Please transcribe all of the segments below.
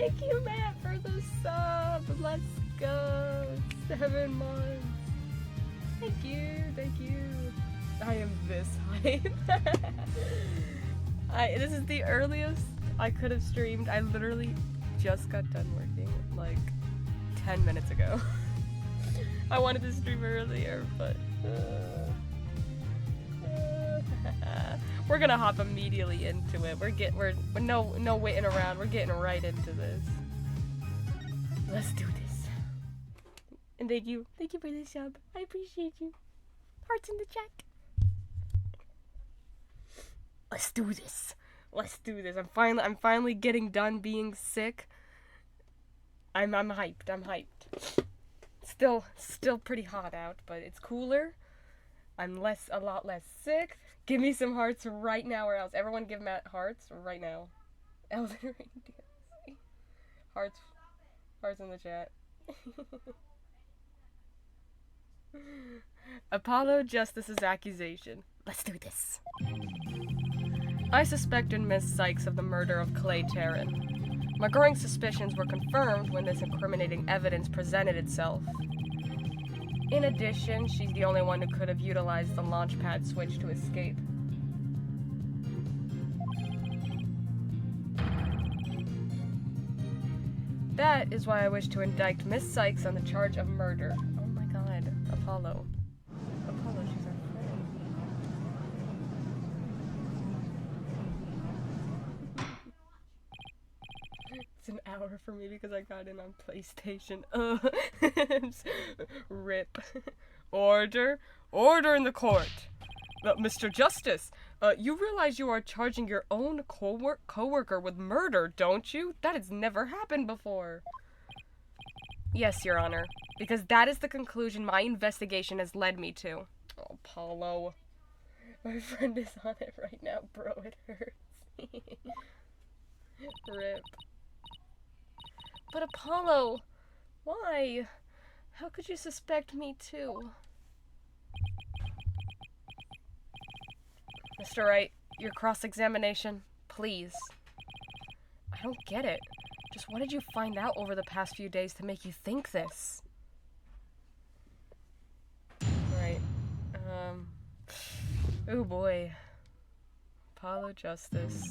Thank you, Matt, for the sub. Let's go. 7 months. Thank you. I am this hype. This is the earliest I could have streamed. I literally just got done working like 10 minutes ago. I wanted to stream earlier, but we're gonna hop immediately into it. We're no waiting around. We're getting right into this. Let's do this. And thank you for the sub. I appreciate you. Hearts in the chat. Let's do this. I'm finally getting done being sick. I'm hyped. Still pretty hot out, but it's cooler. I'm a lot less sick. Give me some hearts right now, or else. Everyone give Matt hearts right now. Elden Ring DLC. Hearts in the chat. Apollo Justice's accusation. Let's do this. I suspected Miss Sykes of the murder of Clay Terran. My growing suspicions were confirmed when this incriminating evidence presented itself. In addition, she's the only one who could have utilized the launch pad switch to escape. That is why I wish to indict Miss Sykes on the charge of murder. Oh my god, Apollo, she's our friend. It's an hour for me because I got in on PlayStation. Rip. Order in the court. Mr. Justice, you realize you are charging your own co-worker with murder, don't you? That has never happened before. Yes, Your Honor, because that is the conclusion my investigation has led me to. Oh, Apollo. My friend is on it right now, bro. It hurts. Rip. But Apollo, why? How could you suspect me too? Mr. Wright, your cross-examination, please. I don't get it. Just what did you find out over the past few days to make you think this? Right. Oh boy. Apollo Justice.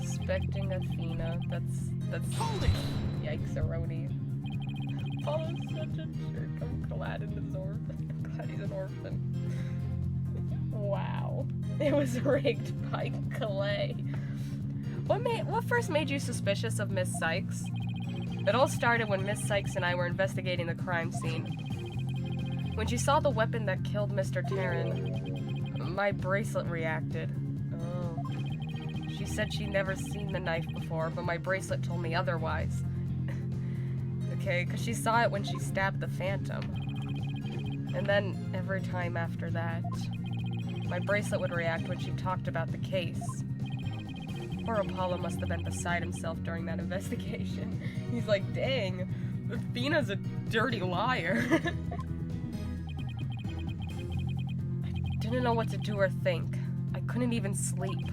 Suspecting Athena. That's yikes-a-roni. Apollo's such a jerk. I'm glad he's an orphan. Wow. It was rigged by Clay. What first made you suspicious of Miss Sykes? It all started when Miss Sykes and I were investigating the crime scene. When she saw the weapon that killed Mr. Terran, my bracelet reacted. Oh. She said she'd never seen the knife before, but my bracelet told me otherwise. Okay, because she saw it when she stabbed the Phantom. And then, every time after that, my bracelet would react when she talked about the case. Poor Apollo must have been beside himself during that investigation. He's like, dang, Athena's a dirty liar. I didn't know what to do or think. I couldn't even sleep.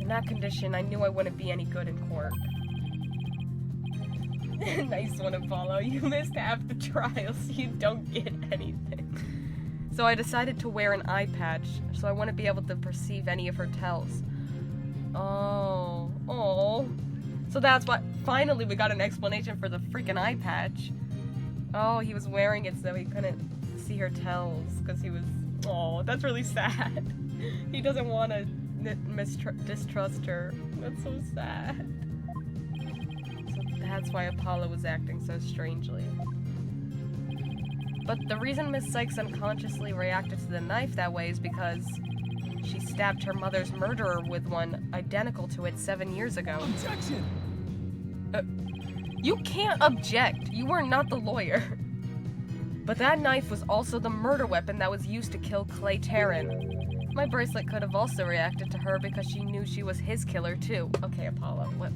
In that condition, I knew I wouldn't be any good in court. Nice one, Apollo. You missed half the trial, so you don't get anything. So I decided to wear an eye patch, so I wouldn't be able to perceive any of her tells. Oh. So that's why, finally we got an explanation for the freaking eye patch. Oh, he was wearing it so he couldn't see her tells, because he was, that's really sad. He doesn't want to distrust her. That's so sad. So that's why Apollo was acting so strangely. But the reason Miss Sykes unconsciously reacted to the knife that way is because she stabbed her mother's murderer with one identical to it 7 years ago. Objection! You can't object. You are not the lawyer. But that knife was also the murder weapon that was used to kill Clay Terran. My bracelet could have also reacted to her because she knew she was his killer too. Okay, Apollo, what?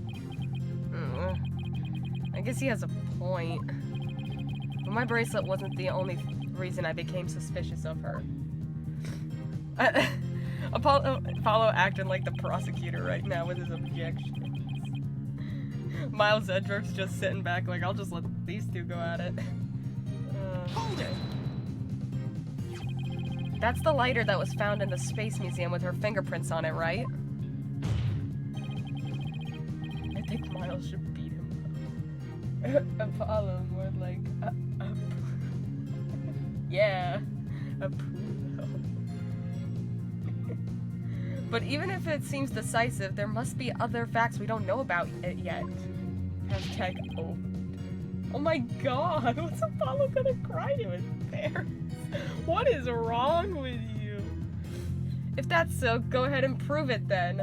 I guess he has a point. But my bracelet wasn't the only reason I became suspicious of her. Apollo acting like the prosecutor right now with his objections. Miles Edgeworth's just sitting back like, I'll just let these two go at it. Okay. That's the lighter that was found in the Space Museum with her fingerprints on it, right? I think Miles should beat him. Apollo, more like... yeah. Apollo. But even if it seems decisive, there must be other facts we don't know about it yet. Hashtag oh. Oh my god, what's Apollo gonna cry to his parents? What is wrong with you? If that's so, go ahead and prove it then.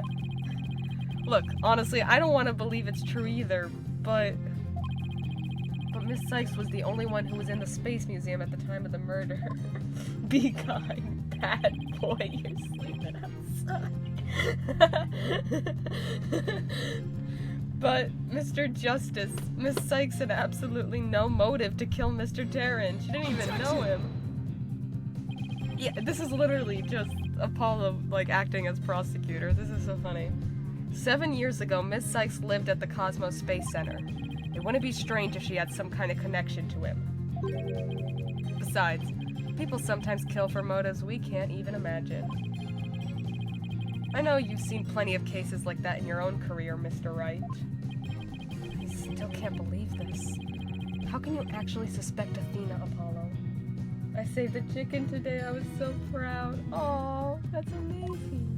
Look, honestly, I don't want to believe it's true either, but Miss Sykes was the only one who was in the Space Museum at the time of the murder. Be kind, bad boy, you're sleeping outside. But, Mr. Justice, Miss Sykes had absolutely no motive to kill Mr. Tarrant. She didn't even know him. Yeah, this is literally just Apollo, like, acting as prosecutor. This is so funny. 7 years ago, Miss Sykes lived at the Cosmos Space Center. It wouldn't be strange if she had some kind of connection to him. Besides, people sometimes kill for motives we can't even imagine. I know you've seen plenty of cases like that in your own career, Mr. Wright. I still can't believe this. How can you actually suspect Athena, Apollo? I saved the chicken today. I was so proud. Aw, that's amazing.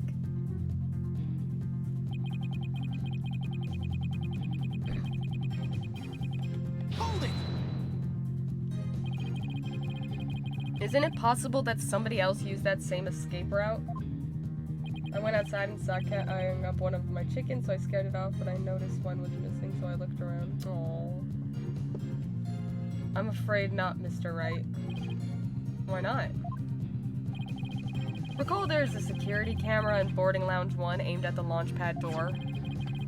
Hold it! Isn't it possible that somebody else used that same escape route? I went outside and saw a cat eyeing up one of my chickens, so I scared it off, but I noticed one was missing, so I looked around. Aww. I'm afraid not, Mr. Wright. Why not? Recall there's a security camera in boarding lounge 1 aimed at the launch pad door.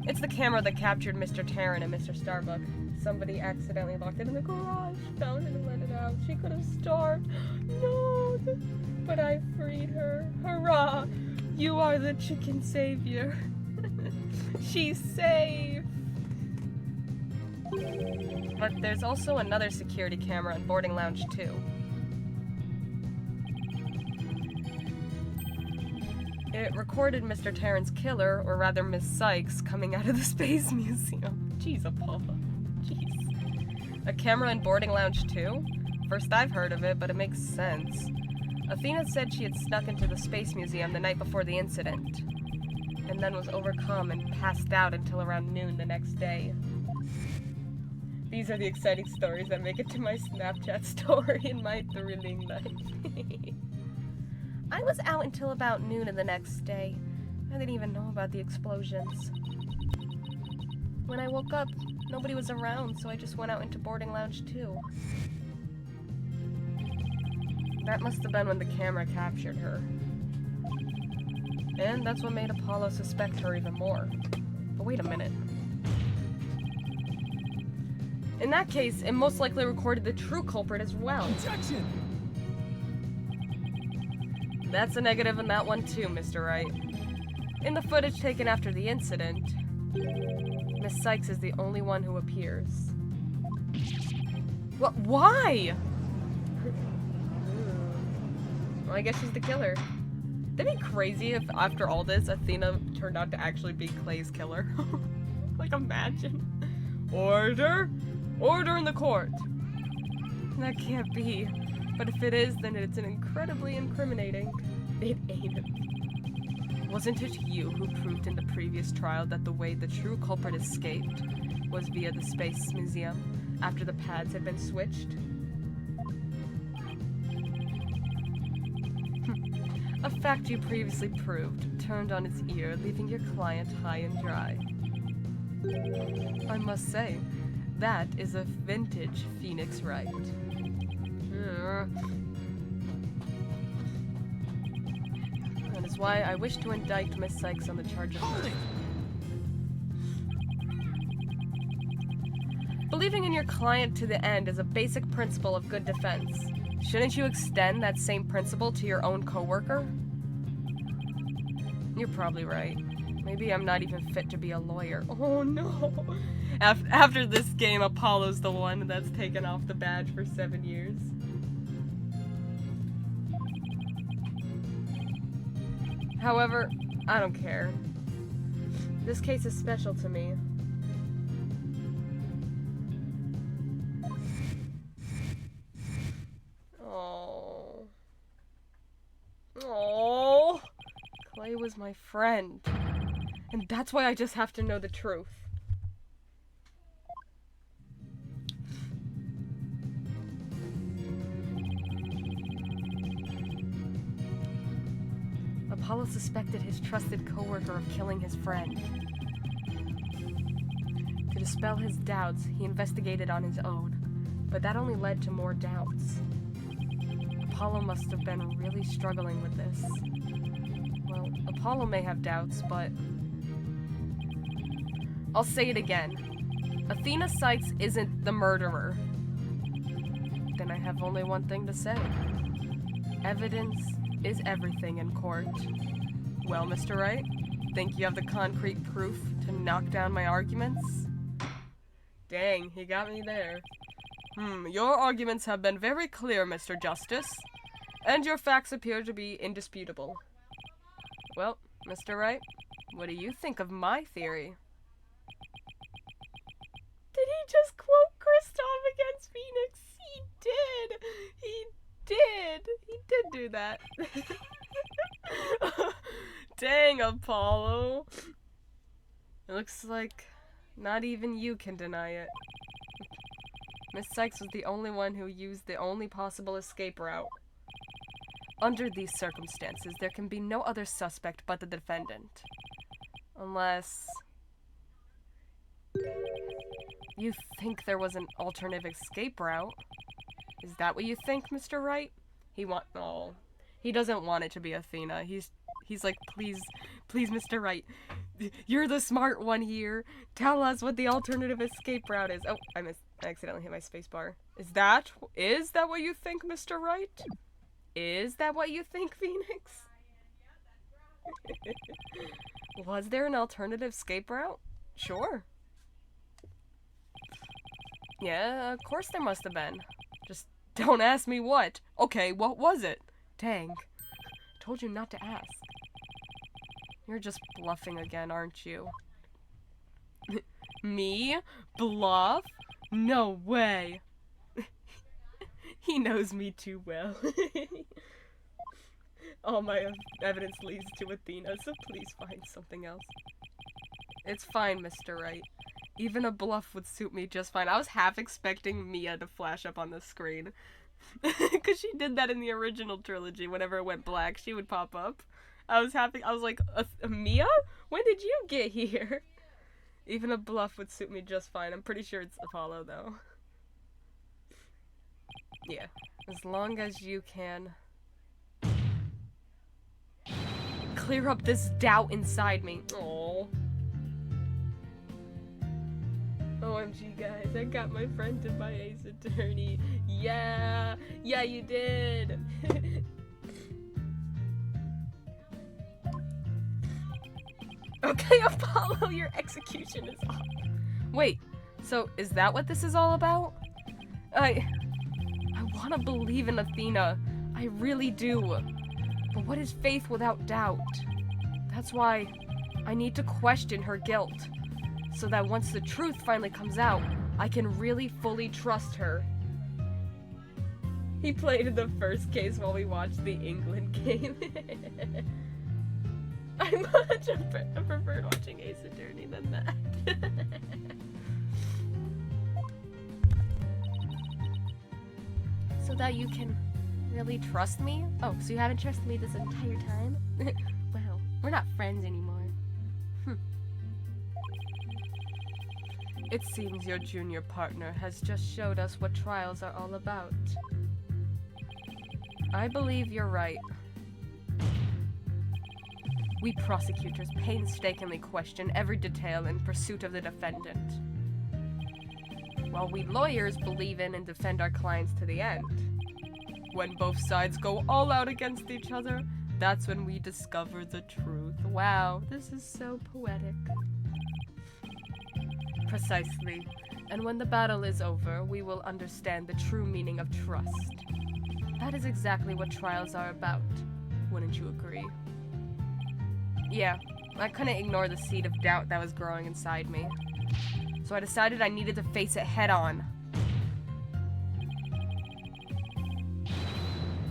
It's the camera that captured Mr. Tarrant and Mr. Starbuck. Somebody accidentally locked it in the garage, found it and let it out. She could have starved. No! But I freed her. Hurrah! You are the chicken savior. She's safe. But there's also another security camera in boarding lounge 2. It recorded Mr. Tarrant's killer, or rather Miss Sykes, coming out of the Space Museum. Jeez, Apollo. Jeez. A camera in boarding lounge 2? First I've heard of it, but it makes sense. Athena said she had snuck into the Space Museum the night before the incident, and then was overcome and passed out until around noon the next day. These are the exciting stories that make it to my Snapchat story in my thrilling life. I was out until about noon of the next day. I didn't even know about the explosions. When I woke up, nobody was around, so I just went out into boarding lounge 2. That must have been when the camera captured her. And that's what made Apollo suspect her even more. But wait a minute. In that case, it most likely recorded the true culprit as well. Objection! That's a negative in that one too, Mr. Wright. In the footage taken after the incident, Miss Sykes is the only one who appears. What? Why? Well, I guess she's the killer. That'd be crazy if, after all this, Athena turned out to actually be Clay's killer. Like, imagine. Order! Order in the court! That can't be. But if it is, then it's an incredibly incriminating. It ain't. Wasn't it you who proved in the previous trial that the way the true culprit escaped was via the Space Museum after the pads had been switched? A fact you previously proved turned on its ear, leaving your client high and dry. I must say, that is a vintage Phoenix Wright. That is why I wish to indict Miss Sykes on the charge of murder. Believing in your client to the end is a basic principle of good defense. Shouldn't you extend that same principle to your own coworker? You're probably right. Maybe I'm not even fit to be a lawyer. Oh no! After this game, Apollo's the one that's taken off the badge for 7 years. However, I don't care. This case is special to me. Oh. Oh. Clay was my friend. And that's why I just have to know the truth. Apollo suspected his trusted coworker of killing his friend. To dispel his doubts, he investigated on his own, but that only led to more doubts. Apollo must have been really struggling with this. Well, Apollo may have doubts, but I'll say it again. Athena Sykes isn't the murderer. Then I have only one thing to say. Evidence is everything in court. Well, Mr. Wright, think you have the concrete proof to knock down my arguments? Dang, he got me there. Your arguments have been very clear, Mr. Justice, and your facts appear to be indisputable. Well, Mr. Wright, what do you think of my theory? Did he just quote Kristoff against Phoenix? He did! He did do that. Dang, Apollo. It looks like not even you can deny it. Miss Sykes was the only one who used the only possible escape route. Under these circumstances, there can be no other suspect but the defendant. Unless you think there was an alternative escape route. Is that what you think, Mr. Wright? He doesn't want it to be Athena. He's like, please, Mr. Wright, you're the smart one here. Tell us what the alternative escape route is. Oh, I accidentally hit my space bar. Is that what you think, Mr. Wright? Is that what you think, Phoenix? Was there an alternative escape route? Sure. Yeah, of course there must have been. Just don't ask me what. Okay, what was it? Dang. Told you not to ask. You're just bluffing again, aren't you? Me? Bluff? No way. He knows me too well. All my evidence leads to Athena, so please find something else. It's fine, Mr. Wright. Even a bluff would suit me just fine. I was half expecting Mia to flash up on the screen. Because she did that in the original trilogy. Whenever it went black, she would pop up. I was like, Mia? When did you get here? Even a bluff would suit me just fine. I'm pretty sure it's Apollo, though. Yeah. As long as you can clear up this doubt inside me. Aww. OMG, guys, I got my friend to my Ace Attorney. Yeah! Yeah, you did! Okay, Apollo, your execution is off. Wait, so is that what this is all about? I want to believe in Athena. I really do. But what is faith without doubt? That's why I need to question her guilt. So that once the truth finally comes out, I can really fully trust her. He played in the first case while we watched the England game. I preferred watching Ace Attorney than that. So that you can really trust me? Oh, so you haven't trusted me this entire time? Wow, we're not friends anymore. It seems your junior partner has just showed us what trials are all about. I believe you're right. We prosecutors painstakingly question every detail in pursuit of the defendant, while we lawyers believe in and defend our clients to the end. When both sides go all out against each other, That's when we discover the truth. Wow, this is so poetic. Precisely. And when the battle is over, we will understand the true meaning of trust. That is exactly what trials are about. Wouldn't you agree? Yeah, I couldn't ignore the seed of doubt that was growing inside me. So I decided I needed to face it head on.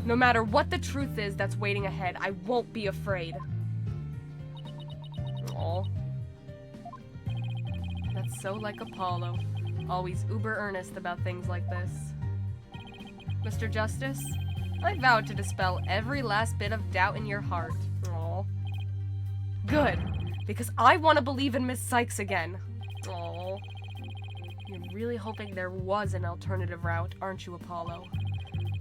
No matter what the truth is that's waiting ahead, I won't be afraid. Aw. That's so like Apollo. Always uber earnest about things like this. Mr. Justice, I vow to dispel every last bit of doubt in your heart. Aw. Good, because I want to believe in Miss Sykes again. Aw. You're really hoping there was an alternative route, aren't you, Apollo?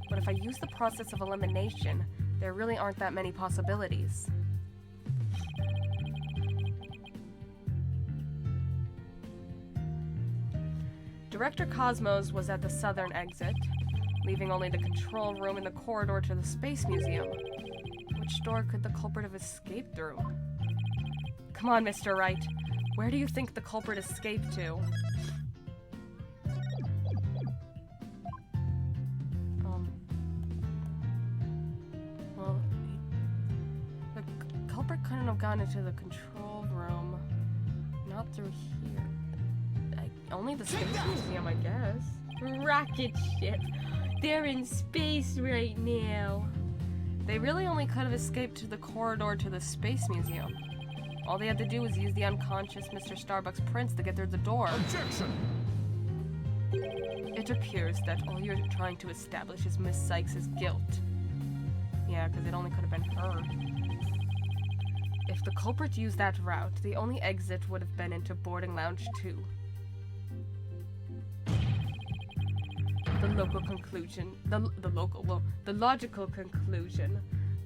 But if I use the process of elimination, there really aren't that many possibilities. Director Cosmos was at the southern exit, leaving only the control room and the corridor to the Space Museum. Which door could the culprit have escaped through? Come on, Mr. Wright. Where do you think the culprit escaped to? Well, the culprit couldn't have gone into the control room. Not through here. Only the Space Museum, I guess. Rocket ship. They're in space right now. They really only could have escaped to the corridor to the Space Museum. All they had to do was use the unconscious Mr. Starbuck's prince to get through the door. Objection! It appears that all you're trying to establish is Miss Sykes' guilt. Yeah, because it only could have been her. If the culprit used that route, the only exit would have been into boarding lounge 2. The logical conclusion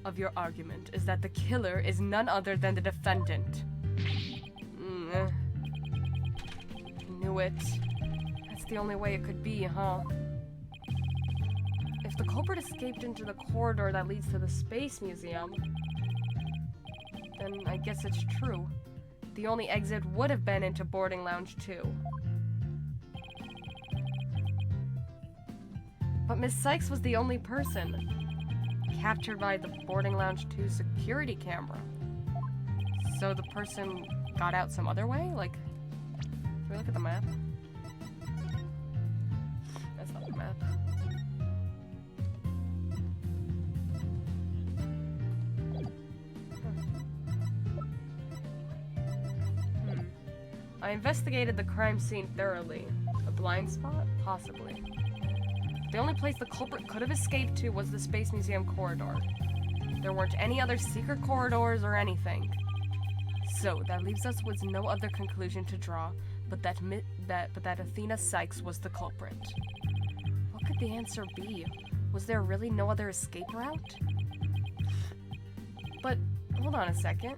of your argument is that the killer is none other than the defendant. Knew it. That's the only way it could be, huh? If the culprit escaped into the corridor that leads to the Space Museum, then I guess it's true. The only exit would have been into boarding lounge 2. But Miss Sykes was the only person captured by the boarding lounge 2 security camera. So the person got out some other way? Like, can we look at the map? That's not the map. I investigated the crime scene thoroughly. A blind spot? Possibly. The only place the culprit could have escaped to was the Space Museum corridor. There weren't any other secret corridors or anything. So, that leaves us with no other conclusion to draw, but that Athena Sykes was the culprit. What could the answer be? Was there really no other escape route? But, hold on a second.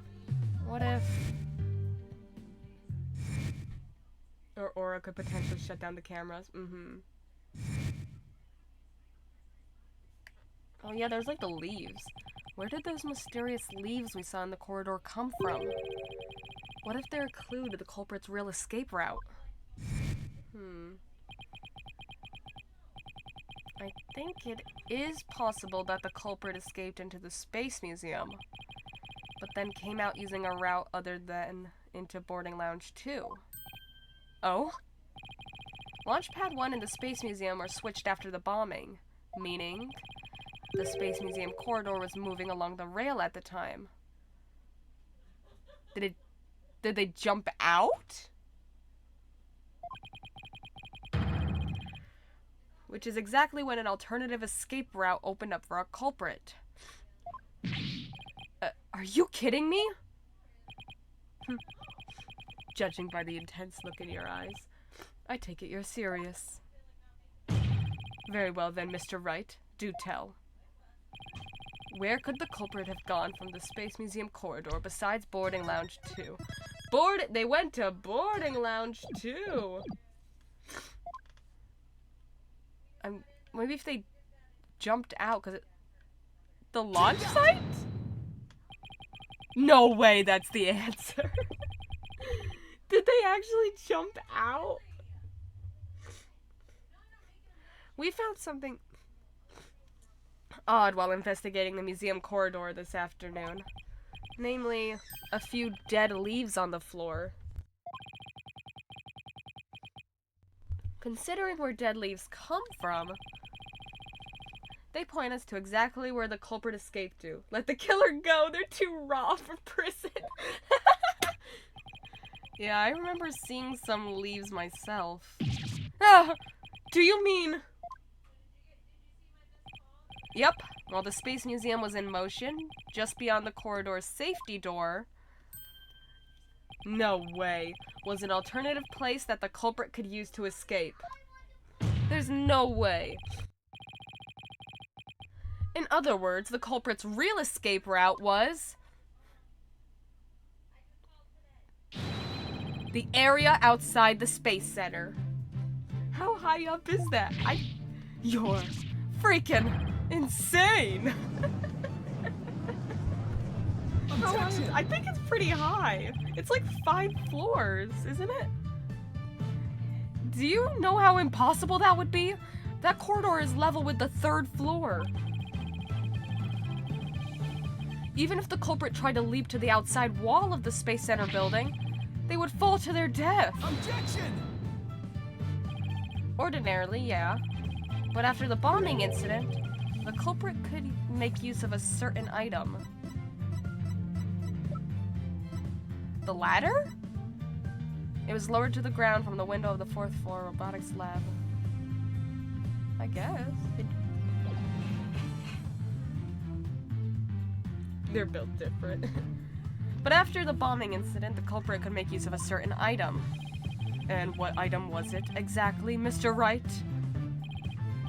What if... Or Aura could potentially shut down the cameras. Oh yeah, there's like the leaves. Where did those mysterious leaves we saw in the corridor come from? What if they're a clue to the culprit's real escape route? I think it is possible that the culprit escaped into the Space Museum, but then came out using a route other than into boarding lounge 2. Oh? Launchpad 1 and the Space Museum are switched after the bombing, meaning the Space Museum corridor was moving along the rail at the time. Did they jump out? Which is exactly when an alternative escape route opened up for our culprit. Are you kidding me? Judging by the intense look in your eyes, I take it you're serious. Very well then, Mr. Wright, do tell. Where could the culprit have gone from the Space Museum corridor besides boarding lounge 2? They went to boarding lounge 2! Maybe if they jumped out, because the launch site? No way that's the answer. Did they actually jump out? We found something odd while investigating the museum corridor this afternoon. Namely, a few dead leaves on the floor. Considering where dead leaves come from, they point us to exactly where the culprit escaped to. Let the killer go, they're too raw for prison. Yeah, I remember seeing some leaves myself. Ah, do you mean... Yep, while the Space Museum was in motion, just beyond the corridor's safety door... No way. Was an alternative place that the culprit could use to escape. There's no way. In other words, the culprit's real escape route was... the area outside the Space Center. How high up is that? You're freaking insane! I think it's pretty high. It's like 5 floors, isn't it? Do you know how impossible that would be? That corridor is level with the 3rd floor. Even if the culprit tried to leap to the outside wall of the Space Center building, they would fall to their death. Objection! Ordinarily, yeah. But after the bombing incident, the culprit could make use of a certain item. The ladder? It was lowered to the ground from the window of the 4th floor robotics lab. I guess. They're built different. But after the bombing incident, the culprit could make use of a certain item. And what item was it exactly, Mr. Wright?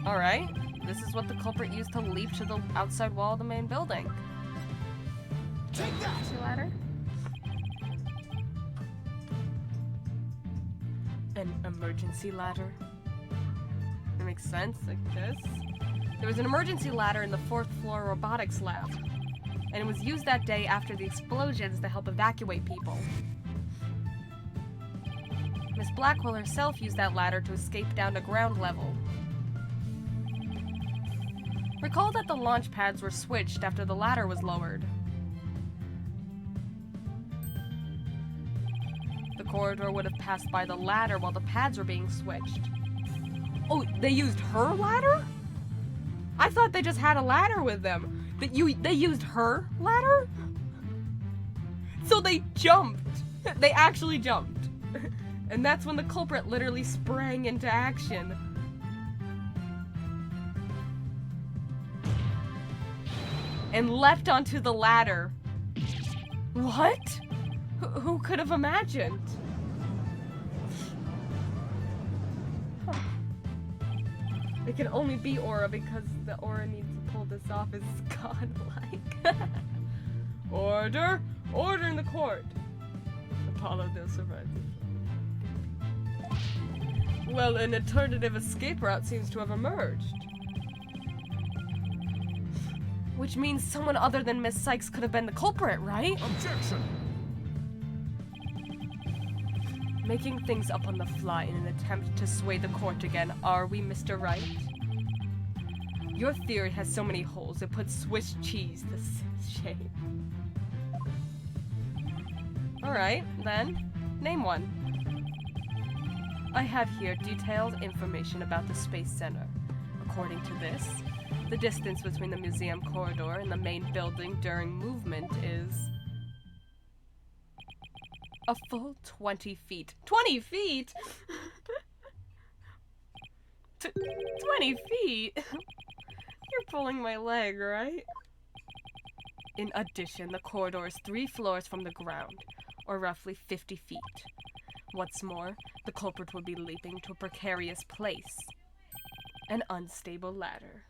Alright, this is what the culprit used to leap to the outside wall of the main building. Take that! See ladder? An emergency ladder. That makes sense, I guess. There was an emergency ladder in the 4th floor robotics lab, and it was used that day after the explosions to help evacuate people. Miss Blackwell herself used that ladder to escape down to ground level. Recall that the launch pads were switched after the ladder was lowered. The corridor would have passed by the ladder while the pads were being switched. Oh, they used her ladder? I thought they just had a ladder with them. They used her ladder? So they jumped. They actually jumped. And that's when the culprit literally sprang into action. And leapt onto the ladder. What? Who could have imagined? Huh. It can only be Aura because the Aura needs to pull this off as godlike. Order! Order in the court! Apollo will survive. Well, an alternative escape route seems to have emerged. Which means someone other than Miss Sykes could have been the culprit, right? Objection! Making things up on the fly in an attempt to sway the court again, are we, Mr. Wright? Your theory has so many holes, it puts Swiss cheese to shame. Alright, then, name one. I have here detailed information about the Space Center. According to this, the distance between the museum corridor and the main building during movement is... a full 20 feet. 20 feet?! 20 feet? You're pulling my leg, right? In addition, the corridor is 3 floors from the ground, or roughly 50 feet. What's more, the culprit would be leaping to a precarious place. An unstable ladder.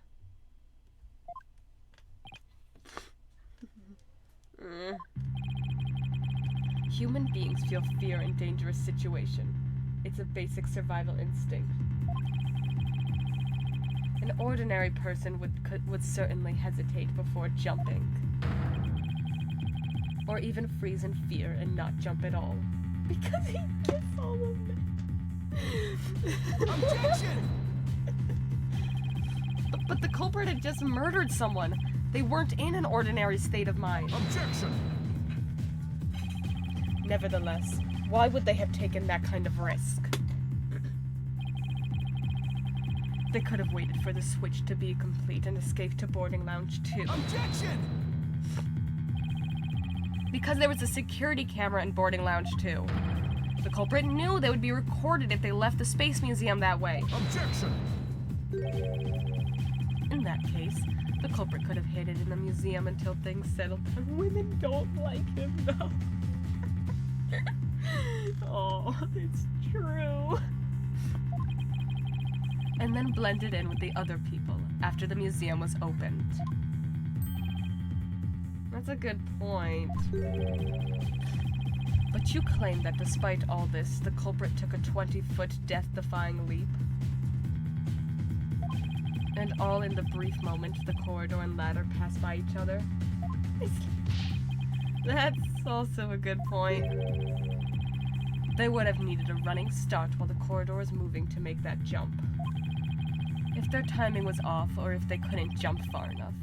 Human beings feel fear in dangerous situations. It's a basic survival instinct. An ordinary person would certainly hesitate before jumping. Or even freeze in fear and not jump at all. Because he gets all of them. Objection! But the culprit had just murdered someone. They weren't in an ordinary state of mind. Objection! Nevertheless, why would they have taken that kind of risk? They could have waited for the switch to be complete and escaped to boarding lounge 2. Objection! Because there was a security camera in boarding lounge 2. The culprit knew they would be recorded if they left the Space Museum that way. Objection! In that case, the culprit could have hid it in the museum until things settled down. Women don't like him, though. Oh, it's true. And then blended in with the other people after the museum was opened. That's a good point. But you claim that despite all this, the culprit took a 20-foot death-defying leap. And all in the brief moment the corridor and ladder pass by each other. That's also a good point. They would have needed a running start while the corridor was moving to make that jump. If their timing was off, or if they couldn't jump far enough,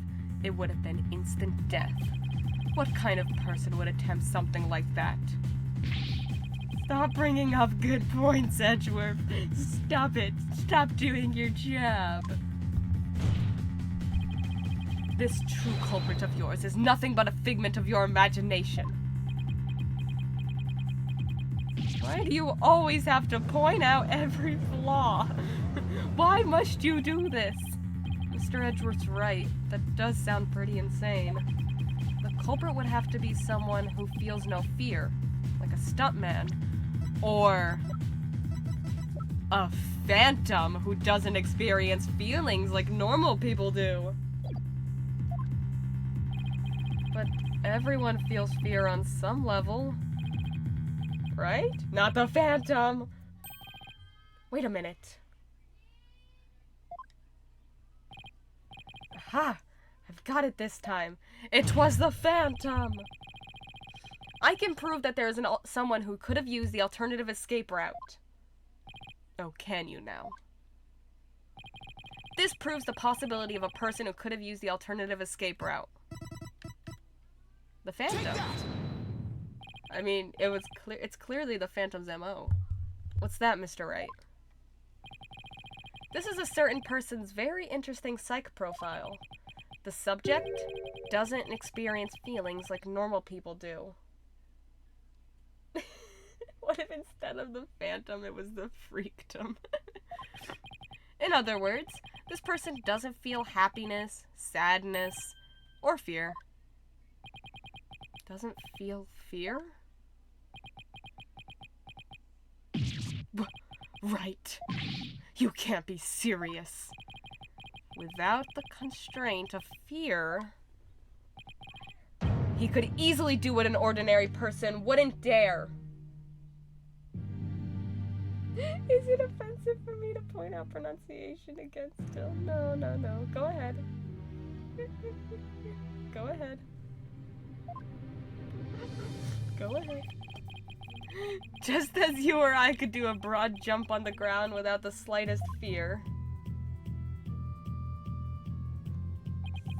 it would have been instant death. What kind of person would attempt something like that? Stop bringing up good points, Edgeworth. Stop it. Stop doing your job. This true culprit of yours is nothing but a figment of your imagination. Why do you always have to point out every flaw? Why must you do this? Mr. Edgeworth's right. That does sound pretty insane. The culprit would have to be someone who feels no fear, like a stuntman. Or a phantom who doesn't experience feelings like normal people do. But everyone feels fear on some level. Right? Not the phantom! Wait a minute. Aha! I've got it this time. It was the phantom! I can prove that there is someone who could have used the alternative escape route. Oh, can you now? This proves the possibility of a person who could have used the alternative escape route. The Phantom. I mean, it's clearly the Phantom's MO. What's that, Mr. Wright? This is a certain person's very interesting psych profile. The subject doesn't experience feelings like normal people do. What if instead of the Phantom, it was the Freakdom? In other words, this person doesn't feel happiness, sadness, or fear. Doesn't feel fear? Right. You can't be serious. Without the constraint of fear, he could easily do what an ordinary person wouldn't dare. Is it offensive for me to point out pronunciation again still? No. Go ahead. Go ahead. Go ahead. Just as you or I could do a broad jump on the ground without the slightest fear.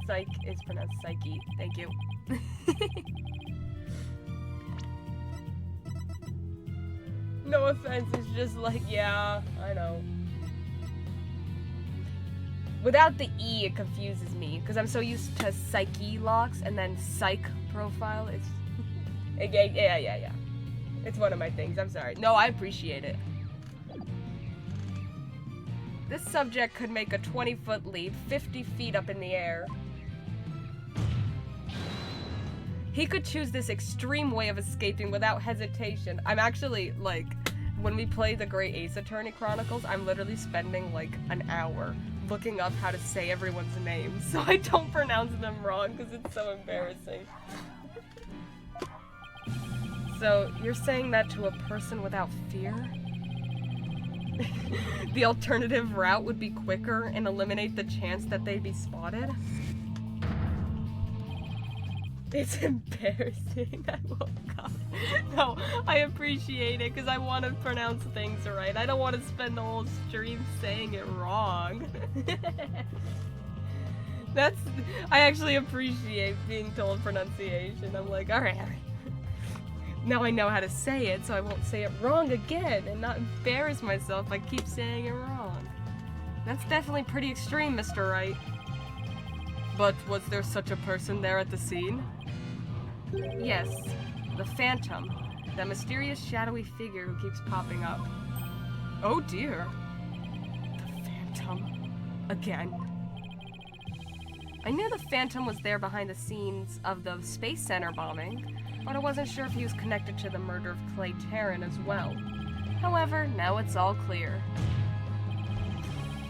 Psych is pronounced psyche. Thank you. No offense, it's just like, yeah, I know. Without the E, it confuses me, because I'm so used to psyche locks and then psych profile. It's... yeah. It's one of my things, I'm sorry. No, I appreciate it. This subject could make a 20-foot leap 50 feet up in the air. He could choose this extreme way of escaping without hesitation. I'm actually, like, when we play the Great Ace Attorney Chronicles, I'm literally spending, like, an hour looking up how to say everyone's names so I don't pronounce them wrong because it's so embarrassing. So, you're saying that to a person without fear? The alternative route would be quicker and eliminate the chance that they'd be spotted? It's embarrassing. I woke up. No, I appreciate it because I want to pronounce things right. I don't want to spend the whole stream saying it wrong. I actually appreciate being told pronunciation. I'm like, all right. Now I know how to say it, so I won't say it wrong again and not embarrass myself if I keep saying it wrong. That's definitely pretty extreme, Mr. Wright. But was there such a person there at the scene? Yes, the Phantom. That mysterious shadowy figure who keeps popping up. Oh dear. The Phantom. Again. I knew the Phantom was there behind the scenes of the Space Center bombing, but I wasn't sure if he was connected to the murder of Clay Terran as well. However, now it's all clear.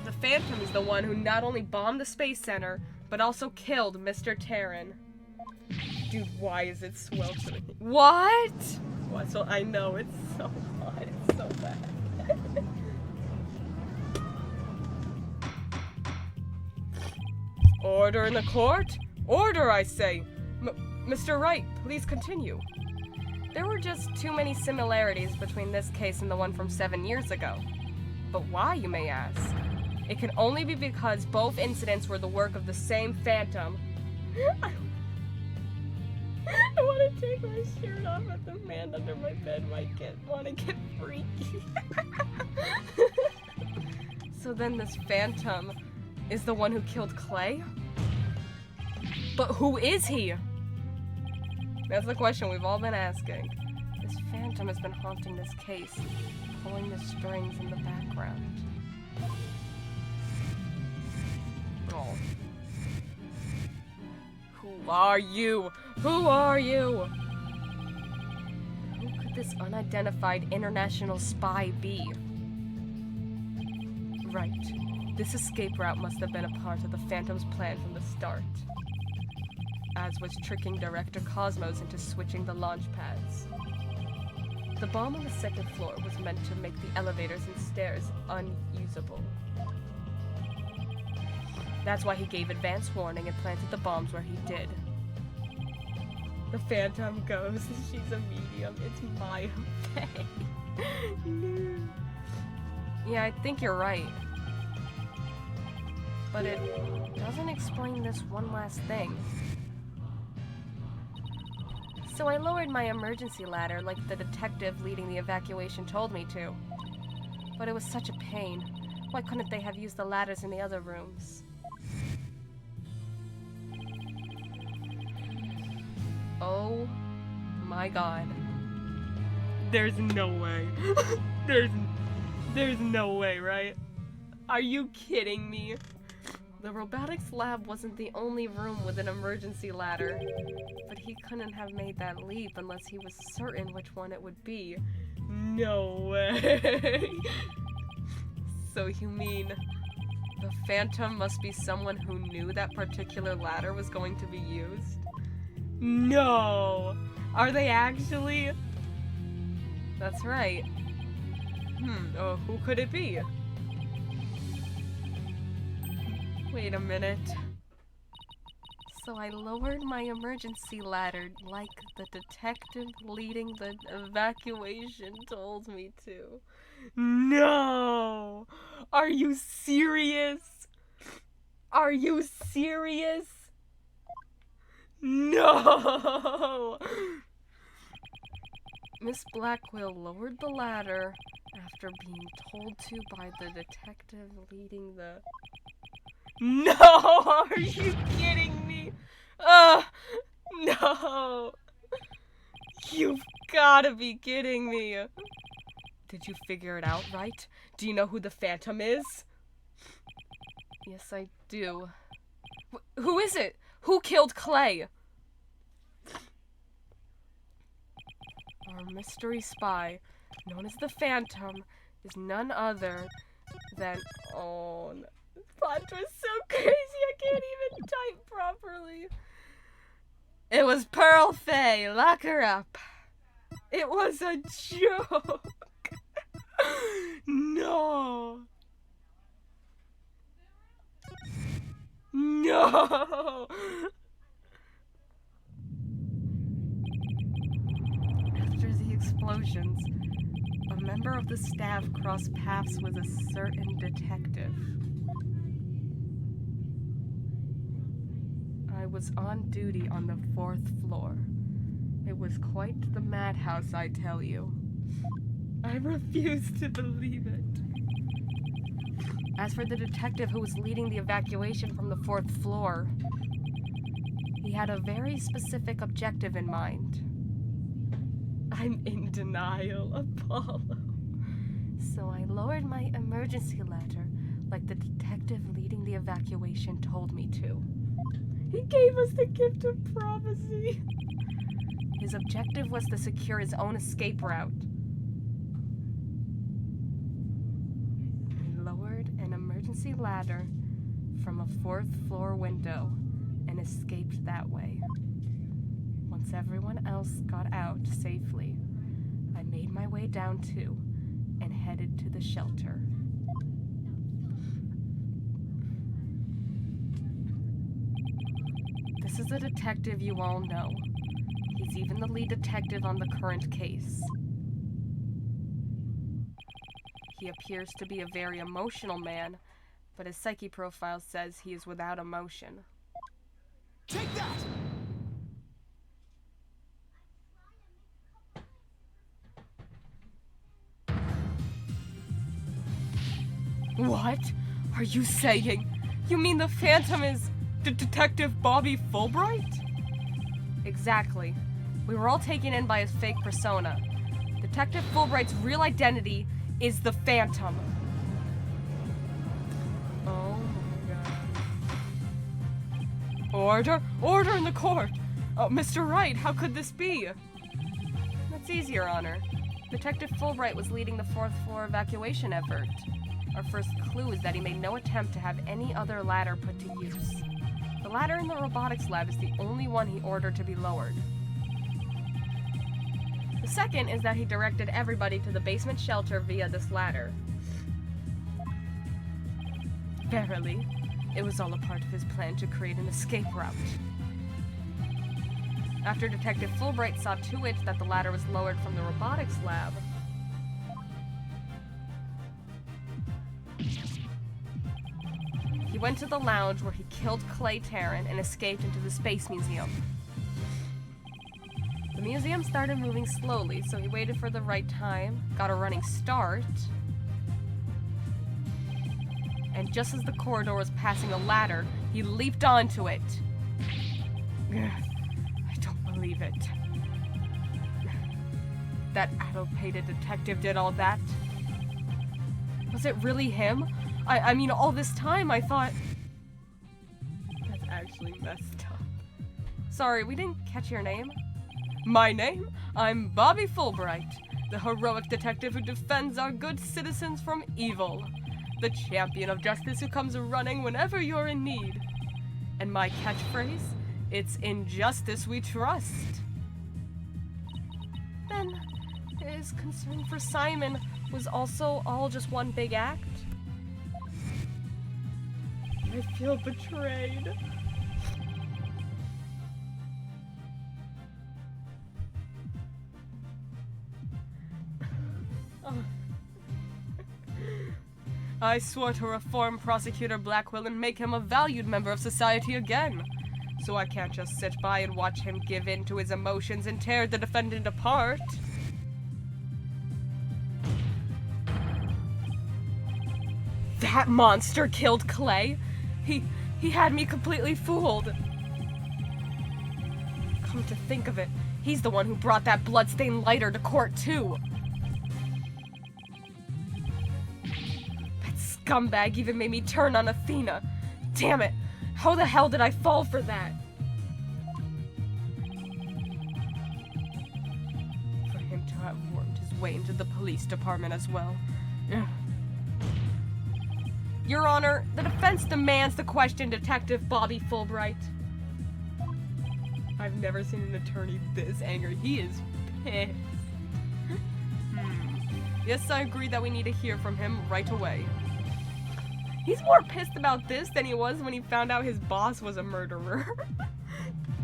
The Phantom is the one who not only bombed the Space Center, but also killed Mr. Terran. Dude, why is it sweltering? What? What? So I know it's so hot. It's so bad. Order in the court? Order, I say. Mr. Wright, please continue. There were just too many similarities between this case and the one from 7 years ago. But why, you may ask? It can only be because both incidents were the work of the same Phantom. I want to take my shirt off, but the man under my bed might want to get freaky. So then this Phantom is the one who killed Clay? But who is he? That's the question we've all been asking. This Phantom has been haunting this case, pulling the strings in the background. Oh. Who are you? Who are you? Who could this unidentified international spy be? Right. This escape route must have been a part of the Phantom's plan from the start. As was tricking Director Cosmos into switching the launch pads. The bomb on the second floor was meant to make the elevators and stairs unusable. That's why he gave advance warning and planted the bombs where he did. The Phantom goes, she's a medium, it's my fate. No. Yeah, I think you're right. But it doesn't explain this one last thing. So I lowered my emergency ladder like the detective leading the evacuation told me to. But it was such a pain. Why couldn't they have used the ladders in the other rooms? Oh my god. There's no way. There's no way, right? Are you kidding me? The robotics lab wasn't the only room with an emergency ladder, but he couldn't have made that leap unless he was certain which one it would be. No way. So you mean the Phantom must be someone who knew that particular ladder was going to be used? No! Are they actually? That's right. Who could it be? Wait a minute. So I lowered my emergency ladder like the detective leading the evacuation told me to. No! Are you serious? Are you serious? No! Miss Blackwell lowered the ladder after being told to by the detective leading the... No! Are you kidding me? No! You've gotta be kidding me. Did you figure it out, right? Do you know who the Phantom is? Yes, I do. Who is it? Who killed Clay? Our mystery spy, known as the Phantom, is none other than... Oh, no. This plot was so crazy I can't even type properly. It was Pearl Fay. Lock her up. It was a joke. No. No. explosions, a member of the staff crossed paths with a certain detective. I was on duty on the 4th floor. It was quite the madhouse, I tell you. I refuse to believe it. As for the detective who was leading the evacuation from the 4th floor, he had a very specific objective in mind. I'm in denial, Apollo. So I lowered my emergency ladder like the detective leading the evacuation told me to. He gave us the gift of prophecy. His objective was to secure his own escape route. He lowered an emergency ladder from a 4th floor window and escaped that way. Once everyone else got out safely, I made my way down too and headed to the shelter. This is a detective you all know. He's even the lead detective on the current case. He appears to be a very emotional man, but his psyche profile says he is without emotion. Take that! What are you saying? You mean the Phantom is Detective Bobby Fulbright? Exactly. We were all taken in by his fake persona. Detective Fulbright's real identity is the Phantom. Oh my god. Order! Order in the court! Mr. Wright, how could this be? That's easy, Your Honor. Detective Fulbright was leading the 4th floor evacuation effort. Our first clue is that he made no attempt to have any other ladder put to use. The ladder in the robotics lab is the only one he ordered to be lowered. The second is that he directed everybody to the basement shelter via this ladder. Verily, it was all a part of his plan to create an escape route. After Detective Fulbright saw to it that the ladder was lowered from the robotics lab, he went to the lounge where he killed Clay Tarrant and escaped into the Space Museum. The museum started moving slowly, so he waited for the right time, got a running start, and just as the corridor was passing a ladder, he leaped onto it. I don't believe it. That addle-pated detective did all that. Was it really him? I mean, all this time I thought... That's actually messed up. Sorry, we didn't catch your name. My name? I'm Bobby Fulbright, the heroic detective who defends our good citizens from evil. The champion of justice who comes running whenever you're in need. And my catchphrase? It's in justice we trust. Then, his concern for Simon was also all just one big act? I feel betrayed. I swore to reform Prosecutor Blackwell and make him a valued member of society again. So I can't just sit by and watch him give in to his emotions and tear the defendant apart. That monster killed Clay. He had me completely fooled. Come to think of it, he's the one who brought that bloodstained lighter to court too. That scumbag even made me turn on Athena. Damn it, how the hell did I fall for that? For him to have wormed his way into the police department as well. Ugh. Your Honor, the defense demands to question Detective Bobby Fulbright. I've never seen an attorney this angry. He is pissed. Yes, I agree that we need to hear from him right away. He's more pissed about this than he was when he found out his boss was a murderer.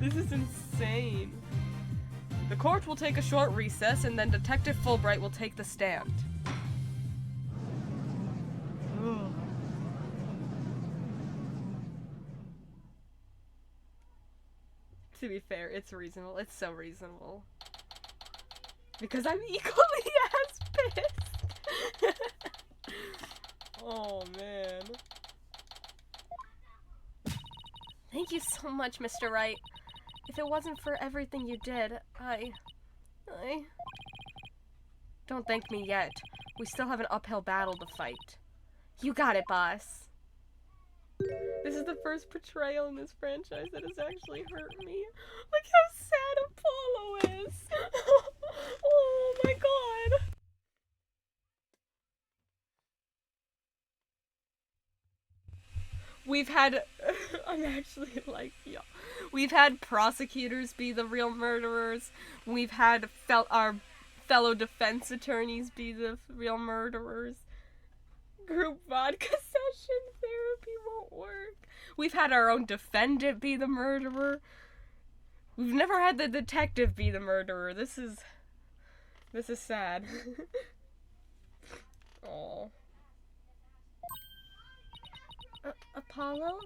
This is insane. The court will take a short recess, and then Detective Fulbright will take the stand. To be fair, it's reasonable. It's so reasonable. Because I'm equally as pissed. Oh, man. Thank you so much, Mr. Wright. If it wasn't for everything you did, I... Don't thank me yet. We still have an uphill battle to fight. You got it, boss. This is the first portrayal in this franchise that has actually hurt me. Look how sad Apollo is. Oh my god. We've had... I'm actually like, yeah. We've had prosecutors be the real murderers. We've had our fellow defense attorneys be the real murderers. Group vodka session therapy won't work. We've had our own defendant be the murderer. We've never had the detective be the murderer. This is sad. Aww. Apollo?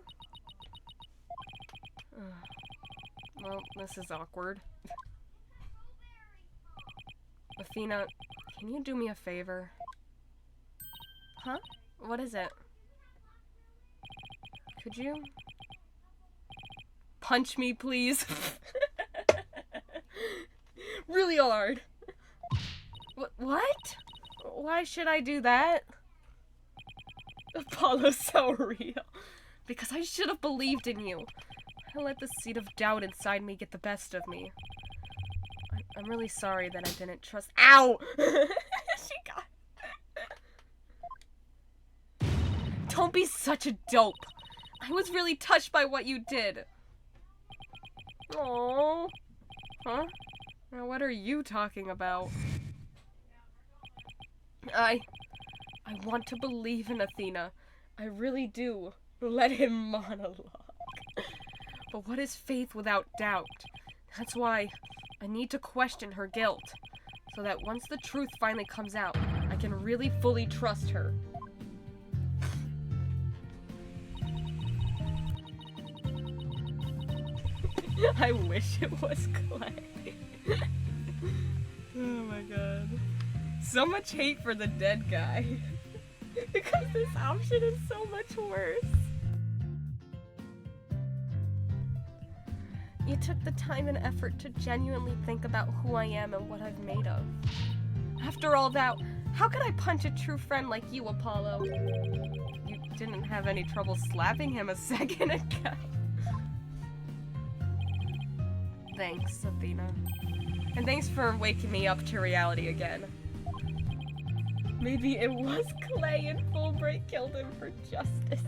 Well, this is awkward. Athena, can you do me a favor? Huh? What is it? Could you punch me, please? Really hard. What? Why should I do that? Apollo's so real. Because I should have believed in you. I let the seed of doubt inside me get the best of me. I'm really sorry that I didn't trust— Ow! She got... Don't be such a dope. I was really touched by what you did. Aww. Huh? Now what are you talking about? I want to believe in Athena. I really do. Let him monologue. But what is faith without doubt? That's why I need to question her guilt, so that once the truth finally comes out, I can really fully trust her. I wish it was Clay. Oh my god. So much hate for the dead guy. Because this option is so much worse. You took the time and effort to genuinely think about who I am and what I've made of. After all that, how could I punch a true friend like you, Apollo? You didn't have any trouble slapping him a second ago. Thanks, Athena. And thanks for waking me up to reality again. Maybe it was Clay and Fulbright killed him for justice.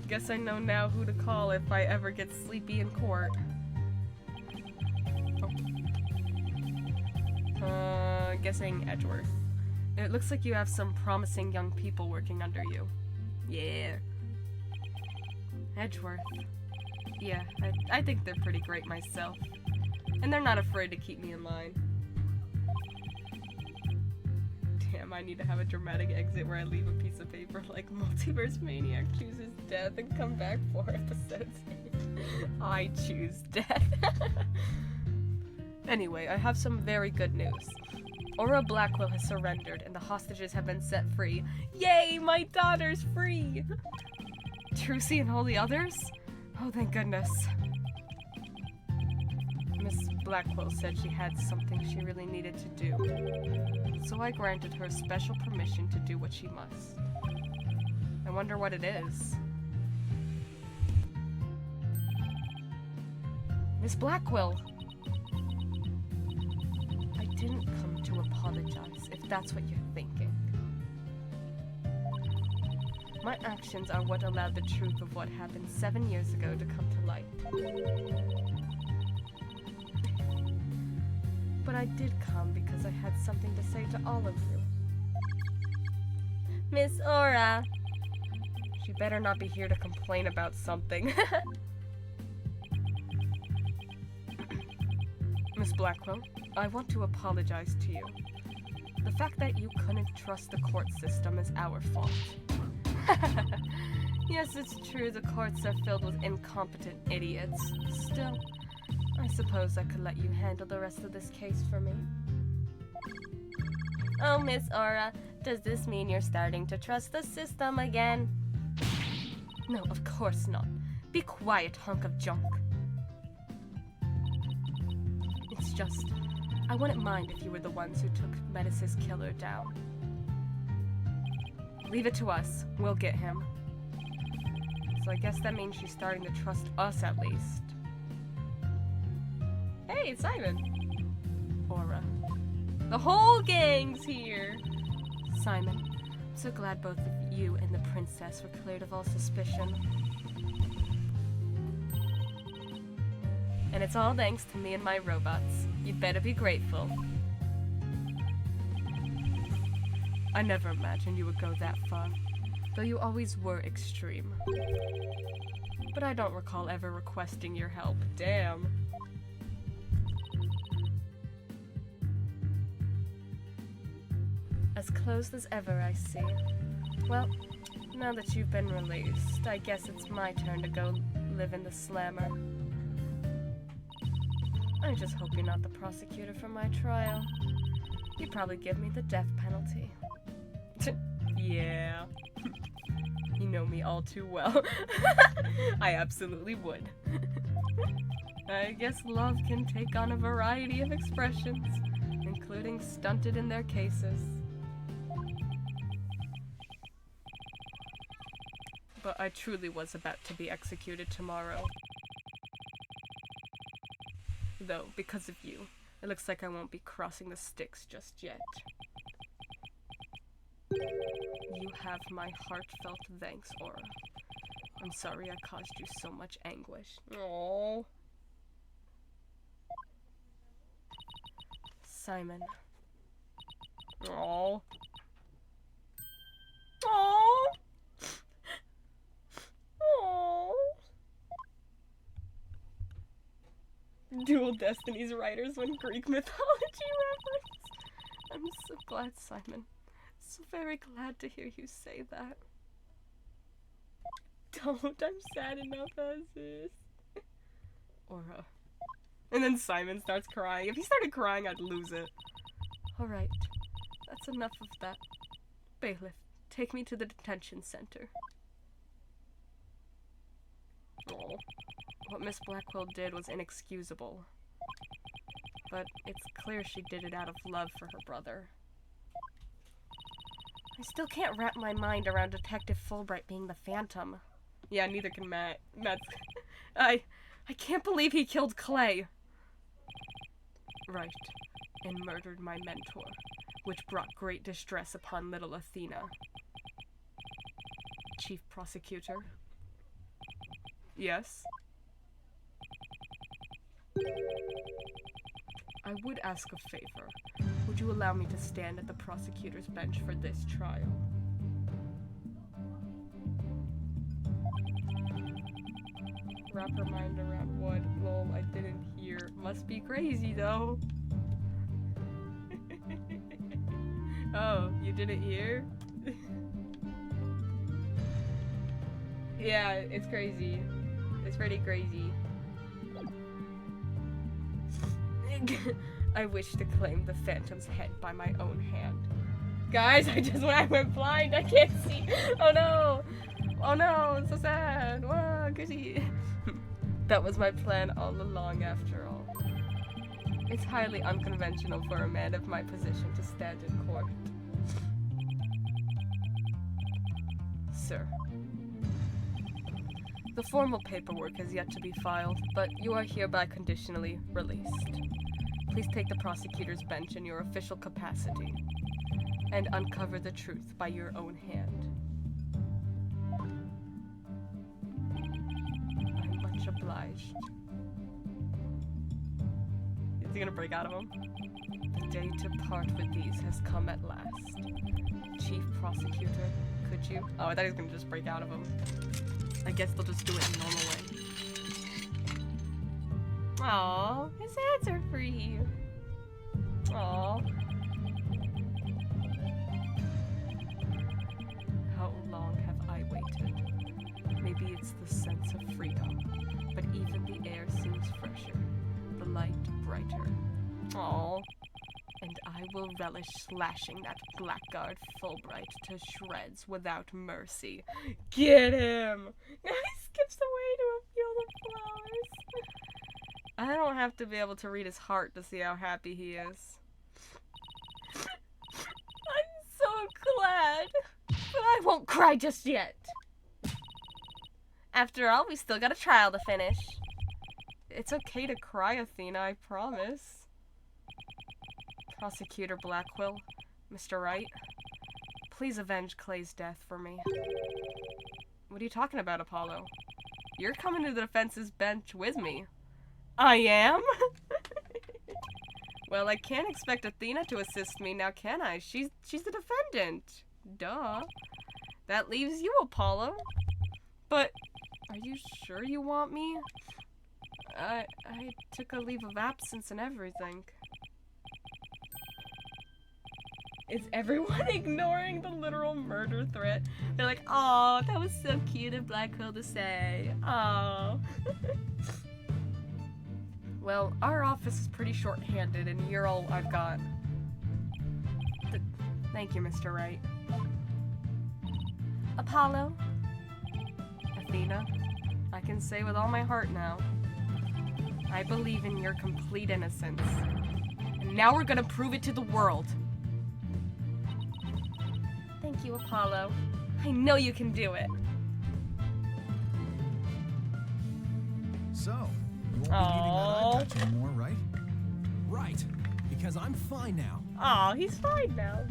Guess I know now who to call if I ever get sleepy in court. Guessing Edgeworth. It looks like you have some promising young people working under you. Yeah. Edgeworth. Yeah, I think they're pretty great myself. And they're not afraid to keep me in line. Damn, I need to have a dramatic exit where I leave a piece of paper like Multiverse Maniac chooses death and come back 4 episodes in. I choose death. Anyway, I have some very good news. Aura Blackwell has surrendered and the hostages have been set free. Yay, my daughter's free! Trucy and all the others? Oh, thank goodness. Miss Blackwell said she had something she really needed to do. So I granted her special permission to do what she must. I wonder what it is. Miss Blackwell! I didn't come to apologize, if that's what you're thinking. My actions are what allowed the truth of what happened 7 years ago to come to light. But I did come because I had something to say to all of you. Miss Aura! She better not be here to complain about something. Miss Blackwell, I want to apologize to you. The fact that you couldn't trust the court system is our fault. Yes, it's true the courts are filled with incompetent idiots. Still, I suppose I could let you handle the rest of this case for me. Oh, Miss Aura, does this mean you're starting to trust the system again? No, of course not. Be quiet, hunk of junk. It's just, I wouldn't mind if you were the ones who took Metis' killer down. Leave it to us. We'll get him. So I guess that means she's starting to trust us at least. Hey, it's Simon. Aura. The whole gang's here! Simon, I'm so glad both of you and the princess were cleared of all suspicion. And it's all thanks to me and my robots. You'd better be grateful. I never imagined you would go that far, though you always were extreme. But I don't recall ever requesting your help. Damn. As closed as ever, I see. Well, now that you've been released, I guess it's my turn to go live in the slammer. I just hope you're not the prosecutor for my trial. You'd probably give me the death penalty. Yeah. You know me all too well. I absolutely would. I guess love can take on a variety of expressions, including stunted in their cases. But I truly was about to be executed tomorrow. Though, because of you, it looks like I won't be crossing the sticks just yet. You have my heartfelt thanks, Aura. I'm sorry I caused you so much anguish. Aww. Simon. Aww. Aww. Aww. Dual Destinies writers when Greek mythology reference. I'm so glad, Simon. So very glad to hear you say that. Don't, I'm sad enough as is. Aura. And then Simon starts crying. If he started crying, I'd lose it. Alright, that's enough of that. Bailiff, take me to the detention center. Oh. What Miss Blackwell did was inexcusable. But it's clear she did it out of love for her brother. I still can't wrap my mind around Detective Fulbright being the Phantom. Yeah, neither can Matt. I can't believe he killed Clay. Right, and murdered my mentor, which brought great distress upon little Athena. Chief Prosecutor. Yes? I would ask a favor. Would you allow me to stand at the prosecutor's bench for this trial? Wrap her mind around what? Lol, I didn't hear. Must be crazy, though. Oh, you didn't hear? Yeah, it's crazy. It's pretty crazy. I wish to claim the Phantom's head by my own hand. Guys, when I went blind, I can't see. Oh no! Oh no, it's so sad. Wow, goody. That was my plan all along, after all. It's highly unconventional for a man of my position to stand in court. Sir. The formal paperwork has yet to be filed, but you are hereby conditionally released. Please take the prosecutor's bench in your official capacity and uncover the truth by your own hand. I'm much obliged. Is he gonna break out of him? The day to part with these has come at last. Chief Prosecutor, could you? Oh, I thought he was gonna just break out of him. I guess they'll just do it in a normal way. Aw, his hands are free. Aw. How long have I waited? Maybe it's the sense of freedom, but even the air seems fresher, the light brighter. Aw. And I will relish slashing that blackguard Fulbright to shreds without mercy. Get him! Now he skips away to a field of flowers. I don't have to be able to read his heart to see how happy he is. I'm so glad, but I won't cry just yet. After all, we still got a trial to finish. It's okay to cry, Athena, I promise. Prosecutor Blackwell, Mr. Wright, please avenge Clay's death for me. What are you talking about, Apollo? You're coming to the defense's bench with me. I am? Well, I can't expect Athena to assist me now, can I? She's the defendant. Duh. That leaves you, Apollo. But are you sure you want me? I took a leave of absence and everything. Is everyone ignoring the literal murder threat? They're like, oh, that was so cute of Blackwell to say. Oh. Well, our office is pretty short-handed, and you're all I've got. Thank you, Mr. Wright. Apollo? Athena? I can say with all my heart now, I believe in your complete innocence. And now we're gonna prove it to the world. Thank you, Apollo. I know you can do it. So, you won't be needing that eye patch anymore, right? Right, because I'm fine now. Aw, he's fine now.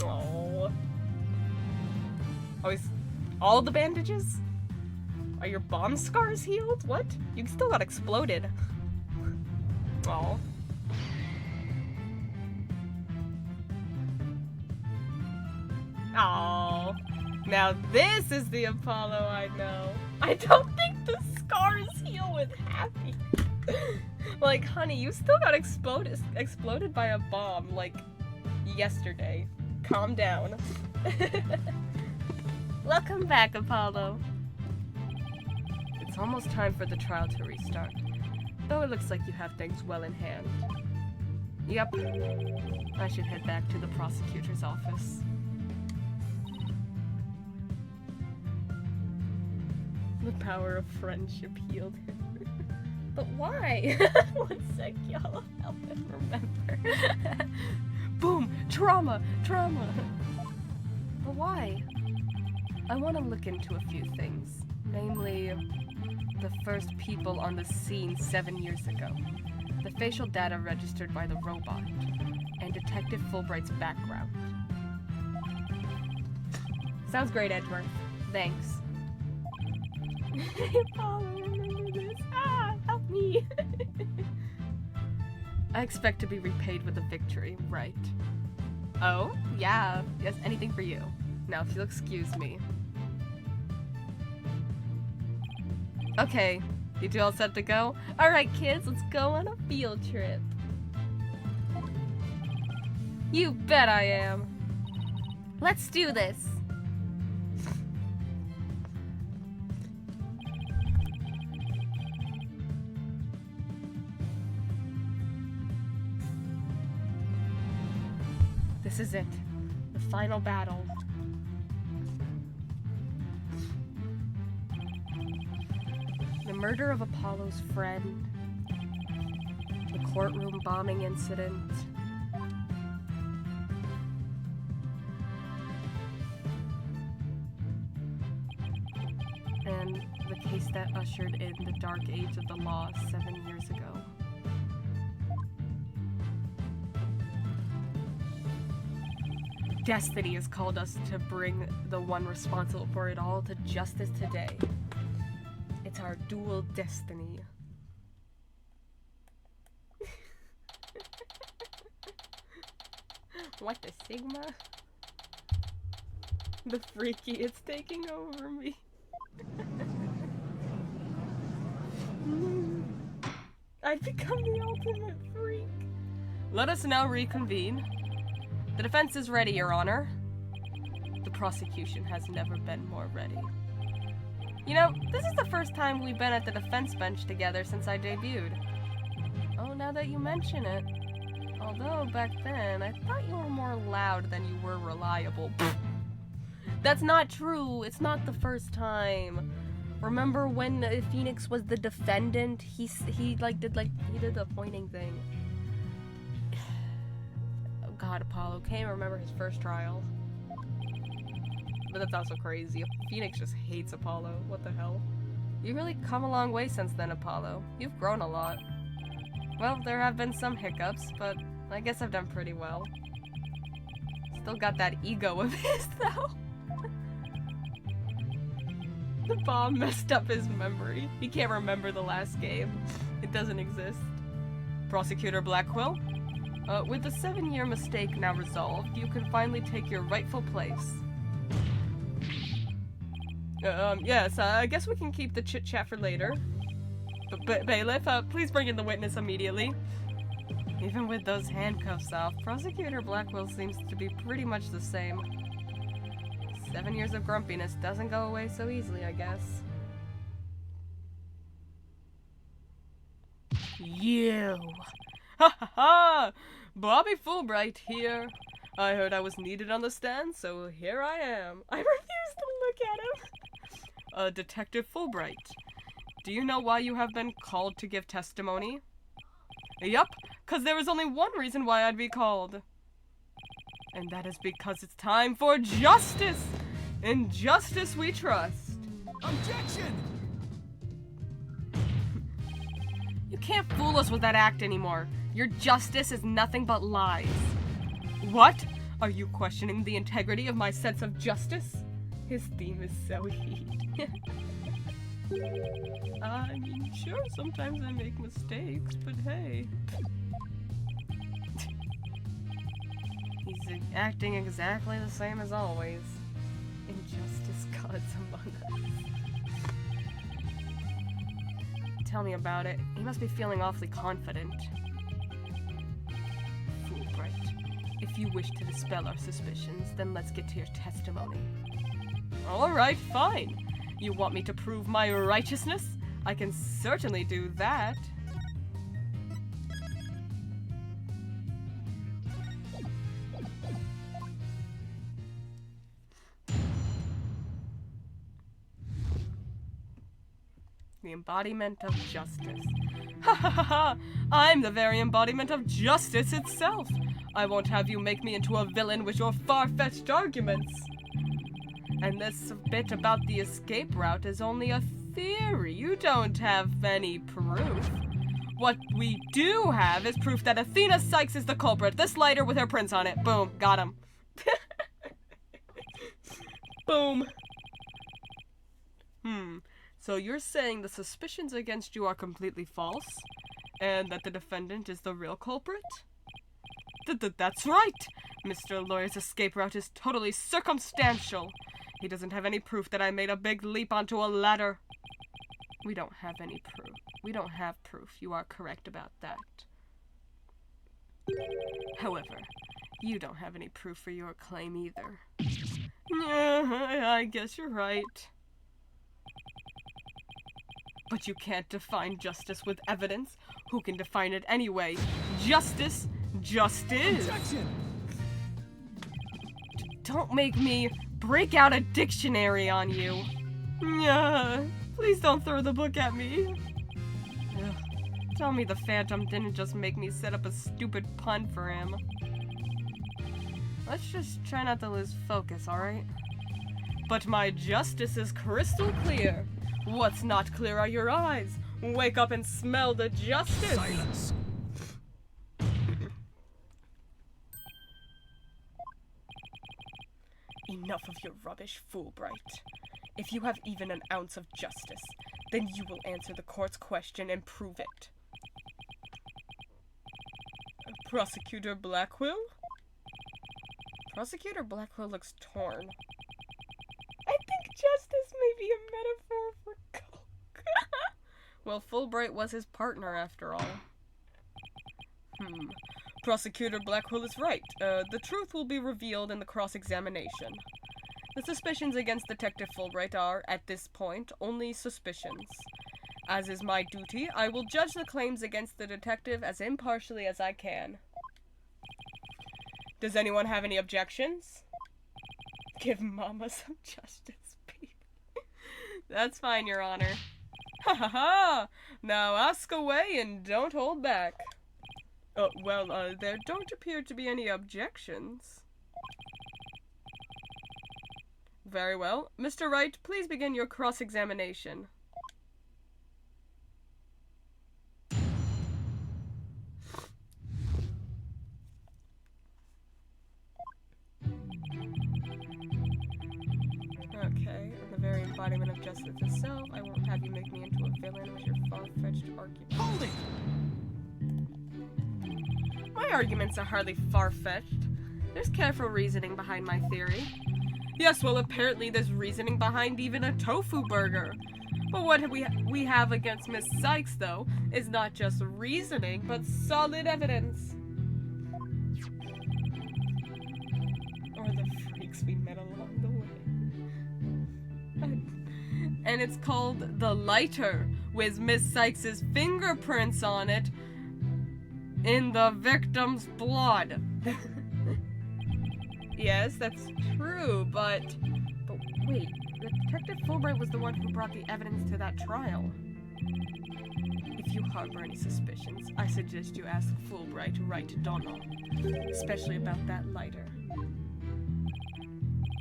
Oh. Oh, he's... all the bandages? Are your bomb scars healed? What? You still got exploded. Oh. Oh, now this is the Apollo I know. I don't think the scars heal with happy. Like, honey, you still got exploded by a bomb, like, yesterday. Calm down. Welcome back, Apollo. It's almost time for the trial to restart, though it looks like you have things well in hand. Yep, I should head back to the prosecutor's office. The power of friendship healed him. But why? One sec, y'all. Help him remember. Boom! Trauma! Trauma! But why? I want to look into a few things. Namely, the first people on the scene 7 years ago, the facial data registered by the robot, and Detective Fulbright's background. Sounds great, Edgeworth. Thanks. Apollo, remember this. Ah, help me. I expect to be repaid with a victory, right? Oh, yeah. Yes, anything for you. Now, if you'll excuse me. Okay, you two all set to go? Alright, kids, let's go on a field trip. You bet I am. Let's do this. This is it. The final battle. The murder of Apollo's friend. The courtroom bombing incident. And the case that ushered in the dark age of the law 7 years ago. Destiny has called us to bring the one responsible for it all to justice today. It's our dual destiny. What the Sigma? The freaky, it's taking over me. I'd become the ultimate freak. Let us now reconvene. The defense is ready, Your Honor. The prosecution has never been more ready. You know, this is the first time we've been at the defense bench together since I debuted. Oh, now that you mention it. Although, back then, I thought you were more loud than you were reliable. That's not true. It's not the first time. Remember when Phoenix was the defendant? He did the pointing thing. Oh God, Apollo, can't even remember his first trial. But that's also crazy. Phoenix just hates Apollo. What the hell? You've really come a long way since then, Apollo. You've grown a lot. Well, there have been some hiccups, but I guess I've done pretty well. Still got that ego of his, though. The bomb messed up his memory. He can't remember the last game. It doesn't exist. Prosecutor Blackwell? With the 7-year mistake now resolved, you can finally take your rightful place. Yes, I guess we can keep the chit-chat for later. Bailiff, please bring in the witness immediately. Even with those handcuffs off, Prosecutor Blackwell seems to be pretty much the same. 7 years of grumpiness doesn't go away so easily, I guess. You! Ha ha ha! Bobby Fulbright here. I heard I was needed on the stand, so here I am. I refuse to look at him. Detective Fulbright. Do you know why you have been called to give testimony? Yup, 'cause there is only one reason why I'd be called. And that is because it's time for justice! In justice we trust. Objection! You can't fool us with that act anymore. Your justice is nothing but lies. What? Are you questioning the integrity of my sense of justice? His theme is so heat. I mean, sure, sometimes I make mistakes, but hey. He's acting exactly the same as always. Injustice gods among us. Tell me about it. He must be feeling awfully confident. Fulbright, if you wish to dispel our suspicions, then let's get to your testimony. Alright, fine. You want me to prove my righteousness? I can certainly do that. The embodiment of justice. Ha ha ha ha! I'm the very embodiment of justice itself! I won't have you make me into a villain with your far-fetched arguments! And this bit about the escape route is only a theory. You don't have any proof. What we do have is proof that Athena Sykes is the culprit. This lighter with her prints on it. Boom. Got him. Boom. So you're saying the suspicions against you are completely false? And that the defendant is the real culprit? That's right! Mr. Lawyer's escape route is totally circumstantial. He doesn't have any proof that I made a big leap onto a ladder. We don't have any proof. We don't have proof. You are correct about that. However, you don't have any proof for your claim either. I guess you're right. But you can't define justice with evidence. Who can define it anyway? Justice just is. Objection! Don't make me break out a dictionary on you. Please don't throw the book at me. Ugh. Tell me the Phantom didn't just make me set up a stupid pun for him. Let's just try not to lose focus, alright? But my justice is crystal clear. What's not clear are your eyes. Wake up and smell the justice. Silence. Enough of your rubbish, Fulbright. If you have even an ounce of justice, then you will answer the court's question and prove it. Prosecutor Blackwell? Prosecutor Blackwell looks torn. I think justice may be a metaphor for coke. Well, Fulbright was his partner after all. Prosecutor Blackwell is right. The truth will be revealed in the cross-examination. The suspicions against Detective Fulbright are, at this point, only suspicions. As is my duty, I will judge the claims against the detective as impartially as I can. Does anyone have any objections? Give Mama some justice, Pete. That's fine, Your Honor. Ha ha ha! Now ask away and don't hold back. There don't appear to be any objections. Very well. Mr. Wright, please begin your cross-examination. Okay, the very embodiment of justice itself. I won't have you make me into a villain with your far-fetched argument. Hold it! My arguments are hardly far-fetched. There's careful reasoning behind my theory. Yes, well, apparently there's reasoning behind even a tofu burger. But what we have against Miss Sykes, though, is not just reasoning, but solid evidence. Or the freaks we met along the way. And it's called the lighter, with Miss Sykes' fingerprints on it in the victim's blood. Yes, that's true, but wait, Detective Fulbright was the one who brought the evidence to that trial. If you harbor any suspicions, I suggest you ask Fulbright right Donald, especially about that lighter.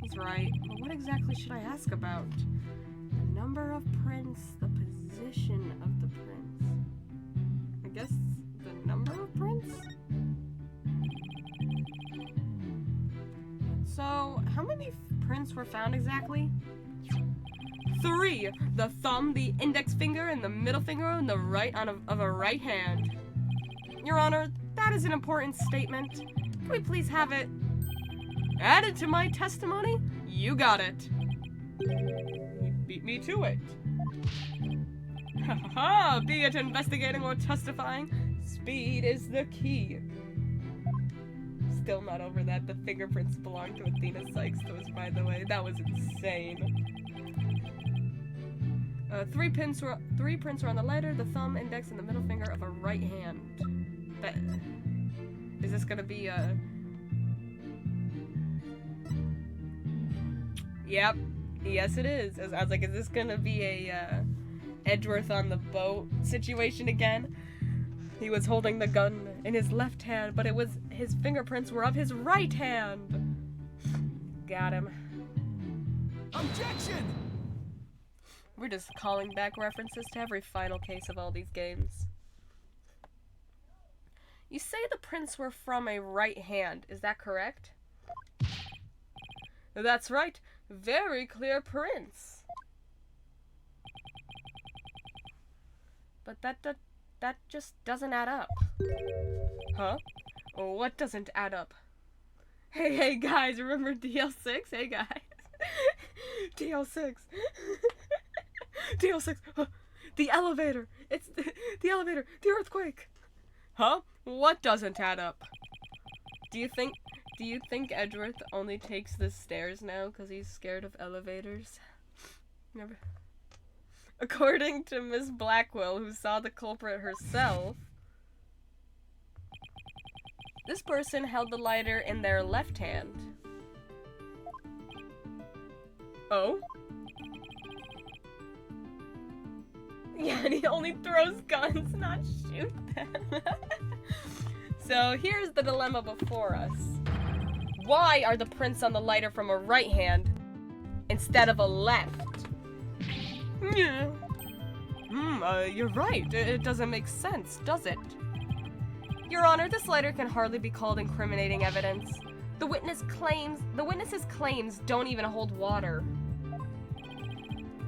He's right, but what exactly should I ask about? The number of prints, the position of the prints. I guess the number of prints? So, how many prints were found exactly? 3! The thumb, the index finger, and the middle finger on the right of a right hand. Your Honor, that is an important statement. Can we please have it added to my testimony? You got it. You beat me to it. Ha ha ha! Be it investigating or testifying, speed is the key. Still not over that the fingerprints belong to Athena Sykes, by the way. That was insane. 3 prints were on the lighter, the thumb, index, and the middle finger of a right hand. Is this gonna be a... Yep. Yes, it is. I was like, is this gonna be a Edgeworth on the boat situation again? He was holding the gun in his left hand, but his fingerprints were of his right hand. Got him. Objection! We're just calling back references to every final case of all these games. You say the prints were from a right hand, is that correct? That's right. Very clear prints. But that just doesn't add up. Huh? Oh, what doesn't add up? Hey guys, remember DL6? Hey guys. DL6. DL6. The elevator. It's the elevator. The earthquake. Huh? What doesn't add up? Do you think Edgeworth only takes the stairs now because he's scared of elevators? Never. According to Miss Blackwell, who saw the culprit herself, this person held the lighter in their left hand. Oh? Yeah, and he only throws guns, not shoot them. So here's the dilemma before us. Why are the prints on the lighter from a right hand instead of a left? Yeah. You're right. It doesn't make sense, does it? Your Honor, this lighter can hardly be called incriminating evidence. The witness's claims don't even hold water.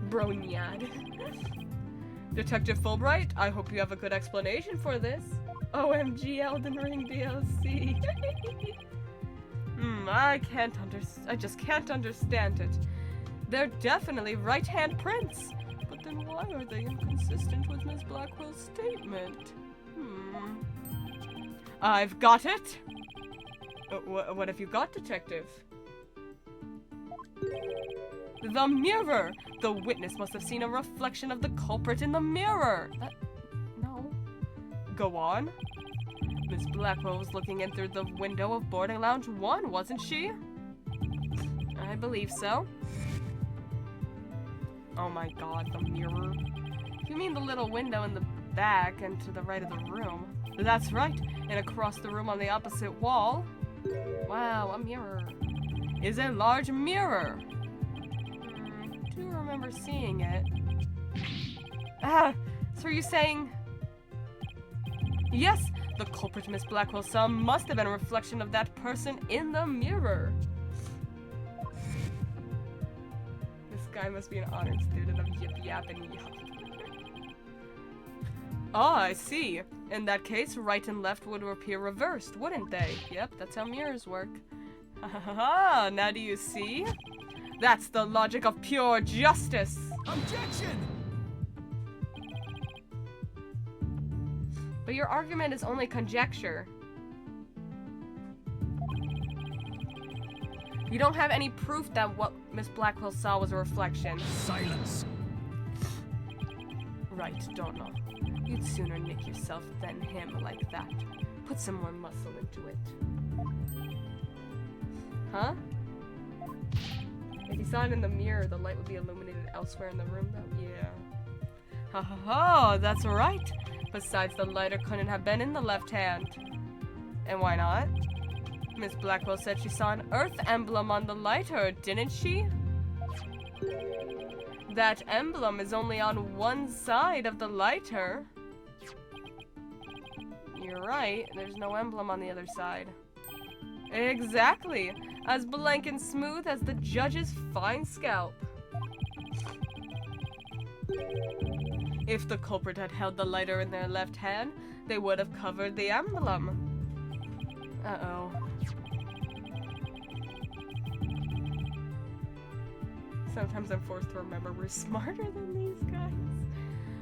Bronyad. Detective Fulbright, I hope you have a good explanation for this. OMG Elden Ring DLC. I just can't understand it. They're definitely right-hand prints. But then why are they inconsistent with Miss Blackwell's statement? I've got it! What have you got, Detective? The mirror! The witness must have seen a reflection of the culprit in the mirror! No. Go on. Miss Blackwell was looking in through the window of boarding lounge 1, wasn't she? I believe so. Oh my god, the mirror. You mean the little window in the back and to the right of the room? That's right, and across the room on the opposite wall. Wow, a mirror. Is a large mirror. I do remember seeing it. So are you saying... Yes, the culprit Miss Blackwell saw must have been a reflection of that person in the mirror. This guy must be an honored student of Yip Yap and Yop. Ah, I see. In that case, right and left would appear reversed, wouldn't they? Yep, that's how mirrors work. Ha ha ha! Now do you see? That's the logic of pure justice! Objection! But your argument is only conjecture. You don't have any proof that what Miss Blackwell saw was a reflection. Silence! Right, don't know. You'd sooner nick yourself than him like that. Put some more muscle into it. Huh? If you saw it in the mirror, the light would be illuminated elsewhere in the room, though. Yeah. Ha ha ha, that's right. Besides, the lighter couldn't have been in the left hand. And why not? Miss Blackwell said she saw an Earth emblem on the lighter, didn't she? That emblem is only on one side of the lighter. You're right, there's no emblem on the other side. Exactly, as blank and smooth as the judge's fine scalp. If the culprit had held the lighter in their left hand, they would have covered the emblem. Uh-oh. Sometimes I'm forced to remember we're smarter than these guys.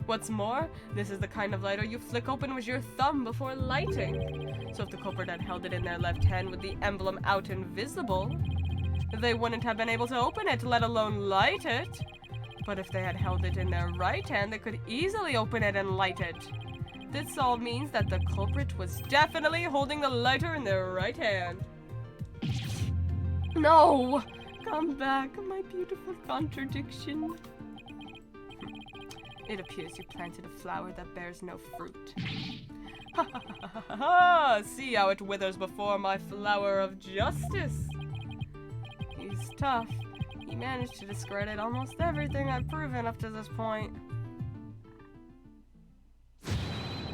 What's more, this is the kind of lighter you flick open with your thumb before lighting. So if the culprit had held it in their left hand with the emblem out and visible, they wouldn't have been able to open it, let alone light it. But if they had held it in their right hand, they could easily open it and light it. This all means that the culprit was definitely holding the lighter in their right hand. No! Come back, my beautiful contradiction. It appears you planted a flower that bears no fruit. Ha ha ha ha ha! See how it withers before my flower of justice. He's tough. He managed to discredit almost everything I've proven up to this point.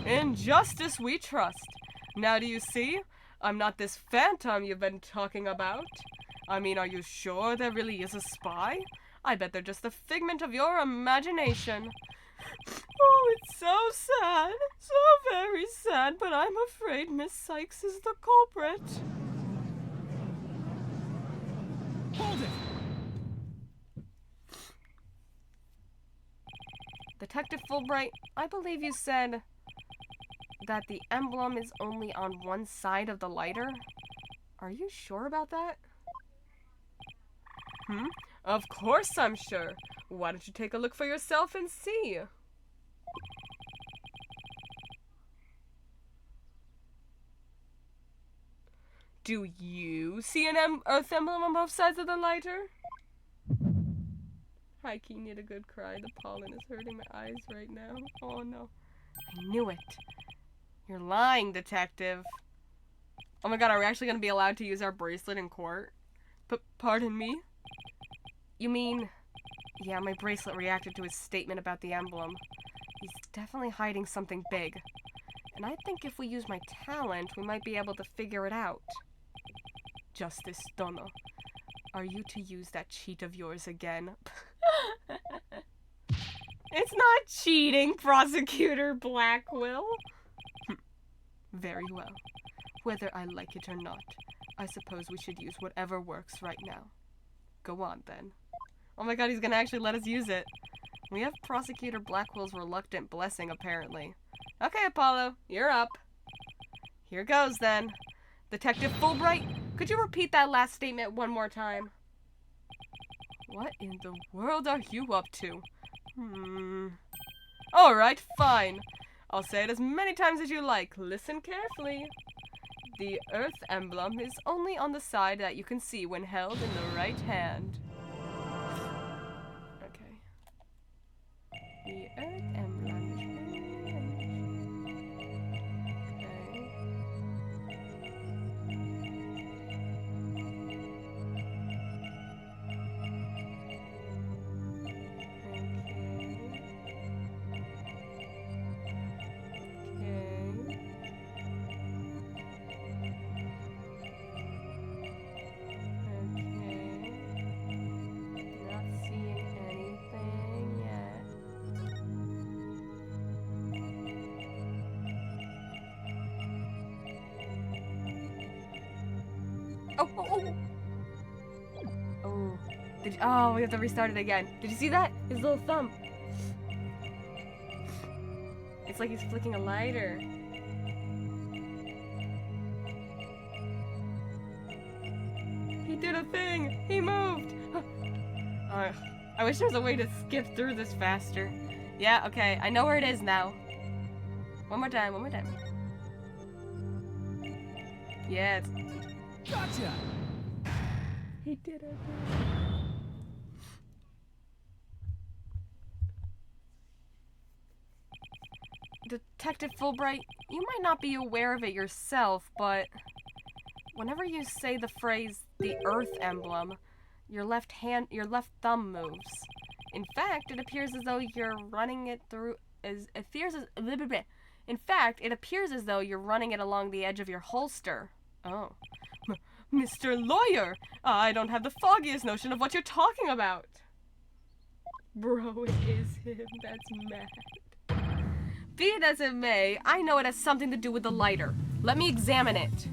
In justice we trust. Now do you see? I'm not this phantom you've been talking about. I mean, are you sure there really is a spy? I bet they're just a figment of your imagination. Oh, it's so sad. So very sad, but I'm afraid Miss Sykes is the culprit. Hold it! Detective Fulbright, I believe you said that the emblem is only on one side of the lighter. Are you sure about that? Of course I'm sure. Why don't you take a look for yourself and see? Do you see an Earth emblem on both sides of the lighter? Hi, Keen, need a good cry. The pollen is hurting my eyes right now. Oh no. I knew it. You're lying, detective. Oh my god, are we actually going to be allowed to use our bracelet in court? Pardon me? You mean... Yeah, my bracelet reacted to his statement about the emblem. He's definitely hiding something big. And I think if we use my talent, we might be able to figure it out. Justice Dono, are you to use that cheat of yours again? It's not cheating, Prosecutor Blackwell. Very well. Whether I like it or not, I suppose we should use whatever works right now. Go on, then. Oh my god, he's gonna actually let us use it. We have Prosecutor Blackwell's reluctant blessing, apparently. Okay, Apollo, you're up. Here goes, then. Detective Fulbright, could you repeat that last statement one more time? What in the world are you up to? Alright, fine. I'll say it as many times as you like. Listen carefully. The Earth emblem is only on the side that you can see when held in the right hand. Okay. The Earth emblem is... Oh, we have to restart it again. Did you see that? His little thumb. It's like he's flicking a lighter. He did a thing! He moved! I wish there was a way to skip through this faster. Yeah, okay. I know where it is now. One more time, one more time. Yeah, it's... Gotcha! He did it. Detective Fulbright, you might not be aware of it yourself, but whenever you say the phrase the Earth emblem, your left thumb moves. In fact, it appears as though you're running it through In fact, it appears as though you're running it along the edge of your holster. Oh. Mr. Lawyer, I don't have the foggiest notion of what you're talking about. Bro, it is him. That's mad. Be it as it may, I know it has something to do with the lighter. Let me examine it.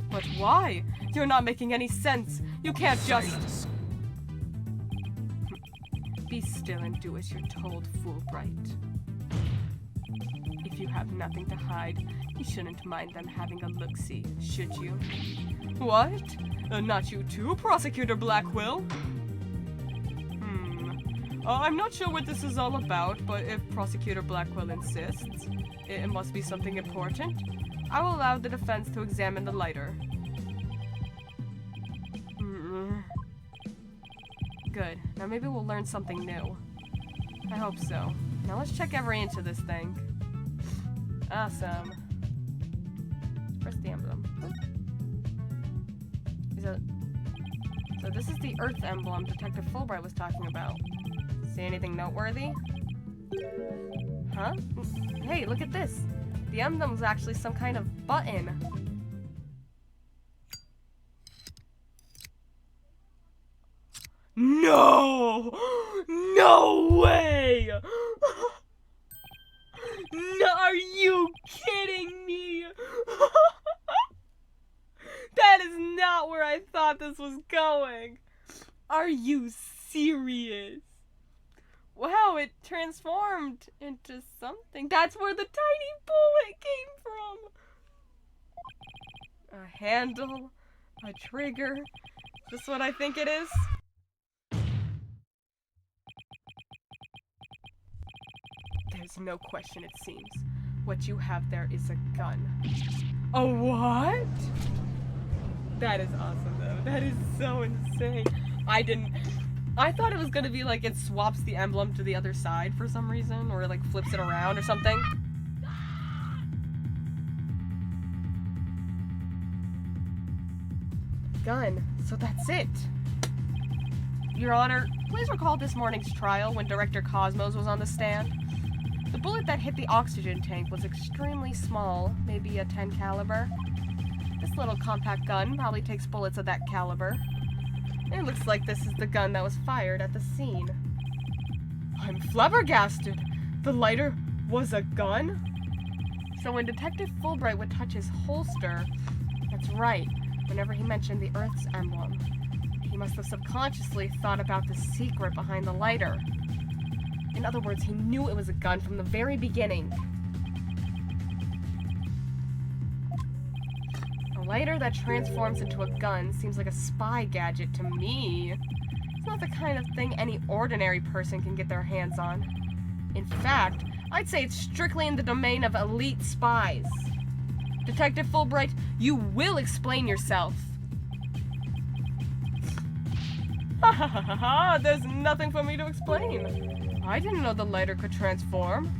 But why? You're not making any sense. You can't just... Be still and do as you're told, Fulbright. If you have nothing to hide, you shouldn't mind them having a look-see, should you? What? Not you too, Prosecutor Blackwell? I'm not sure what this is all about, but if Prosecutor Blackwell insists, it must be something important. I will allow the defense to examine the lighter. Good. Now maybe we'll learn something new. I hope so. Now let's check every inch of this thing. Awesome. Press the emblem. So this is the Earth emblem Detective Fulbright was talking about. See anything noteworthy? Huh? Hey, look at this. The emblem's actually some kind of button. No! No way! No, are you kidding me? That is not where I thought this was going. Are you serious? Wow, it transformed into something. That's where the tiny bullet came from. A handle, a trigger. Is this what I think it is? There's no question, it seems. What you have there is a gun. A what? That is awesome, though. That is so insane. I thought it was gonna be like it swaps the emblem to the other side for some reason, or like flips it around or something. Gun. So that's it. Your Honor, please recall this morning's trial when Director Cosmos was on the stand. The bullet that hit the oxygen tank was extremely small, maybe a 10 caliber. This little compact gun probably takes bullets of that caliber. It looks like this is the gun that was fired at the scene. I'm flabbergasted! The lighter was a gun? So when Detective Fulbright would touch his holster, that's right, whenever he mentioned the Earth's emblem, He must have subconsciously thought about the secret behind the lighter. In other words, he knew it was a gun from the very beginning. A lighter that transforms into a gun seems like a spy gadget to me. It's not the kind of thing any ordinary person can get their hands on. In fact, I'd say it's strictly in the domain of elite spies. Detective Fulbright, you will explain yourself. Ha ha ha ha ha, there's nothing for me to explain. I didn't know the lighter could transform.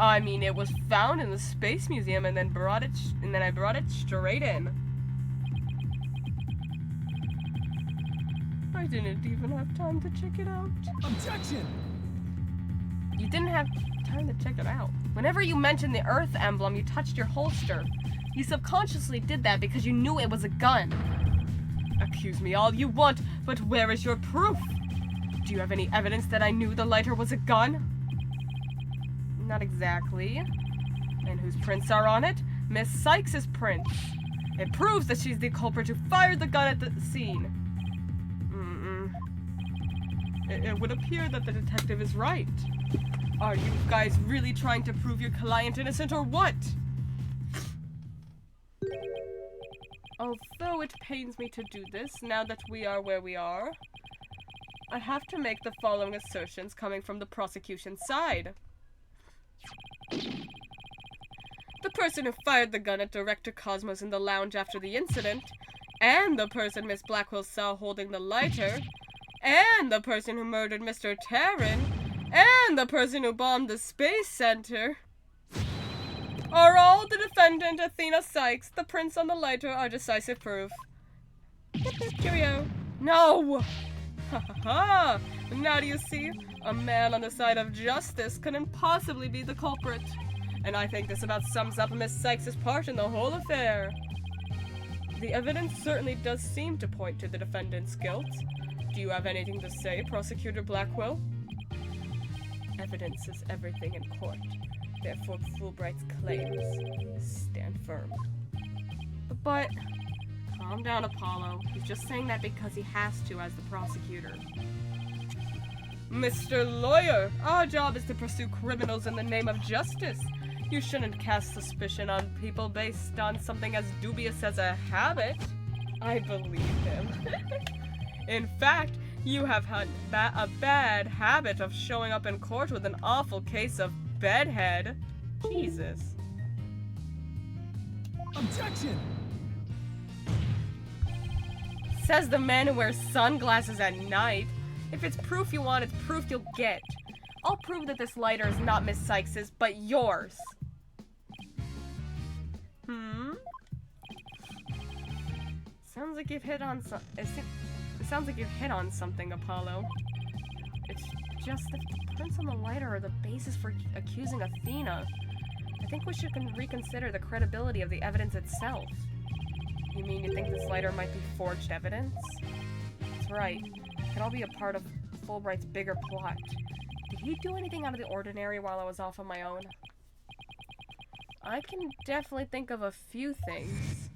I mean, it was found in the Space Museum and then I brought it straight in. I didn't even have time to check it out. Objection! You didn't have time to check it out. Whenever you mentioned the Earth emblem, you touched your holster. You subconsciously did that because you knew it was a gun. Accuse me all you want, but where is your proof? Do you have any evidence that I knew the lighter was a gun? Not exactly. And whose prints are on it? Miss Sykes' prints. It proves that she's the culprit who fired the gun at the scene. It would appear that the detective is right. Are you guys really trying to prove your client innocent or what? Although it pains me to do this, now that we are where we are, I have to make the following assertions coming from the prosecution side. The person who fired the gun at Director Cosmos in the lounge after the incident, and the person Miss Blackwell saw holding the lighter, and the person who murdered Mr. Taryn, and the person who bombed the Space Center, are all the defendant Athena Sykes. The prints on the lighter are decisive proof. Cheerio. No! Ha ha ha! Now do you see? A man on the side of justice couldn't possibly be the culprit. And I think this about sums up Miss Sykes' part in the whole affair. The evidence certainly does seem to point to the defendant's guilt. Do you have anything to say, Prosecutor Blackwell? Evidence is everything in court. Therefore, Fulbright's claims stand firm. But, calm down, Apollo. He's just saying that because he has to as the prosecutor. Mr. Lawyer, our job is to pursue criminals in the name of justice. You shouldn't cast suspicion on people based on something as dubious as a habit. I believe him. In fact, you have had a bad habit of showing up in court with an awful case of bedhead. Jesus. Objection! Says the man who wears sunglasses at night. If it's proof you want, it's proof you'll get. I'll prove that this lighter is not Miss Sykes's, but yours. Sounds like you've hit on it sounds like you've hit on something, Apollo. It's just that the prints on the lighter are the basis for accusing Athena. I think we should reconsider the credibility of the evidence itself. You mean you think this lighter might be forged evidence? That's right. It could all be a part of Fulbright's bigger plot. Did he do anything out of the ordinary while I was off on my own? I can definitely think of a few things.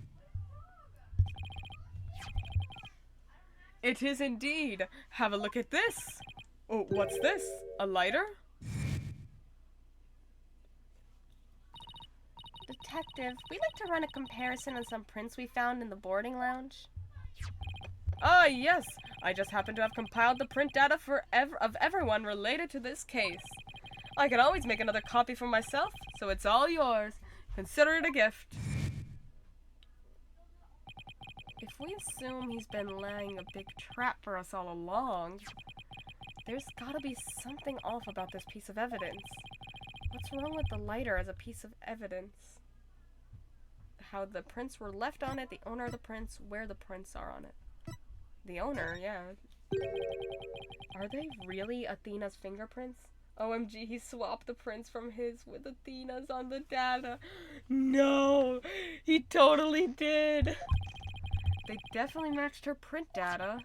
It is indeed. Have a look at this. Oh, what's this? A lighter? Detective, we'd like to run a comparison of some prints we found in the boarding lounge. Ah, yes. I just happen to have compiled the print data of everyone related to this case. I can always make another copy for myself, so it's all yours. Consider it a gift. If we assume he's been laying a big trap for us all along, there's gotta be something off about this piece of evidence. What's wrong with the lighter as a piece of evidence? How the prints were left on it, the owner of the prints, where the prints are on it. The owner, yeah. Are they really Athena's fingerprints? OMG, he swapped the prints from his with Athena's on the data. No, he totally did. They definitely matched her print data.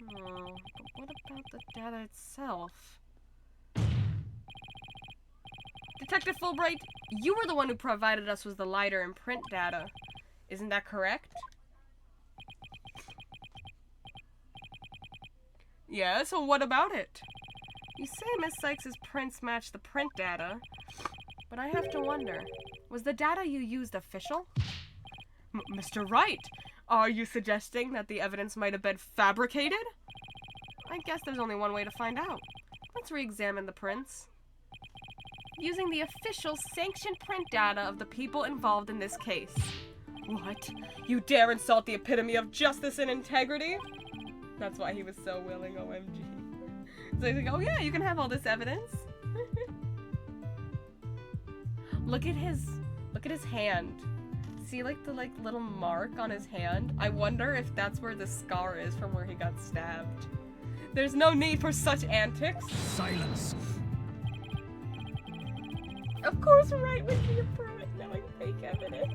Oh, but what about the data itself? Detective Fulbright, you were the one who provided us with the lighter and print data. Isn't that correct? Yeah, so what about it? You say Miss Sykes' prints match the print data, but I have to wonder, was the data you used official? Mr. Wright, are you suggesting that the evidence might have been fabricated? I guess there's only one way to find out. Let's re-examine the prints. Using the official sanctioned print data of the people involved in this case. What? You dare insult the epitome of justice and integrity? That's why he was so willing, OMG. So he's like, oh yeah, you can have all this evidence. Look at his hand. See the little mark on his hand? I wonder if that's where the scar is from where he got stabbed. There's no need for such antics. Silence. Of course Wright would be a permit knowing fake evidence.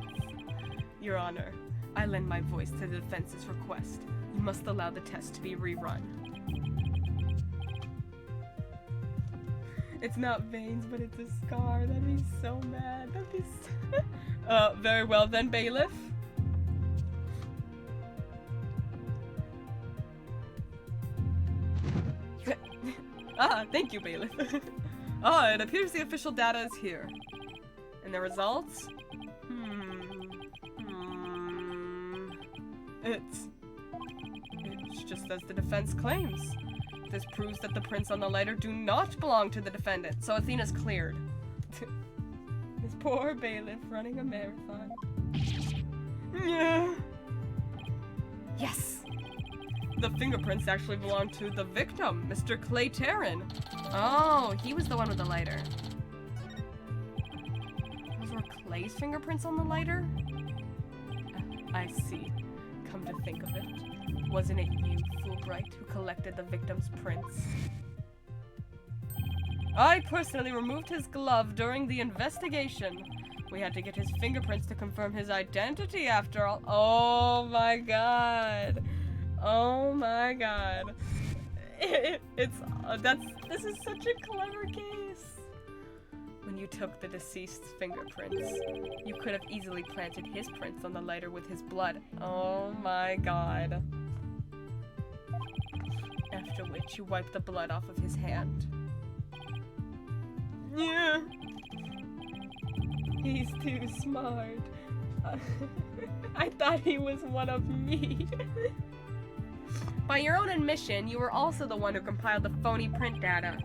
Your Honor, I lend my voice to the defense's request. You must allow the test to be rerun. It's not veins, but it's a scar. That'd be so mad. That'd be so... very well then, bailiff. Thank you, bailiff. It appears the official data is here. And the results? It's just as the defense claims. This proves that the prints on the lighter do not belong to the defendant, so Athena's cleared. This poor bailiff running a marathon. Yes! The fingerprints actually belong to the victim, Mr. Clay Taryn. Oh, he was the one with the lighter. Those were Clay's fingerprints on the lighter? I see. Come to think of it, wasn't it you, Fulbright, who collected the victim's prints? I personally removed his glove during the investigation. We had to get his fingerprints to confirm his identity after all. Oh my god. Oh my god. This is such a clever case. When you took the deceased's fingerprints, you could have easily planted his prints on the lighter with his blood. Oh my god. After which you wiped the blood off of his hand. Yeah. He's too smart. I thought he was one of me. By your own admission, you were also the one who compiled the phony print data.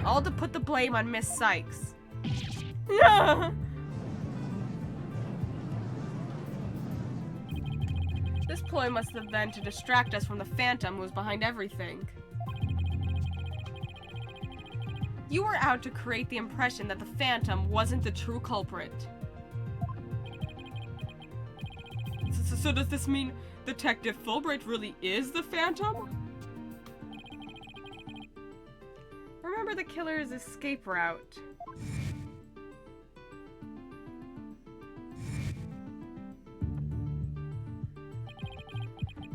All to put the blame on Miss Sykes. Yeah. This ploy must have been to distract us from the Phantom who was behind everything. You were out to create the impression that the Phantom wasn't the true culprit. So does this mean Detective Fulbright really is the Phantom? Remember the killer's escape route.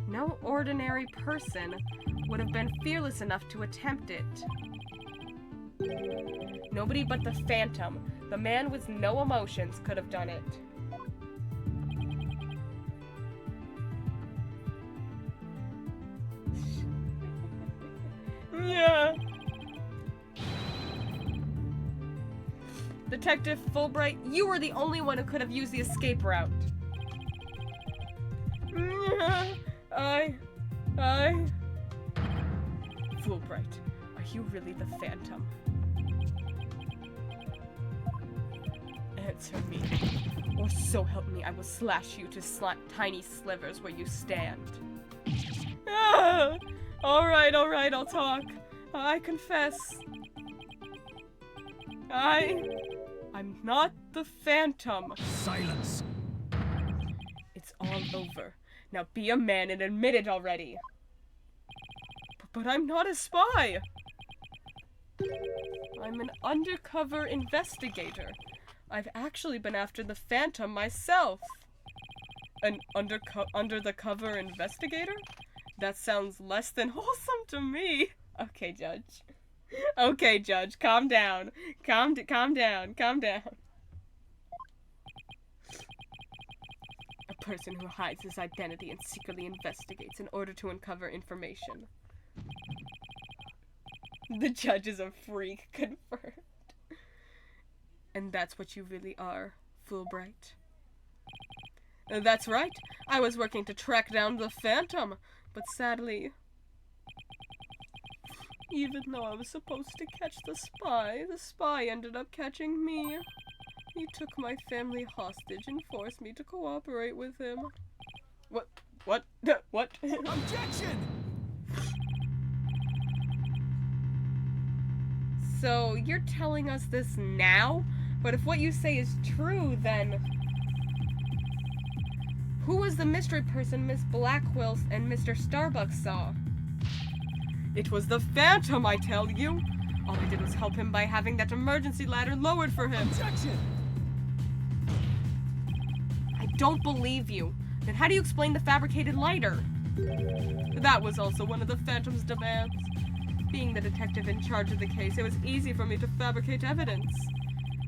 No ordinary person would have been fearless enough to attempt it. Nobody but the Phantom, the man with no emotions, could have done it. Yeah. Detective Fulbright, you were the only one who could have used the escape route. Fulbright, are you really the Phantom? Answer me, or so help me, I will slash you to tiny slivers where you stand. Alright, I'll talk. I confess. I'm not the Phantom. Silence. It's all over. Now be a man and admit it already. But I'm not a spy. I'm an undercover investigator. I've actually been after the Phantom myself. An under-the-cover investigator? That sounds less than wholesome to me. Okay, Judge. Okay, Judge, calm down. Calm down. A person who hides his identity and secretly investigates in order to uncover information. The judge is a freak, confirmed. And that's what you really are, Fulbright. That's right. I was working to track down the Phantom, but sadly, even though I was supposed to catch the spy ended up catching me. He took my family hostage and forced me to cooperate with him. What? What? Objection! So, you're telling us this now? But if what you say is true, then who was the mystery person Miss Blackwell and Mr. Starbuck saw? It was the Phantom, I tell you! All I did was help him by having that emergency ladder lowered for him. Objection! I don't believe you. Then how do you explain the fabricated lighter? That was also one of the Phantom's demands. Being the detective in charge of the case, it was easy for me to fabricate evidence.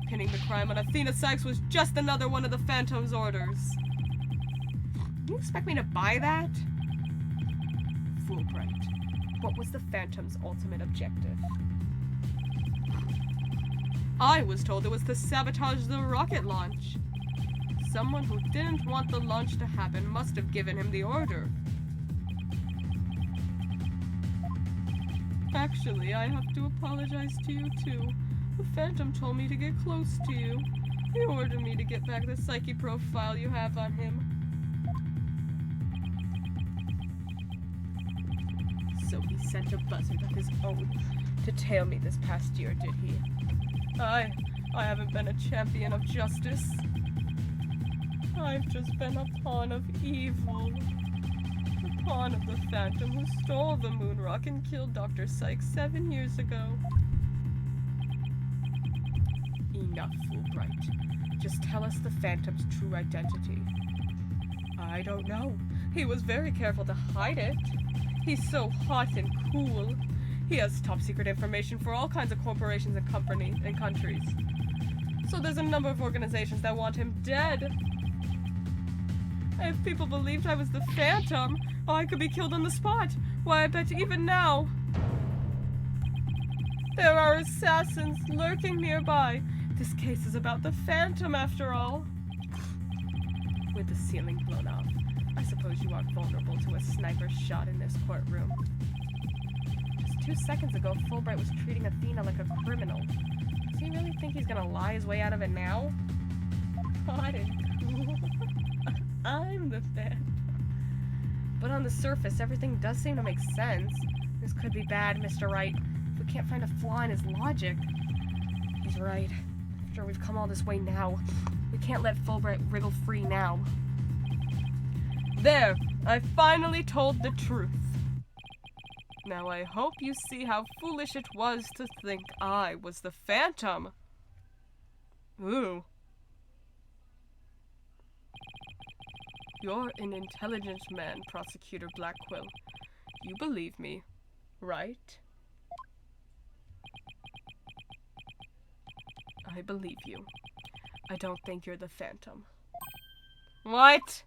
Pinning the crime on Athena Sykes was just another one of the Phantom's orders. You expect me to buy that? Fulbright. What was the Phantom's ultimate objective? I was told it was to sabotage the rocket launch. Someone who didn't want the launch to happen must have given him the order. Actually, I have to apologize to you too. The Phantom told me to get close to you. He ordered me to get back the psyche profile you have on him. So he sent a buzzard of his own to tail me this past year, did he? I haven't been a champion of justice. I've just been a pawn of evil. The pawn of the Phantom who stole the moon rock and killed Dr. Sykes 7 years ago. Enough, Fulbright. Just tell us the Phantom's true identity. I don't know. He was very careful to hide it. He's so hot and cool. He has top secret information for all kinds of corporations and countries. So there's a number of organizations that want him dead. If people believed I was the Phantom, I could be killed on the spot. Why, I bet even now there are assassins lurking nearby. This case is about the Phantom, after all. With the ceiling blown off, I suppose you aren't vulnerable to a sniper's shot in this courtroom. Just 2 seconds ago, Fulbright was treating Athena like a criminal. Does he really think he's gonna lie his way out of it now? Hot and cool. I'm the Phantom. But on the surface, everything does seem to make sense. This could be bad, Mr. Wright, if we can't find a flaw in his logic. He's right. After we've come all this way now, we can't let Fulbright wriggle free now. There! I finally told the truth. Now I hope you see how foolish it was to think I was the Phantom. Ooh. You're an intelligent man, Prosecutor Blackwell. You believe me, right? I believe you. I don't think you're the Phantom. What?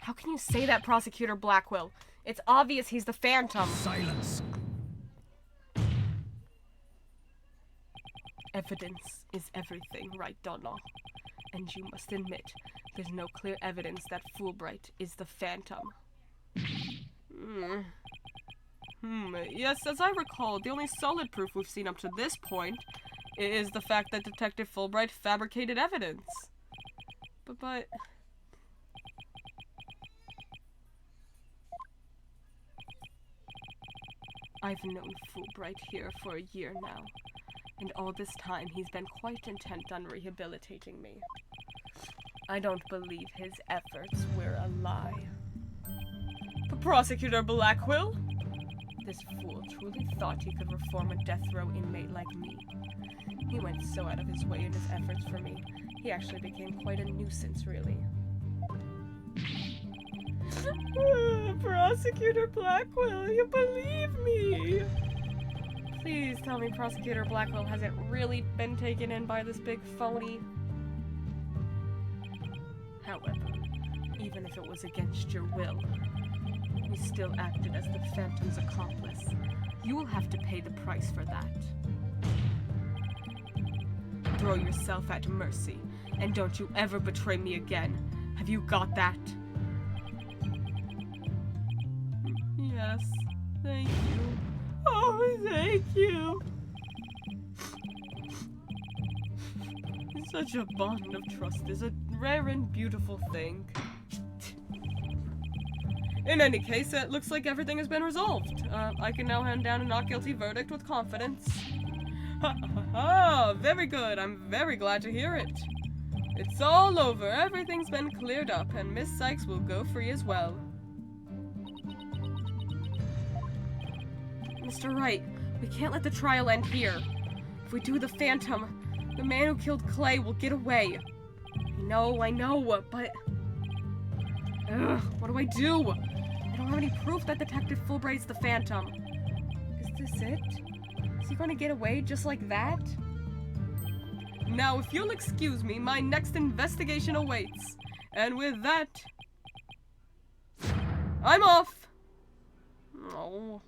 How can you say that, Prosecutor Blackwell? It's obvious he's the Phantom. Silence. Evidence is everything, right, Donna? And you must admit, there's no clear evidence that Fulbright is the Phantom. Yes, as I recall, the only solid proof we've seen up to this point is the fact that Detective Fulbright fabricated evidence. But... I've known Fulbright here for a year now, and all this time he's been quite intent on rehabilitating me. I don't believe his efforts were a lie. Prosecutor Blackwell? This fool truly thought he could reform a death row inmate like me. He went so out of his way in his efforts for me, he actually became quite a nuisance, really. Prosecutor Blackwell, you believe me! Please tell me Prosecutor Blackwell hasn't really been taken in by this big phony. However, even if it was against your will, you still acted as the Phantom's accomplice, You will have to pay the price for that. Throw yourself at mercy, and don't you ever betray me again. Have you got that? Yes, thank you. Oh, thank you. Such a bond of trust is a rare and beautiful thing. In any case, it looks like everything has been resolved. I can now hand down a not guilty verdict with confidence. Ha ha ha! Very good. I'm very glad to hear it. It's all over. Everything's been cleared up, and Miss Sykes will go free as well. Mr. Wright, we can't let the trial end here. If we do the Phantom, the man who killed Clay will get away. I know, but... Ugh, what do I do? I don't have any proof that Detective Fulbright's the Phantom. Is this it? Is he going to get away just like that? Now, if you'll excuse me, my next investigation awaits. And with that... I'm off! Oh...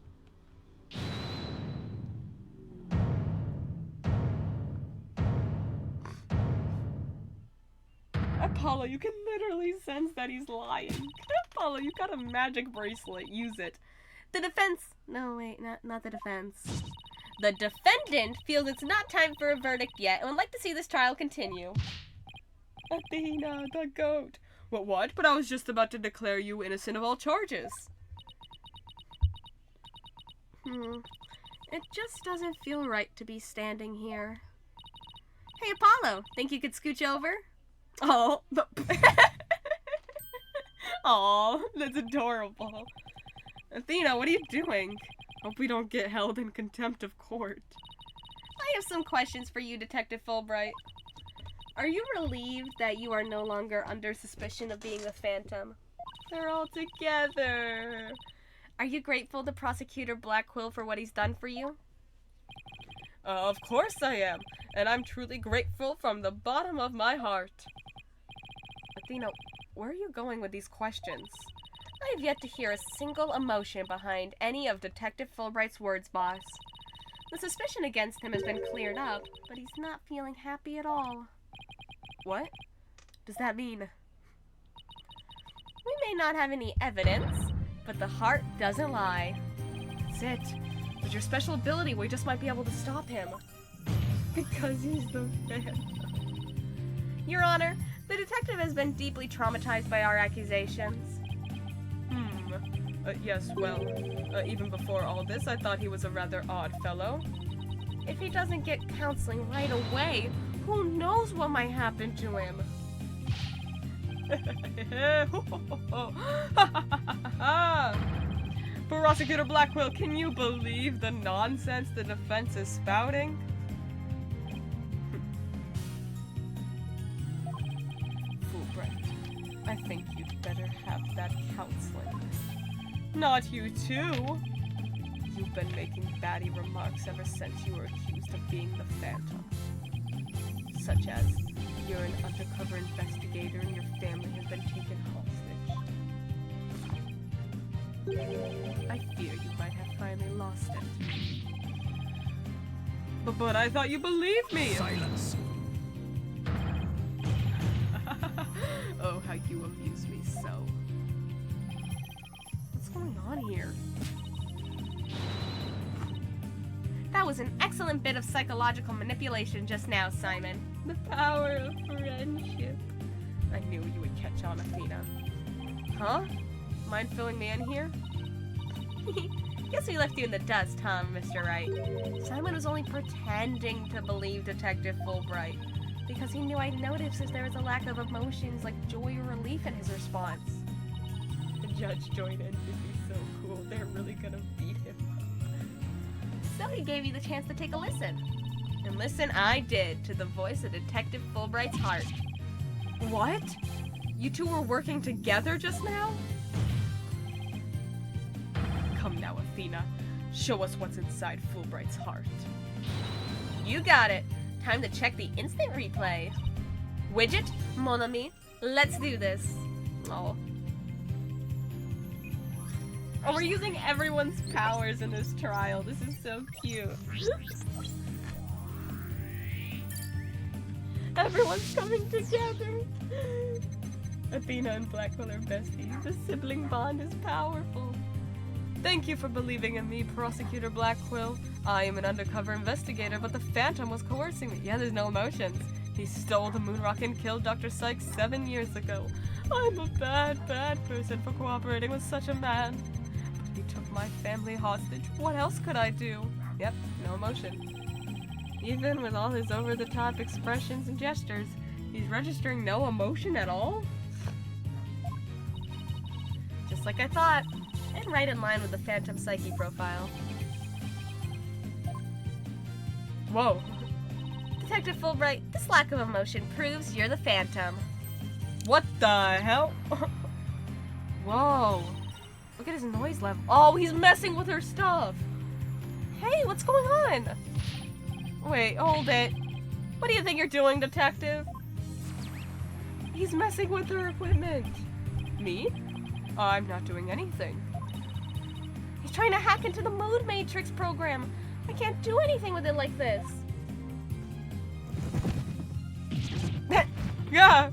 Apollo, you can literally sense that he's lying. Apollo, you got a magic bracelet. Use it. The defense... No, wait, not the defense. The defendant feels it's not time for a verdict yet and would like to see this trial continue. Athena, the goat. What? But I was just about to declare you innocent of all charges. It just doesn't feel right to be standing here. Hey, Apollo, think you could scooch over? Oh, oh, that's adorable. Athena, what are you doing? Hope we don't get held in contempt of court. I have some questions for you, Detective Fulbright. Are you relieved that you are no longer under suspicion of being the Phantom? They're all together. Are you grateful to Prosecutor Black Quill for what he's done for you? Of course I am, and I'm truly grateful from the bottom of my heart. Athena, where are you going with these questions? I have yet to hear a single emotion behind any of Detective Fulbright's words, boss. The suspicion against him has been cleared up, but he's not feeling happy at all. What does that mean? We may not have any evidence, but the heart doesn't lie. That's it. With your special ability, we just might be able to stop him. Because he's the Phantom. Your Honor, the detective has been deeply traumatized by our accusations. Yes, well, even before all this, I thought he was a rather odd fellow. If he doesn't get counseling right away, who knows what might happen to him? Prosecutor Blackwell, can you believe the nonsense the defense is spouting? Fulbright, I think you'd better have that counseling. Not you too! You've been making batty remarks ever since you were accused of being the Phantom. Such as, you're an undercover investigator and your family has been taken hostage. I fear you might have finally lost it. But I thought you believed me! Silence! Oh, how you amuse me so. What's going on here? That was an excellent bit of psychological manipulation just now, Simon. The power of friendship. I knew you would catch on, Athena. Huh? Mind filling me in here? Guess we left you in the dust, huh, Mr. Wright? Simon was only pretending to believe Detective Fulbright, because he knew I'd notice if there was a lack of emotions like joy or relief in his response. The judge joined in. It'd be so cool. They're really gonna beat him. So he gave you the chance to take a listen. And listen I did to the voice of Detective Fulbright's heart. What? You two were working together just now? Come now, Athena. Show us what's inside Fulbright's heart. You got it. Time to check the instant replay. Widget, mon ami, let's do this. Oh. Oh, we're using everyone's powers in this trial. This is so cute. Everyone's coming together. Athena and Blackwell are besties. The sibling bond is powerful. Thank you for believing in me, Prosecutor Blackquill. I am an undercover investigator, but the Phantom was coercing me. Yeah, there's no emotions. He stole the moon rock and killed Dr. Sykes 7 years ago. I'm a bad, bad person for cooperating with such a man. But he took my family hostage. What else could I do? Yep, no emotion. Even with all his over-the-top expressions and gestures, he's registering no emotion at all? Just like I thought. And right in line with the Phantom Psyche profile. Whoa. Detective Fulbright, this lack of emotion proves you're the Phantom. What the hell? Whoa. Look at his noise level. Oh, he's messing with her stuff. Hey, what's going on? Wait, hold it. What do you think you're doing, Detective? He's messing with her equipment. Me? I'm not doing anything. He's trying to hack into the Mood Matrix program. I can't do anything with it like this. Yeah.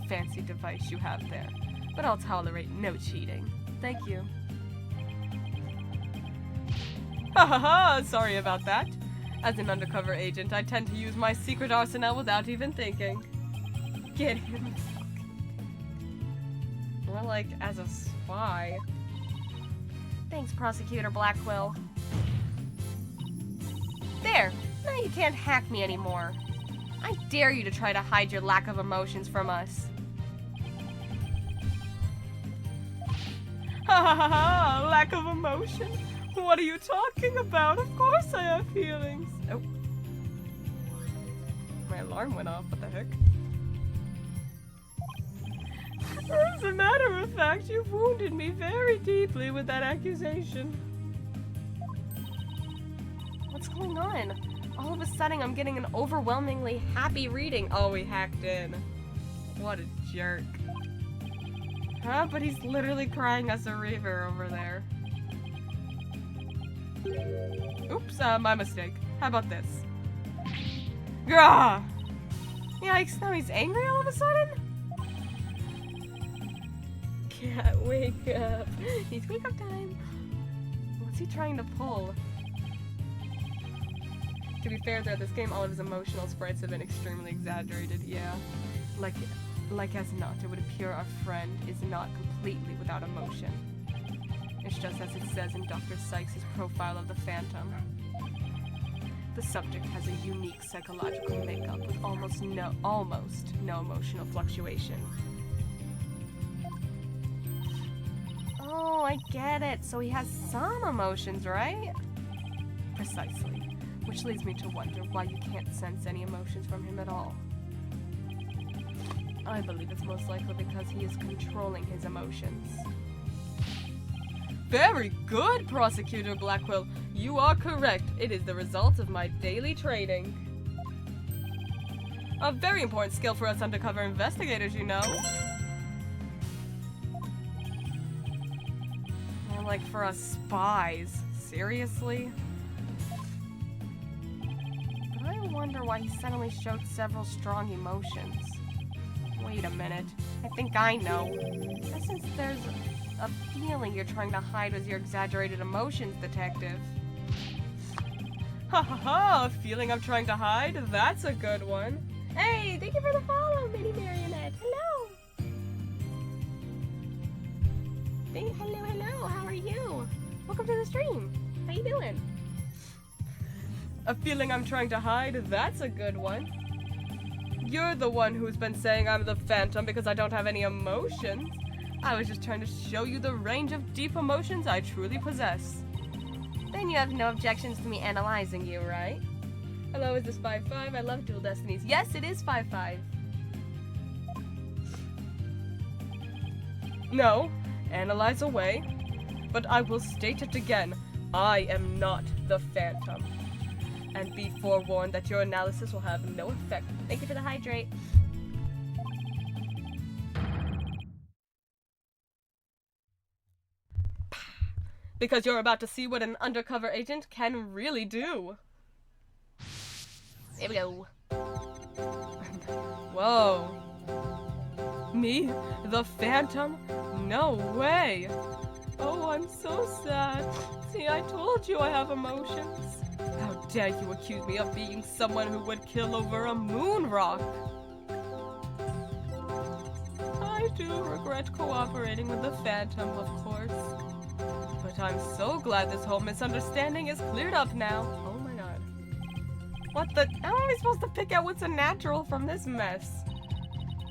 Fancy device you have there, but I'll tolerate no cheating. Thank you. Ha ha ha! Sorry about that. As an undercover agent, I tend to use my secret arsenal without even thinking. Get him. More like as a spy. Thanks, Prosecutor Blackquill. There! Now you can't hack me anymore. I dare you to try to hide your lack of emotions from us. Ha ha ha ha! Lack of emotion? What are you talking about? Of course I have feelings. Oh. My alarm went off. What the heck? As a matter of fact, you've wounded me very deeply with that accusation. What's going on? All of a sudden, I'm getting an overwhelmingly happy reading. Oh, he hacked in. What a jerk. Huh? But he's literally crying as a reaver over there. Oops, my mistake. How about this? Gah! Yikes, now he's angry all of a sudden? Cat, wake up. It's wake up time. What's he trying to pull? To be fair, throughout this game, all of his emotional sprites have been extremely exaggerated, yeah. Like as not, it would appear our friend is not completely without emotion. It's just as it says in Dr. Sykes' profile of the Phantom. The subject has a unique psychological makeup with almost no emotional fluctuation. Oh, I get it. So he has some emotions, right? Precisely. Which leads me to wonder why you can't sense any emotions from him at all. I believe it's most likely because he is controlling his emotions. Very good, Prosecutor Blackquill. You are correct. It is the result of my daily training. A very important skill for us undercover investigators, you know. More like for us spies. Seriously? But I wonder why he suddenly showed several strong emotions. Wait a minute. I think I know. Since there's a feeling you're trying to hide with your exaggerated emotions, Detective. Ha ha ha! A feeling I'm trying to hide? That's a good one. Hey, thank you for the follow, Mini Marionette. Hello! Hello, how are you? Welcome to the stream. How you doing? A feeling I'm trying to hide? That's a good one. You're the one who's been saying I'm the Phantom because I don't have any emotions. I was just trying to show you the range of deep emotions I truly possess. Then you have no objections to me analyzing you, right? Hello, is this 5-5? I love Dual Destinies. Yes, it is 5-5. No, analyze away. But I will state it again. I am not the Phantom. And be forewarned that your analysis will have no effect. Thank you for the hydrate. Because you're about to see what an undercover agent can really do. Here we go. Whoa. Me? The Phantom? No way. Oh, I'm so sad. See, I told you I have emotions. How dare you accuse me of being someone who would kill over a moon rock? I do regret cooperating with the Phantom, of course. But I'm so glad this whole misunderstanding is cleared up now. Oh my god. What the? How are we supposed to pick out what's a natural from this mess?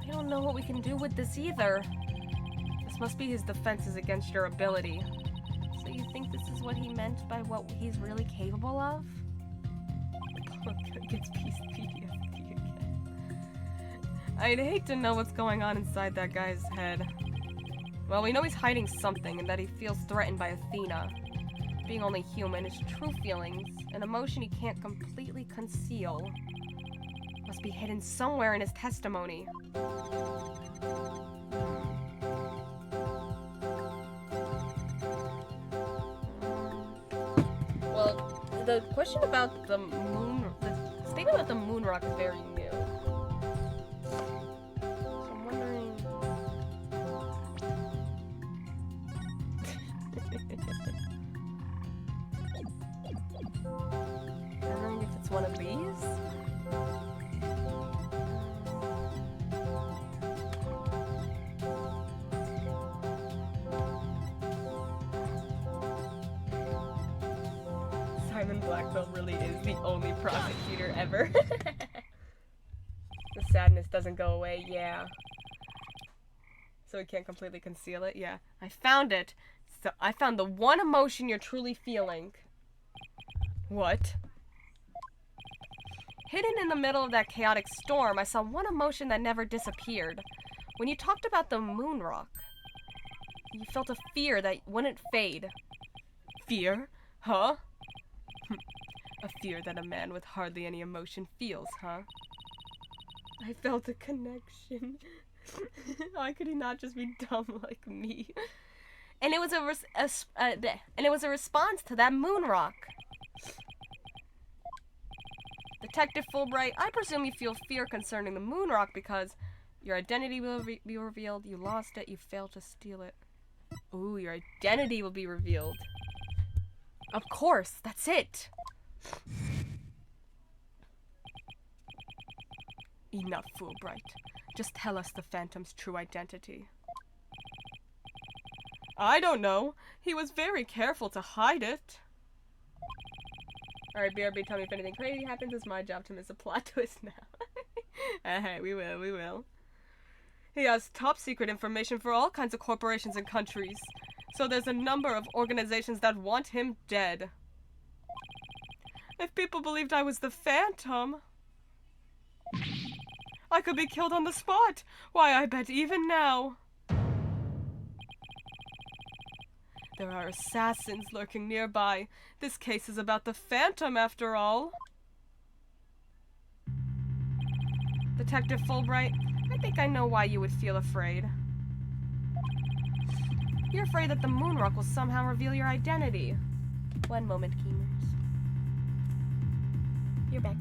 I don't know what we can do with this either. This must be his defenses against your ability. So you think this is what he meant by what he's really capable of? Gets PTSD again. I'd hate to know what's going on inside that guy's head. Well, we know he's hiding something and that he feels threatened by Athena. Being only human, his true feelings, an emotion he can't completely conceal, must be hidden somewhere in his testimony. Well, the question about the moon, the statement about the moon rock is very new. So I'm wondering... wondering if it's one of these? Simon Blackwell really is the only prosecutor ever. The sadness doesn't go away, yeah. So we can't completely conceal it, yeah. I found it. So I found the one emotion you're truly feeling. What? Hidden in the middle of that chaotic storm, I saw one emotion that never disappeared. When you talked about the moon rock, you felt a fear that wouldn't fade. Fear? Huh? A fear that a man with hardly any emotion feels, huh? I felt a connection. Why could he not just be dumb like me? And it was a response to that moon rock. Detective Fulbright, I presume you feel fear concerning the moon rock because your identity will be revealed, you lost it, you failed to steal it. Ooh, your identity will be revealed. Of course, that's it. Enough, Fulbright. Just tell us the Phantom's true identity. I don't know. He was very careful to hide it. Alright, BRB, tell me if anything crazy happens. It's my job to miss a plot twist now. Hey, we will. He has top secret information for all kinds of corporations and countries. So there's a number of organizations that want him dead. If people believed I was the Phantom, I could be killed on the spot. Why, I bet even now. There are assassins lurking nearby. This case is about the Phantom, after all. Detective Fulbright, I think I know why you would feel afraid. You're afraid that the moon rock will somehow reveal your identity. One moment, Keeners. You're back.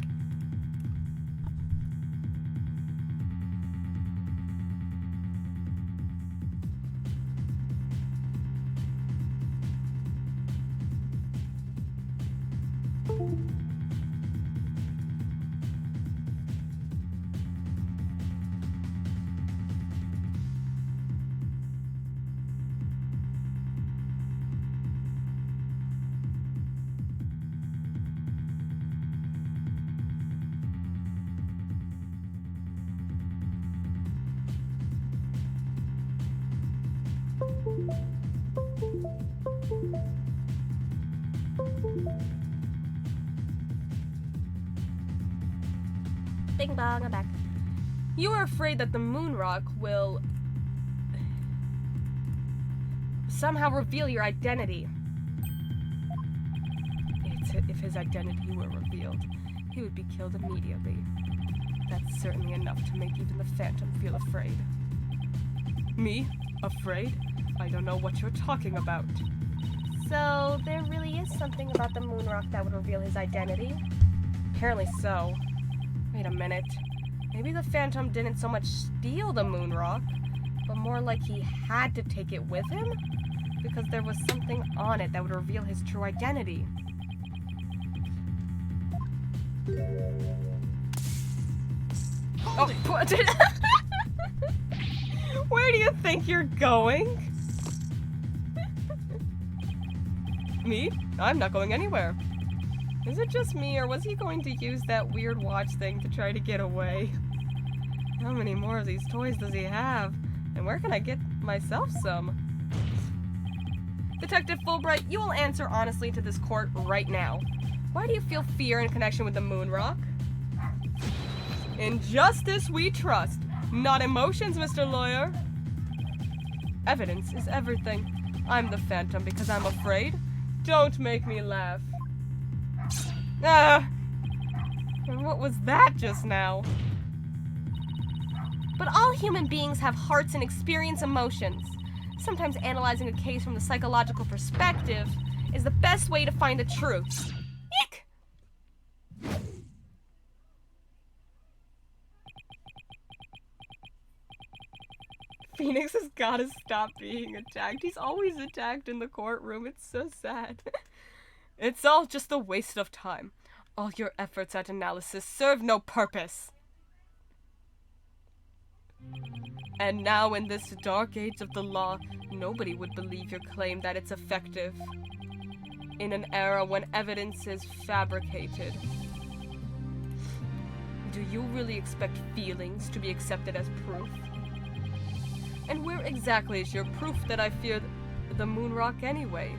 Bing bong, I'm back. You are afraid that the moon rock will somehow reveal your identity. If his identity were revealed, he would be killed immediately. That's certainly enough to make even the Phantom feel afraid. Me? Afraid? I don't know what you're talking about. So, there really is something about the moon rock that would reveal his identity? Apparently so. Wait a minute. Maybe the Phantom didn't so much steal the moon rock, but more like he had to take it with him? Because there was something on it that would reveal his true identity. Oh, what? Where do you think you're going? Me? I'm not going anywhere. Is it just me, or was he going to use that weird watch thing to try to get away? How many more of these toys does he have? And where can I get myself some? Detective Fulbright, you will answer honestly to this court right now. Why do you feel fear in connection with the moon rock? In justice we trust, not emotions, Mr. Lawyer. Evidence is everything. I'm the Phantom because I'm afraid. Don't make me laugh. And what was that just now? But all human beings have hearts and experience emotions. Sometimes analyzing a case from the psychological perspective is the best way to find the truth. Eek! Phoenix has gotta stop being attacked. He's always attacked in the courtroom. It's so sad. It's all just a waste of time. All your efforts at analysis serve no purpose. And now in this dark age of the law, nobody would believe your claim that it's effective. In an era when evidence is fabricated. Do you really expect feelings to be accepted as proof? And where exactly is your proof that I fear the moon rock anyway?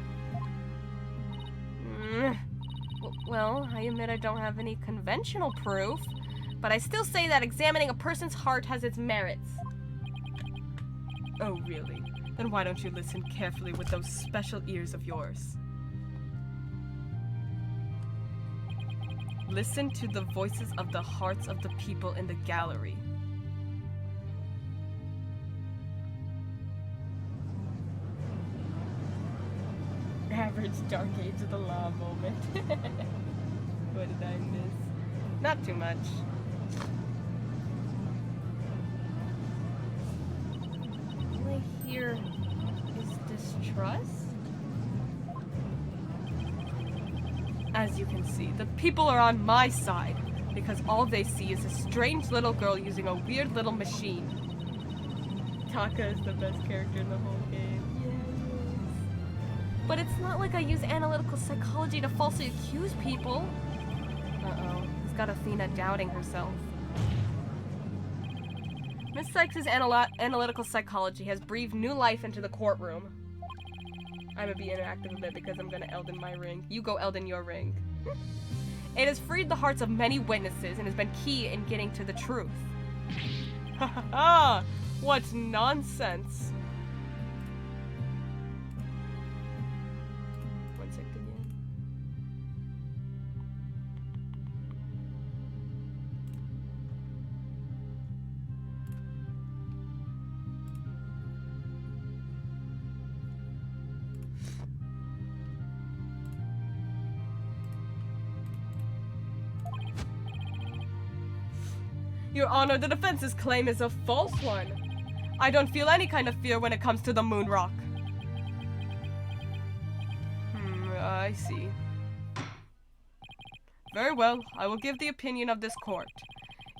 Well, I admit I don't have any conventional proof, but I still say that examining a person's heart has its merits. Oh, really? Then why don't you listen carefully with those special ears of yours? Listen to the voices of the hearts of the people in the gallery. Average dark age of the law moment. What did I miss? Not too much. All I hear is distrust. As you can see, the people are on my side, because all they see is a strange little girl using a weird little machine. Taka is the best character in the whole game. But it's not like I use analytical psychology to falsely accuse people. Uh-oh. He's got Athena doubting herself. Miss Sykes' analytical psychology has breathed new life into the courtroom. I'm gonna be interactive a bit because I'm gonna Elden my ring. You go Elden your ring. It has freed the hearts of many witnesses and has been key in getting to the truth. Ha ha ha! What nonsense! Your Honor, the defense's claim is a false one. I don't feel any kind of fear when it comes to the moon rock. I see. Very well, I will give the opinion of this court.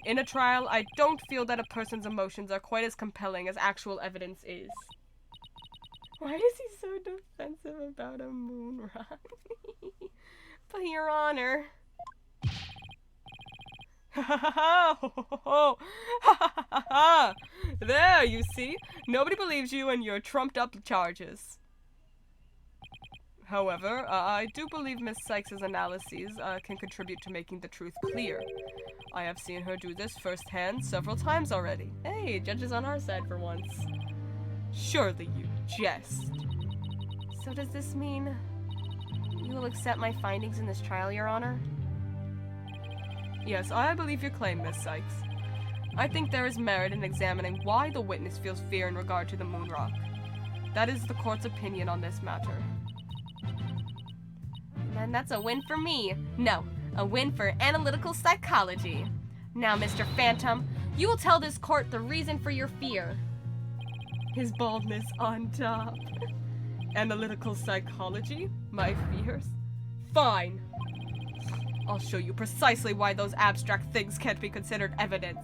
In a trial, I don't feel that a person's emotions are quite as compelling as actual evidence is. Why is he so defensive about a moon rock? But Your Honor... There, you see? Nobody believes you and your trumped-up charges. However, I do believe Miss Sykes' analyses can contribute to making the truth clear. I have seen her do this firsthand several times already. Hey, judge is on our side for once. Surely you jest. So does this mean you will accept my findings in this trial, Your Honor? Yes, I believe your claim, Miss Sykes. I think there is merit in examining why the witness feels fear in regard to the moon rock. That is the court's opinion on this matter. And that's a win for me. No, a win for analytical psychology. Now, Mr. Phantom, you will tell this court the reason for your fear. His baldness on top. Analytical psychology? My fears? Fine. I'll show you precisely why those abstract things can't be considered evidence.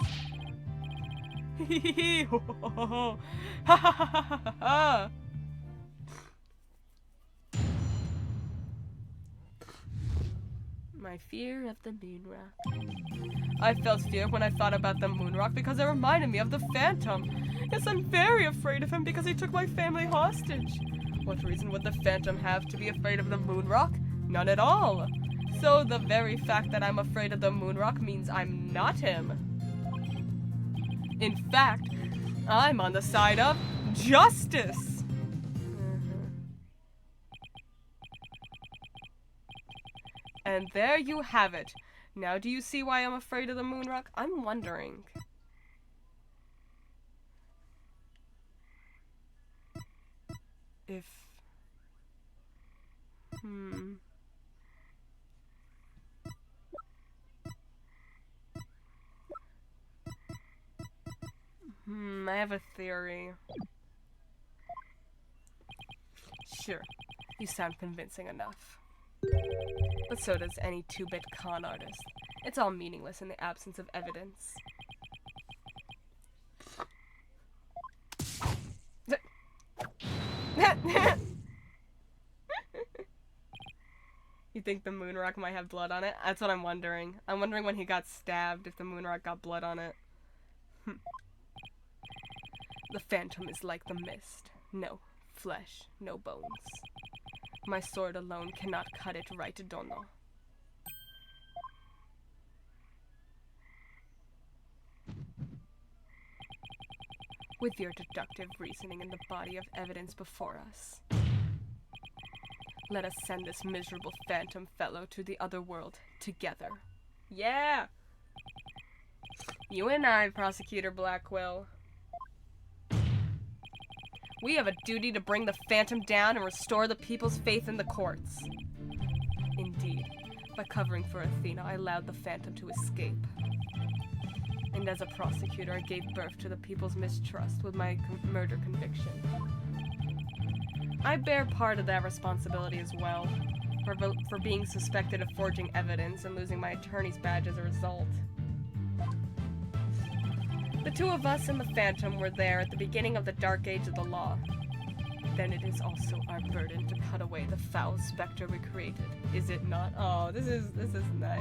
My fear of the moon rock. I felt fear when I thought about the moon rock because it reminded me of the Phantom. Yes, I'm very afraid of him because he took my family hostage. What reason would the Phantom have to be afraid of the moon rock? None at all. So the very fact that I'm afraid of the moon rock means I'm not him. In fact, I'm on the side of justice. And there you have it. Now do you see why I'm afraid of the moon rock? I'm wondering. If... I have a theory. Sure, you sound convincing enough. But so does any two-bit con artist. It's all meaningless in the absence of evidence. You think the moon rock might have blood on it? That's what I'm wondering. I'm wondering when he got stabbed if the moon rock got blood on it. The Phantom is like the mist. No flesh, no bones. My sword alone cannot cut it right, Dono. With your deductive reasoning and the body of evidence before us, let us send this miserable Phantom fellow to the other world together. Yeah! You and I, Prosecutor Blackwell. We have a duty to bring the Phantom down and restore the people's faith in the courts. Indeed, by covering for Athena, I allowed the Phantom to escape. And as a prosecutor, I gave birth to the people's mistrust with my murder conviction. I bear part of that responsibility as well, for being suspected of forging evidence and losing my attorney's badge as a result. The two of us and the Phantom were there at the beginning of the dark age of the law. Then it is also our burden to cut away the foul specter we created, is it not? Oh, this is nice.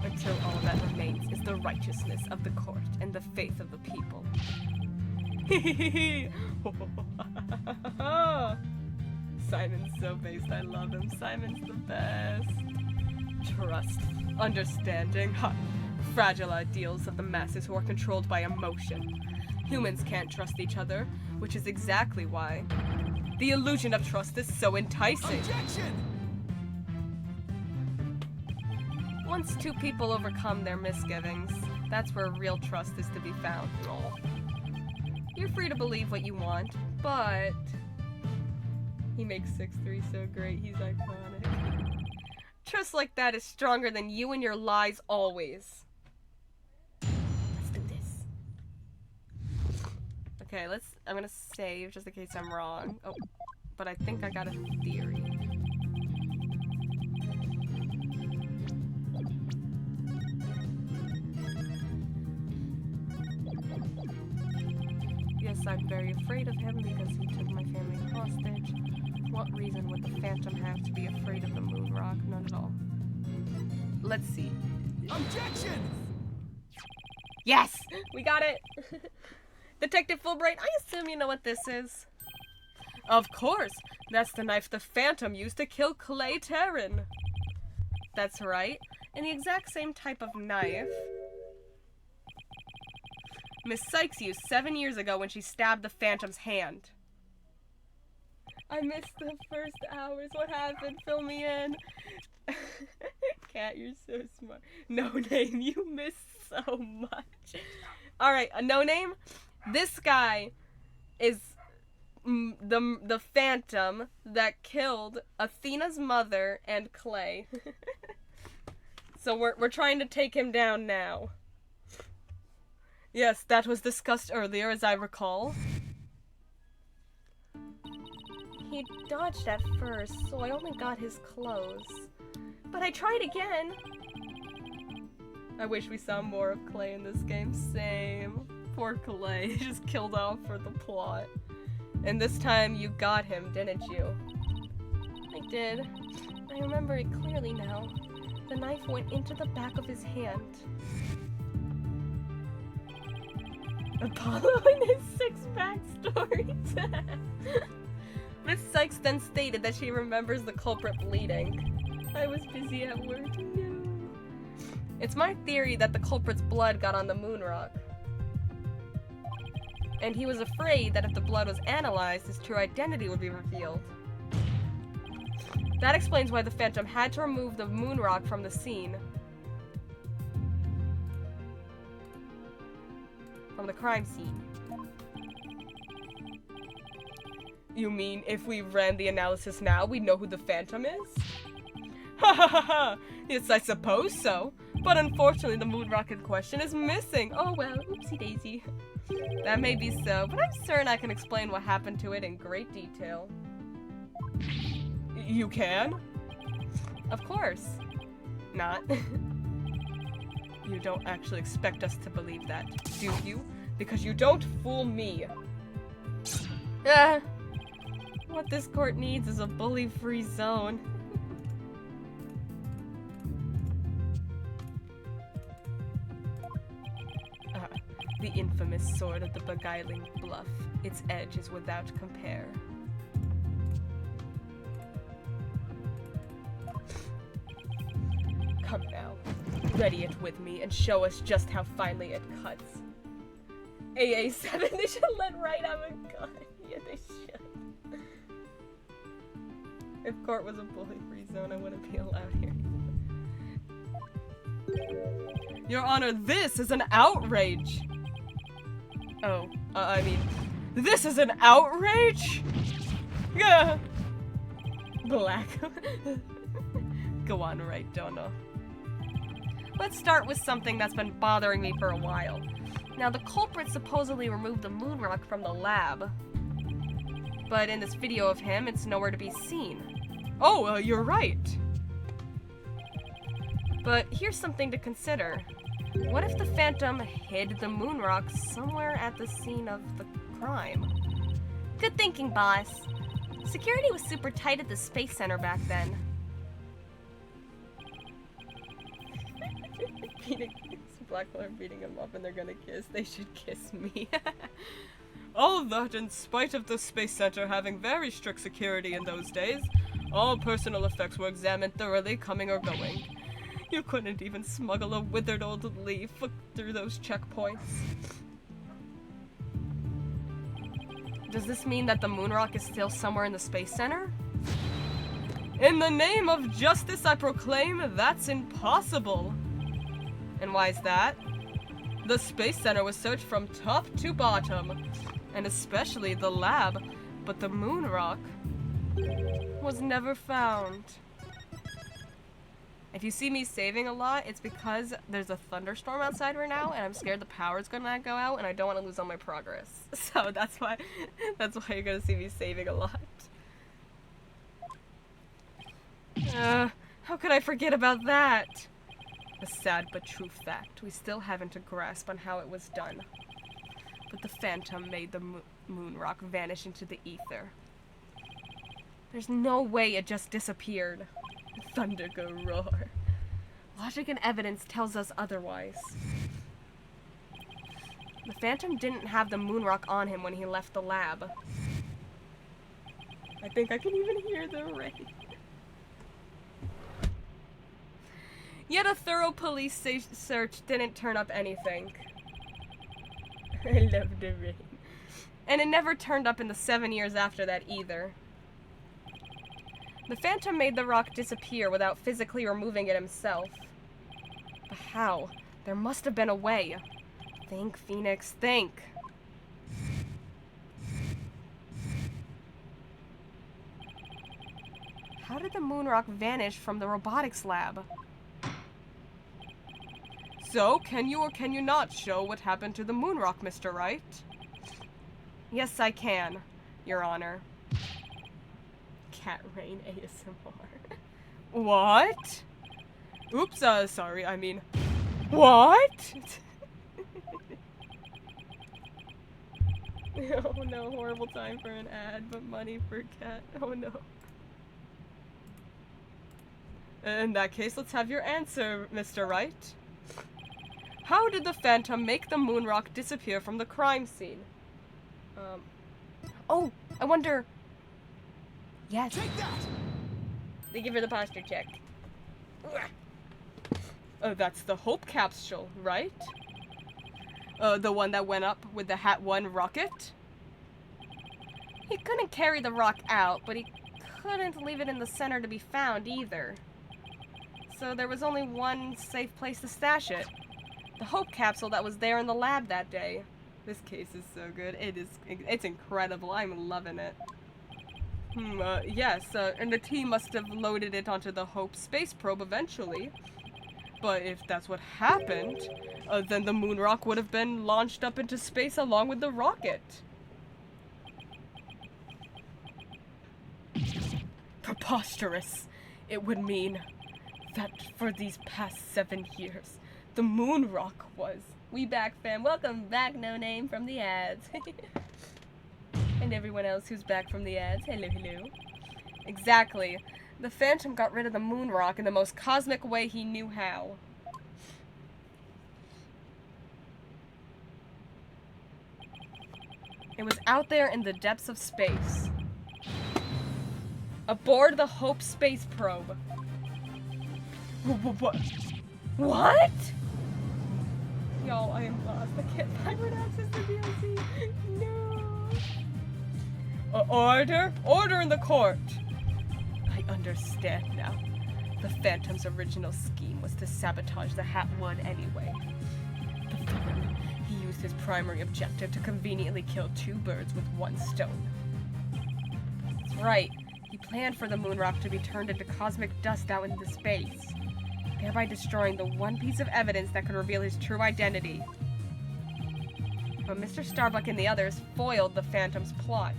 Until all that remains is the righteousness of the court and the faith of the people. Simon's so based, I love him. Simon's the best. Trust, understanding, fragile ideals of the masses who are controlled by emotion. Humans can't trust each other, which is exactly why the illusion of trust is so enticing. Objection! Once two people overcome their misgivings, that's where real trust is to be found. You're free to believe what you want, but... He makes 6'3" so great, he's iconic. Trust like that is stronger than you and your lies always. Let's do this. Okay, I'm gonna save just in case I'm wrong. Oh, but I think I got a theory. Yes, I'm very afraid of him because he took my family hostage. What reason would the Phantom have to be afraid of the moon rock? None at all. Let's see. Objection! Yes! We got it! Detective Fulbright, I assume you know what this is. Of course! That's the knife the Phantom used to kill Clay Terran. That's right. And the exact same type of knife Miss Sykes used 7 years ago when she stabbed the Phantom's hand. I missed the first hours. What happened? Fill me in. Cat, you're so smart. No Name, you missed so much. Alright, a No Name. This guy is the Phantom that killed Athena's mother and Clay. So we're trying to take him down now. Yes, that was discussed earlier, as I recall. He dodged at first, so I only got his clothes. But I tried again. I wish we saw more of Clay in this game. Same. Poor Clay. He just killed off for the plot. And this time you got him, didn't you? I did. I remember it clearly now. The knife went into the back of his hand. Apollo and his 6 backstories. Miss Sykes then stated that she remembers the culprit bleeding. I was busy at work. No. It's my theory that the culprit's blood got on the moon rock. And he was afraid that if the blood was analyzed, his true identity would be revealed. That explains why the Phantom had to remove the moon rock from the scene. From the crime scene. You mean if we ran the analysis now, we'd know who the Phantom is? Ha ha ha ha! Yes, I suppose so. But unfortunately, the moon rock in question is missing. Oh well, oopsie daisy. That may be so, but I'm certain I can explain what happened to it in great detail. You can? Of course. Not. You don't actually expect us to believe that, do you? Because you don't fool me. What this court needs is a bully-free zone. The infamous sword of the beguiling bluff. Its edge is without compare. Come now, ready it with me and show us just how finely it cuts. AA7, they should let Wright have a gun. Yeah, they should. If court was a bully-free zone, I wouldn't be allowed here. Your Honor, this is an outrage! Oh, I mean, this is an outrage? Yeah. Black. Go on, Wright, don't know. Let's start with something that's been bothering me for a while. Now, the culprit supposedly removed the moon rock from the lab. But in this video of him, it's nowhere to be seen. Oh, you're right. But here's something to consider. What if the Phantom hid the moon rock somewhere at the scene of the crime? Good thinking, boss. Security was super tight at the Space Center back then. Blackmore beating him up and they're gonna kiss. They should kiss me. All that in spite of the Space Center having very strict security in those days. All personal effects were examined thoroughly, coming or going. You couldn't even smuggle a withered old leaf through those checkpoints. Does this mean that the moon rock is still somewhere in the Space Center? In the name of justice, I proclaim that's impossible. And why is that? The Space Center was searched from top to bottom, and especially the lab, but the moon rock was never found. If you see me saving a lot, it's because there's a thunderstorm outside right now, and I'm scared the power's gonna go out, and I don't want to lose all my progress. So that's why you're gonna see me saving a lot. How could I forget about that? A sad but true fact. We still haven't a grasp on how it was done. But the Phantom made the moon rock vanish into the ether. There's no way it just disappeared. Thunder go roar. Logic and evidence tells us otherwise. The Phantom didn't have the moon rock on him when he left the lab. I think I can even hear the rain. Yet a thorough police search didn't turn up anything. I love the rain. And it never turned up in the 7 years after that either. The Phantom made the rock disappear without physically removing it himself. But how? There must have been a way. Think, Phoenix, think. How did the moon rock vanish from the robotics lab? So, can you or can you not show what happened to the moon rock, Mr. Wright? Yes, I can, Your Honor. Cat Rain ASMR. What? Oops, sorry, I mean... What? Oh no, horrible time for an ad, but money for cat. Oh no. In that case, let's have your answer, Mr. Wright. How did the Phantom make the moon rock disappear from the crime scene? Oh, I wonder... Yes. Take that! Thank you for the posture check. That's the Hope capsule, right? The one that went up with the Hat 1 rocket? He couldn't carry the rock out, but he couldn't leave it in the center to be found either. So there was only one safe place to stash it. The Hope capsule that was there in the lab that day. This case is so good. It's incredible. I'm loving it. Yes, and the team must have loaded it onto the Hope space probe eventually. But if that's what happened, then the moon rock would have been launched up into space along with the rocket. Preposterous. It would mean that for these past 7 years, the moon rock was. We back, fam. Welcome back, No Name from the ads. And everyone else who's back from the ads. Hello, hello. Exactly. The Phantom got rid of the moon rock in the most cosmic way he knew how. It was out there in the depths of space. Aboard the Hope space probe. What? What? Y'all, I am lost. I can't find access to DLC. No. Order? Order in the court. I understand now. The Phantom's original scheme was to sabotage the Hat 1 anyway. The villain, he used his primary objective to conveniently kill 2 birds with 1 stone. That's right. He planned for the moon rock to be turned into cosmic dust out into space, thereby destroying the one piece of evidence that could reveal his true identity. But Mr. Starbuck and the others foiled the Phantom's plot.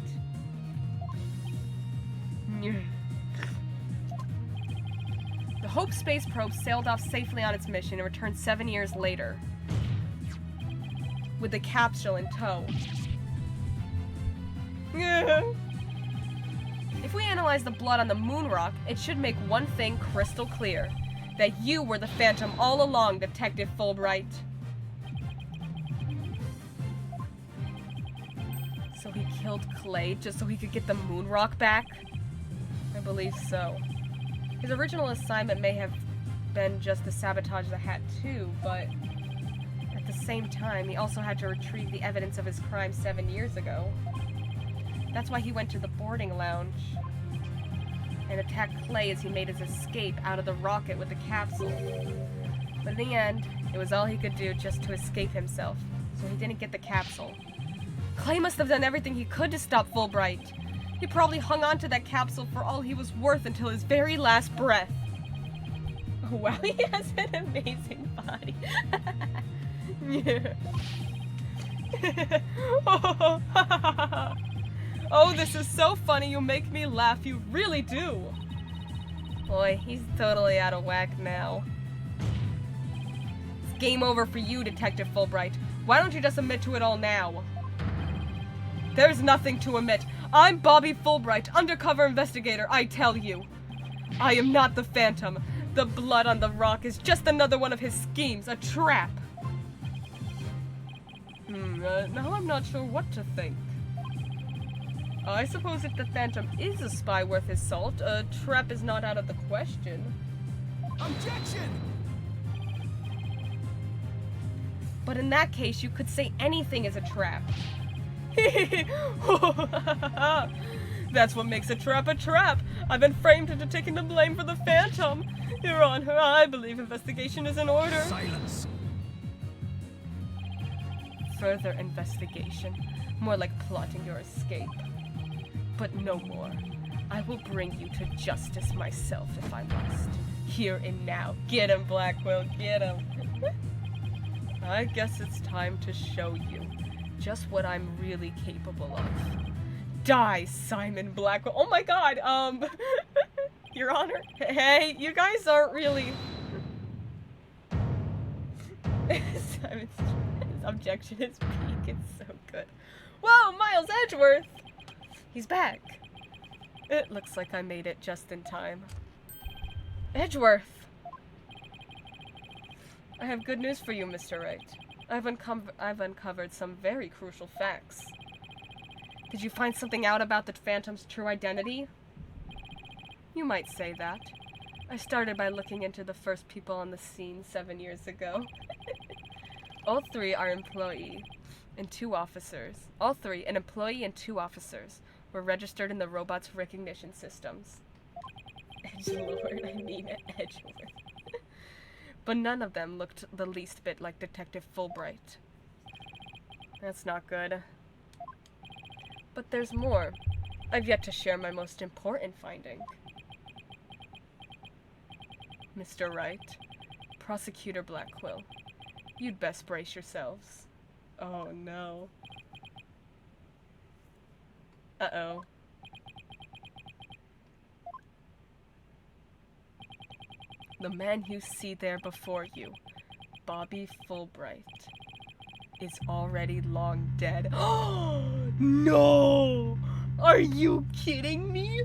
The Hope space probe sailed off safely on its mission and returned 7 years later, with the capsule in tow. If we analyze the blood on the moon rock, it should make one thing crystal clear. That you were the Phantom all along, Detective Fulbright. So he killed Clay just so he could get the moon rock back? I believe so. His original assignment may have been just to sabotage the Hat too, but at the same time, he also had to retrieve the evidence of his crime 7 years ago. That's why he went to the boarding lounge and attacked Clay as he made his escape out of the rocket with the capsule. But in the end, it was all he could do just to escape himself, so he didn't get the capsule. Clay must have done everything he could to stop Fulbright. He probably hung on to that capsule for all he was worth until his very last breath. Oh wow, he has an amazing body. Oh, this is so funny, you make me laugh, you really do. Boy, he's totally out of whack now. It's game over for you, Detective Fulbright. Why don't you just admit to it all now? There's nothing to admit. I'm Bobby Fulbright, undercover investigator, I tell you. I am not the Phantom. The blood on the rock is just another one of his schemes, a trap. Now I'm not sure what to think. I suppose if the Phantom is a spy worth his salt, a trap is not out of the question. Objection! But in that case, you could say anything is a trap. That's what makes a trap a trap. I've been framed into taking the blame for the Phantom. Your Honor, I believe investigation is in order. Silence. Further investigation. More like plotting your escape. But no more. I will bring you to justice myself if I must. Here and now. Get him, Blackwell, get him. I guess it's time to show you just what I'm really capable of. Die, Simon Blackwell. Oh my god, Your Honor. Hey, you guys aren't really... Simon's objection is peak. It's so good. Whoa, Miles Edgeworth! He's back. It looks like I made it just in time. Edgeworth! I have good news for you, Mr. Wright. I've uncovered some very crucial facts. Did you find something out about the Phantom's true identity? You might say that. I started by looking into the first people on the scene 7 years ago. All three, an employee and two officers, were registered in the robot's recognition systems. Edgelord, I mean Edgeworth. But none of them looked the least bit like Detective Fulbright. That's not good. But there's more. I've yet to share my most important finding. Mr. Wright, Prosecutor Blackwell, you'd best brace yourselves. Oh no. Uh-oh. The man you see there before you, Bobby Fulbright, is already long dead. Oh no! Are you kidding me?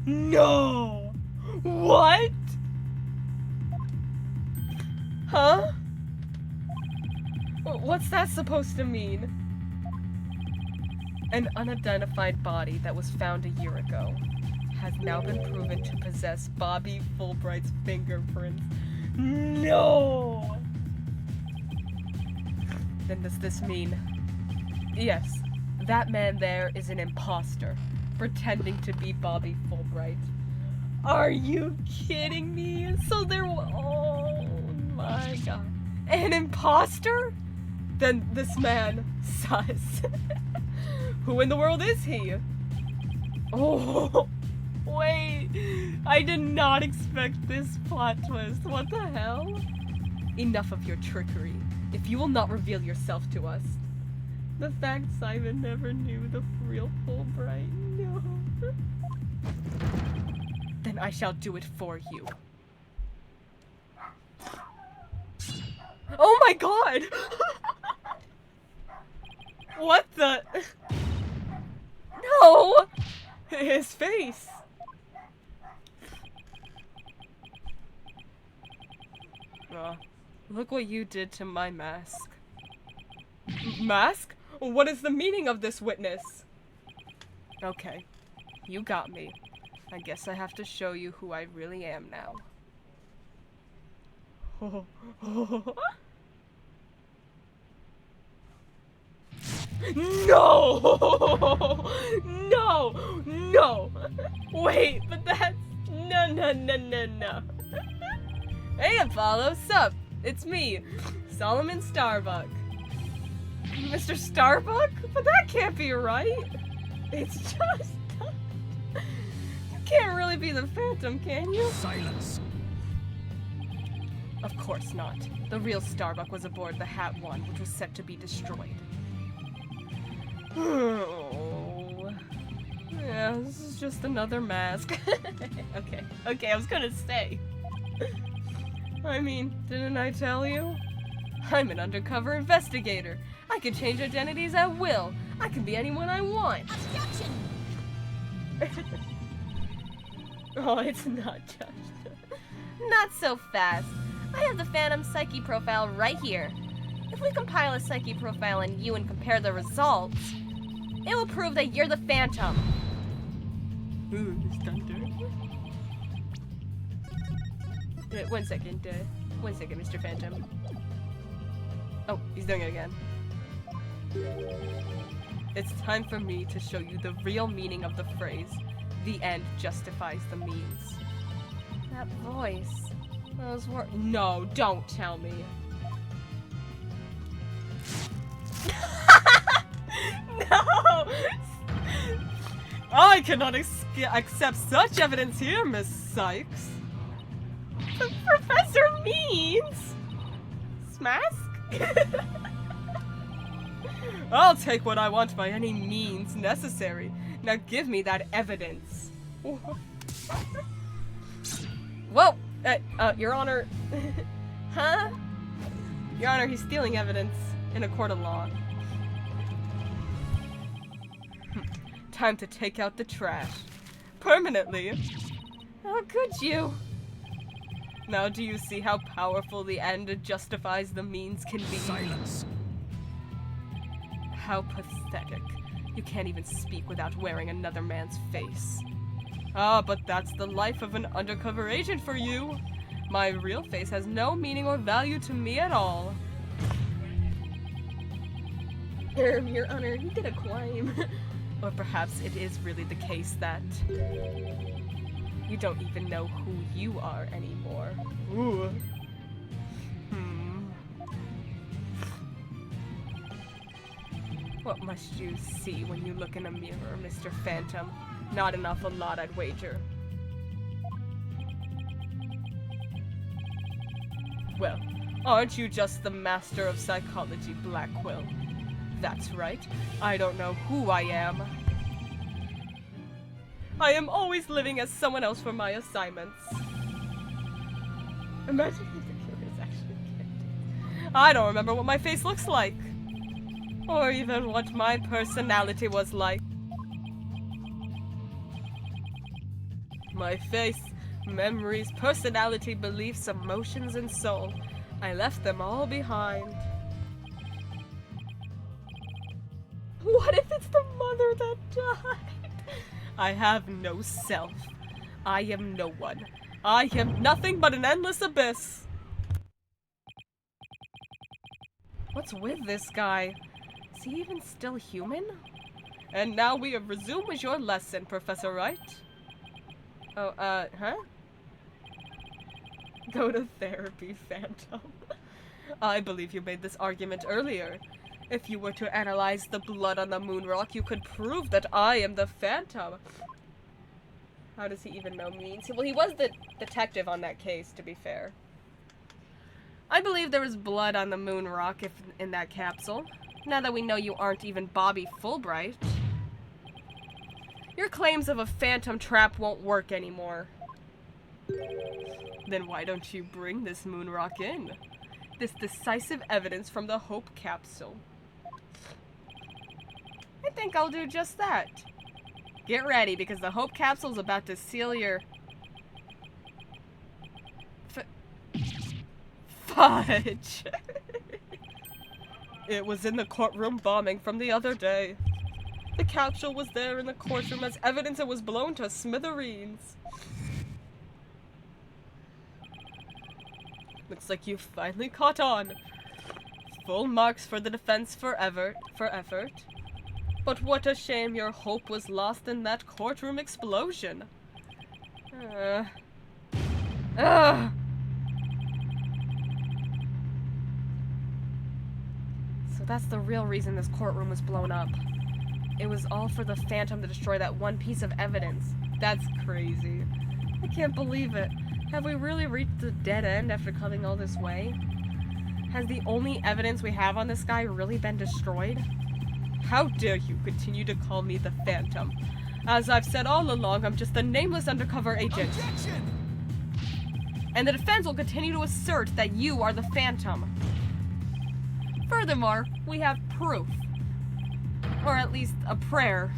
No! What? Huh? What's that supposed to mean? An unidentified body that was found a year ago has now been proven to possess Bobby Fulbright's fingerprints. No! Then does this mean... Yes, that man there is an imposter, pretending to be Bobby Fulbright. Are you kidding me? So there... Oh my god. An imposter? Then this man, sus. Who in the world is he? Oh, wait. I did not expect this plot twist. What the hell? Enough of your trickery. If you will not reveal yourself to us. The fact Simon never knew the real Fulbright. No. Then I shall do it for you. Oh my god! What the? No! His face! Look what you did to my mask. Mask? What is the meaning of this witness? Okay, you got me. I guess I have to show you who I really am now. No! No! No! Wait, but that's... No. Hey, Apollo, sup? It's me, Solomon Starbuck. Mr. Starbuck? But that can't be right. It's just... You can't really be the Phantom, can you? Silence. Of course not. The real Starbuck was aboard the Hat 1, which was set to be destroyed. Oh. Yeah, this is just another mask. Okay, I was gonna say. I mean, didn't I tell you? I'm an undercover investigator. I can change identities at will. I can be anyone I want. Objection! Oh, it's not just... Not so fast. I have the Phantom Psyche profile right here. If we compile a Psyche profile on you and compare the results, it will prove that you're the Phantom. Ooh, this thunder. One second, Mr. Phantom. Oh, he's doing it again. It's time for me to show you the real meaning of the phrase, the end justifies the means. That voice. Those words. No, don't tell me. No! I cannot accept such evidence here, Miss Sykes. Professor Means? Smask? I'll take what I want by any means necessary. Now give me that evidence. Whoa! Your Honor... huh? Your Honor, he's stealing evidence in a court of law. Time to take out the trash. Permanently. How could you? Now do you see how powerful the end justifies the means can be? Silence. How pathetic. You can't even speak without wearing another man's face. Ah, but that's the life of an undercover agent for you. My real face has no meaning or value to me at all. Your Honor, he did a crime. Or perhaps it is really the case that you don't even know who you are anymore. Ooh. What must you see when you look in a mirror, Mr. Phantom? Not an awful lot, I'd wager. Well, aren't you just the master of psychology, Blackwell? That's right. I don't know who I am. I am always living as someone else for my assignments. Imagine if the killer is actually kidding. I don't remember what my face looks like. Or even what my personality was like. My face, memories, personality, beliefs, emotions, and soul. I left them all behind. What if it's the mother that died? I have no self. I am no one. I am nothing but an endless abyss. What's with this guy? Is he even still human? And now we have resumed with your lesson, Professor Wright. Oh, huh? Go to therapy, Phantom. I believe you made this argument earlier. If you were to analyze the blood on the moon rock, you could prove that I am the Phantom. How does he even know means? Well, he was the detective on that case, to be fair. I believe there was blood on the moon rock in that capsule. Now that we know you aren't even Bobby Fulbright. Your claims of a phantom trap won't work anymore. Then why don't you bring this moon rock in? This decisive evidence from the Hope capsule. I think I'll do just that. Get ready, because the Hope capsule's about to seal your... fudge. It was in the courtroom bombing from the other day. The capsule was there in the courtroom as evidence it was blown to smithereens. Looks like you finally caught on. Full marks for the defense for effort. But what a shame your hope was lost in that courtroom explosion. So that's the real reason this courtroom was blown up. It was all for the Phantom to destroy that one piece of evidence. That's crazy. I can't believe it. Have we really reached the dead end after coming all this way? Has the only evidence we have on this guy really been destroyed? How dare you continue to call me the Phantom? As I've said all along, I'm just a nameless undercover agent. Objection! And the defense will continue to assert that you are the Phantom. Furthermore, we have proof. Or at least a prayer.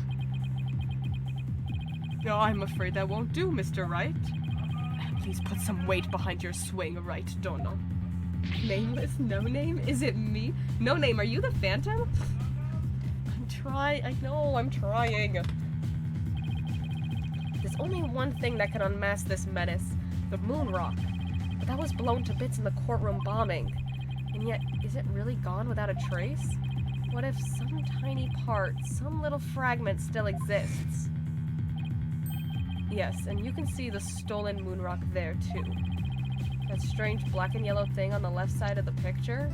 No, I'm afraid that won't do, Mr. Wright. Please put some weight behind your swing, Wright Dono. Nameless? No name? Is it me? No name, are you the Phantom? I know, I'm trying. There's only one thing that can unmask this menace. The moon rock. But that was blown to bits in the courtroom bombing. And yet, is it really gone without a trace? What if some tiny part, some little fragment still exists? Yes, and you can see the stolen moon rock there, too. That strange black and yellow thing on the left side of the picture?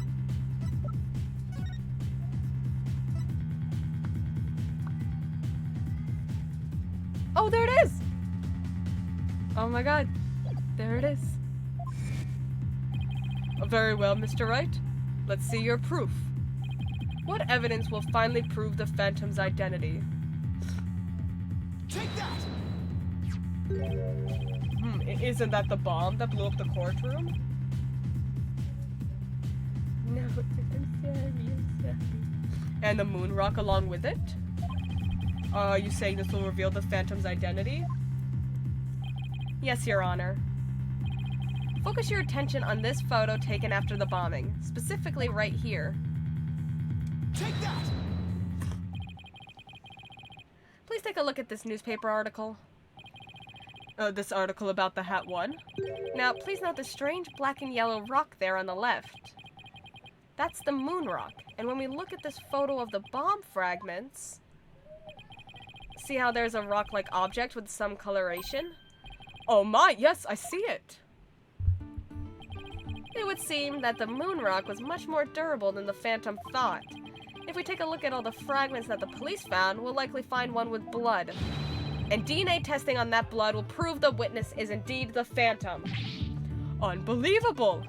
Oh, there it is! Oh my god. There it is. Very well, Mr. Wright. Let's see your proof. What evidence will finally prove the Phantom's identity? Take that! Isn't that the bomb that blew up the courtroom? No, I'm sorry. And the moon rock along with it? Are you saying this will reveal the Phantom's identity? Yes, Your Honor. Focus your attention on this photo taken after the bombing, specifically right here. Take that! Please take a look at this newspaper article. This article about the Hat 1. Now, please note the strange black and yellow rock there on the left. That's the moon rock. And when we look at this photo of the bomb fragments, see how there's a rock-like object with some coloration? Oh my, yes, I see it. It would seem that the moon rock was much more durable than the Phantom thought. If we take a look at all the fragments that the police found, we'll likely find one with blood. And DNA testing on that blood will prove the witness is indeed the Phantom. Unbelievable!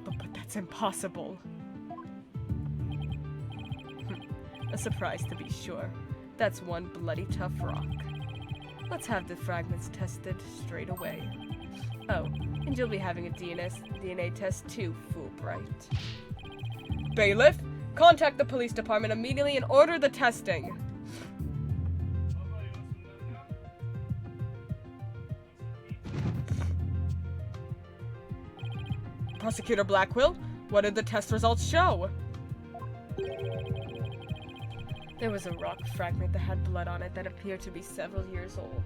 But that's impossible. A surprise to be sure. That's one bloody tough rock. Let's have the fragments tested straight away. Oh, and you'll be having a DNA test too, Fulbright. Bailiff, contact the police department immediately and order the testing. Prosecutor Blackwell, what did the test results show? There was a rock fragment that had blood on it that appeared to be several years old.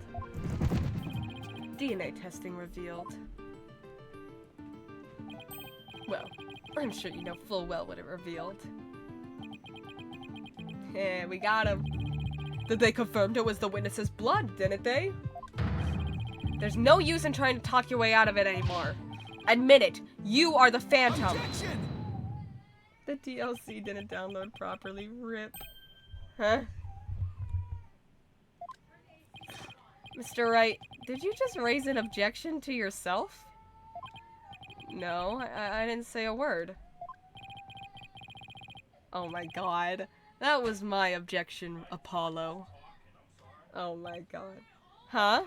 DNA testing revealed. Well, I'm sure you know full well what it revealed. Yeah, we got him. They confirmed it was the witness's blood, didn't they? There's no use in trying to talk your way out of it anymore. Admit it, you are the Phantom. Objection! The DLC didn't download properly, rip. Huh? Mr. Wright, did you just raise an objection to yourself? No, I didn't say a word. Oh my god. That was my objection, Apollo. Oh my god. Huh?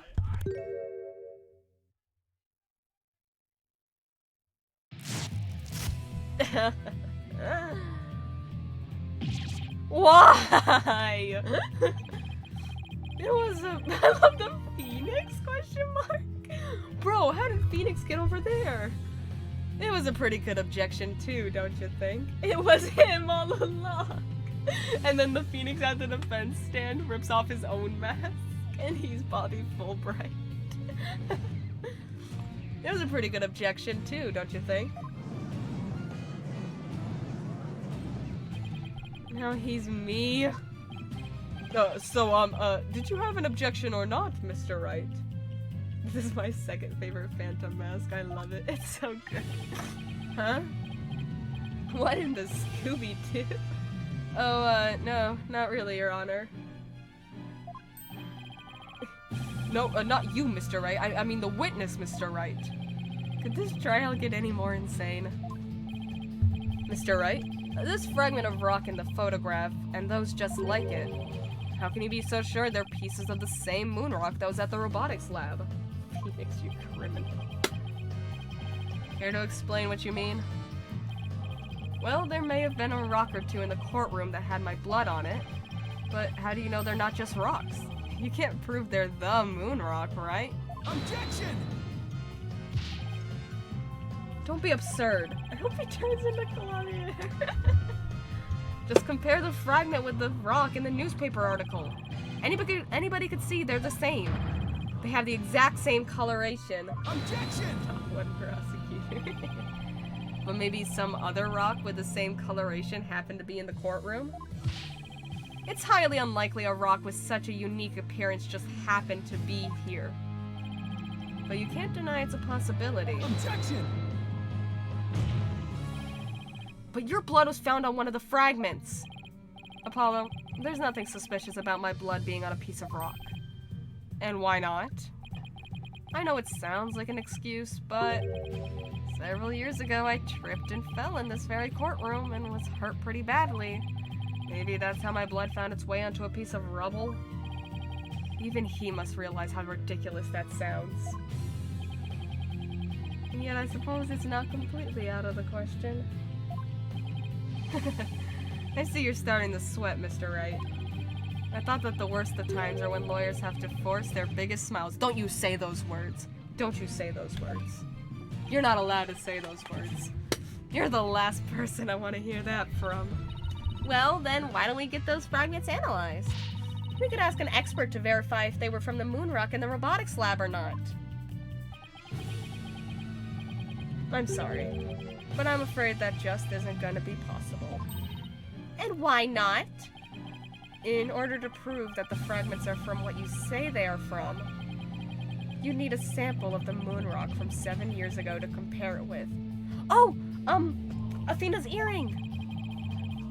Why? It was a... I love the Phoenix, question mark? Bro, how did Phoenix get over there? It was a pretty good objection too, don't you think? It was him all along. And then the Phoenix at the defense stand rips off his own mask and he's body Fulbright. It was a pretty good objection too, don't you think? Now he's me. Did you have an objection or not, Mr. Wright? This is my second favorite Phantom mask. I love it. It's so good. Huh? What in the Scooby-Doo? Oh, no, not really, Your Honor. No, not you, Mr. Wright. I mean the witness, Mr. Wright. Could this trial get any more insane? Mr. Wright? This fragment of rock in the photograph, and those just like it. How can you be so sure they're pieces of the same moon rock that was at the robotics lab? Phoenix, you criminal. Care to explain what you mean? Well, there may have been a rock or two in the courtroom that had my blood on it, but how do you know they're not just rocks? You can't prove they're the moon rock, right? Objection! Don't be absurd. I hope he turns into Claudia. Just compare the fragment with the rock in the newspaper article. Anybody could see they're the same. They have the exact same coloration. Objection! One prosecutor. But maybe some other rock with the same coloration happened to be in the courtroom? It's highly unlikely a rock with such a unique appearance just happened to be here. But you can't deny it's a possibility. Objection! But your blood was found on one of the fragments. Apollo, there's nothing suspicious about my blood being on a piece of rock. And why not? I know it sounds like an excuse, but several years ago I tripped and fell in this very courtroom and was hurt pretty badly. Maybe that's how my blood found its way onto a piece of rubble. Even he must realize how ridiculous that sounds. And yet I suppose it's not completely out of the question. I see you're starting to sweat, Mr. Wright. I thought that the worst of times are when lawyers have to force their biggest smiles. Don't you say those words. Don't you say those words. You're not allowed to say those words. You're the last person I want to hear that from. Well, then why don't we get those fragments analyzed? We could ask an expert to verify if they were from the moon rock in the robotics lab or not. I'm sorry, but I'm afraid that just isn't going to be possible. And why not? In order to prove that the fragments are from what you say they are from, you need a sample of the moon rock from 7 years ago to compare it with. Oh, Athena's earring!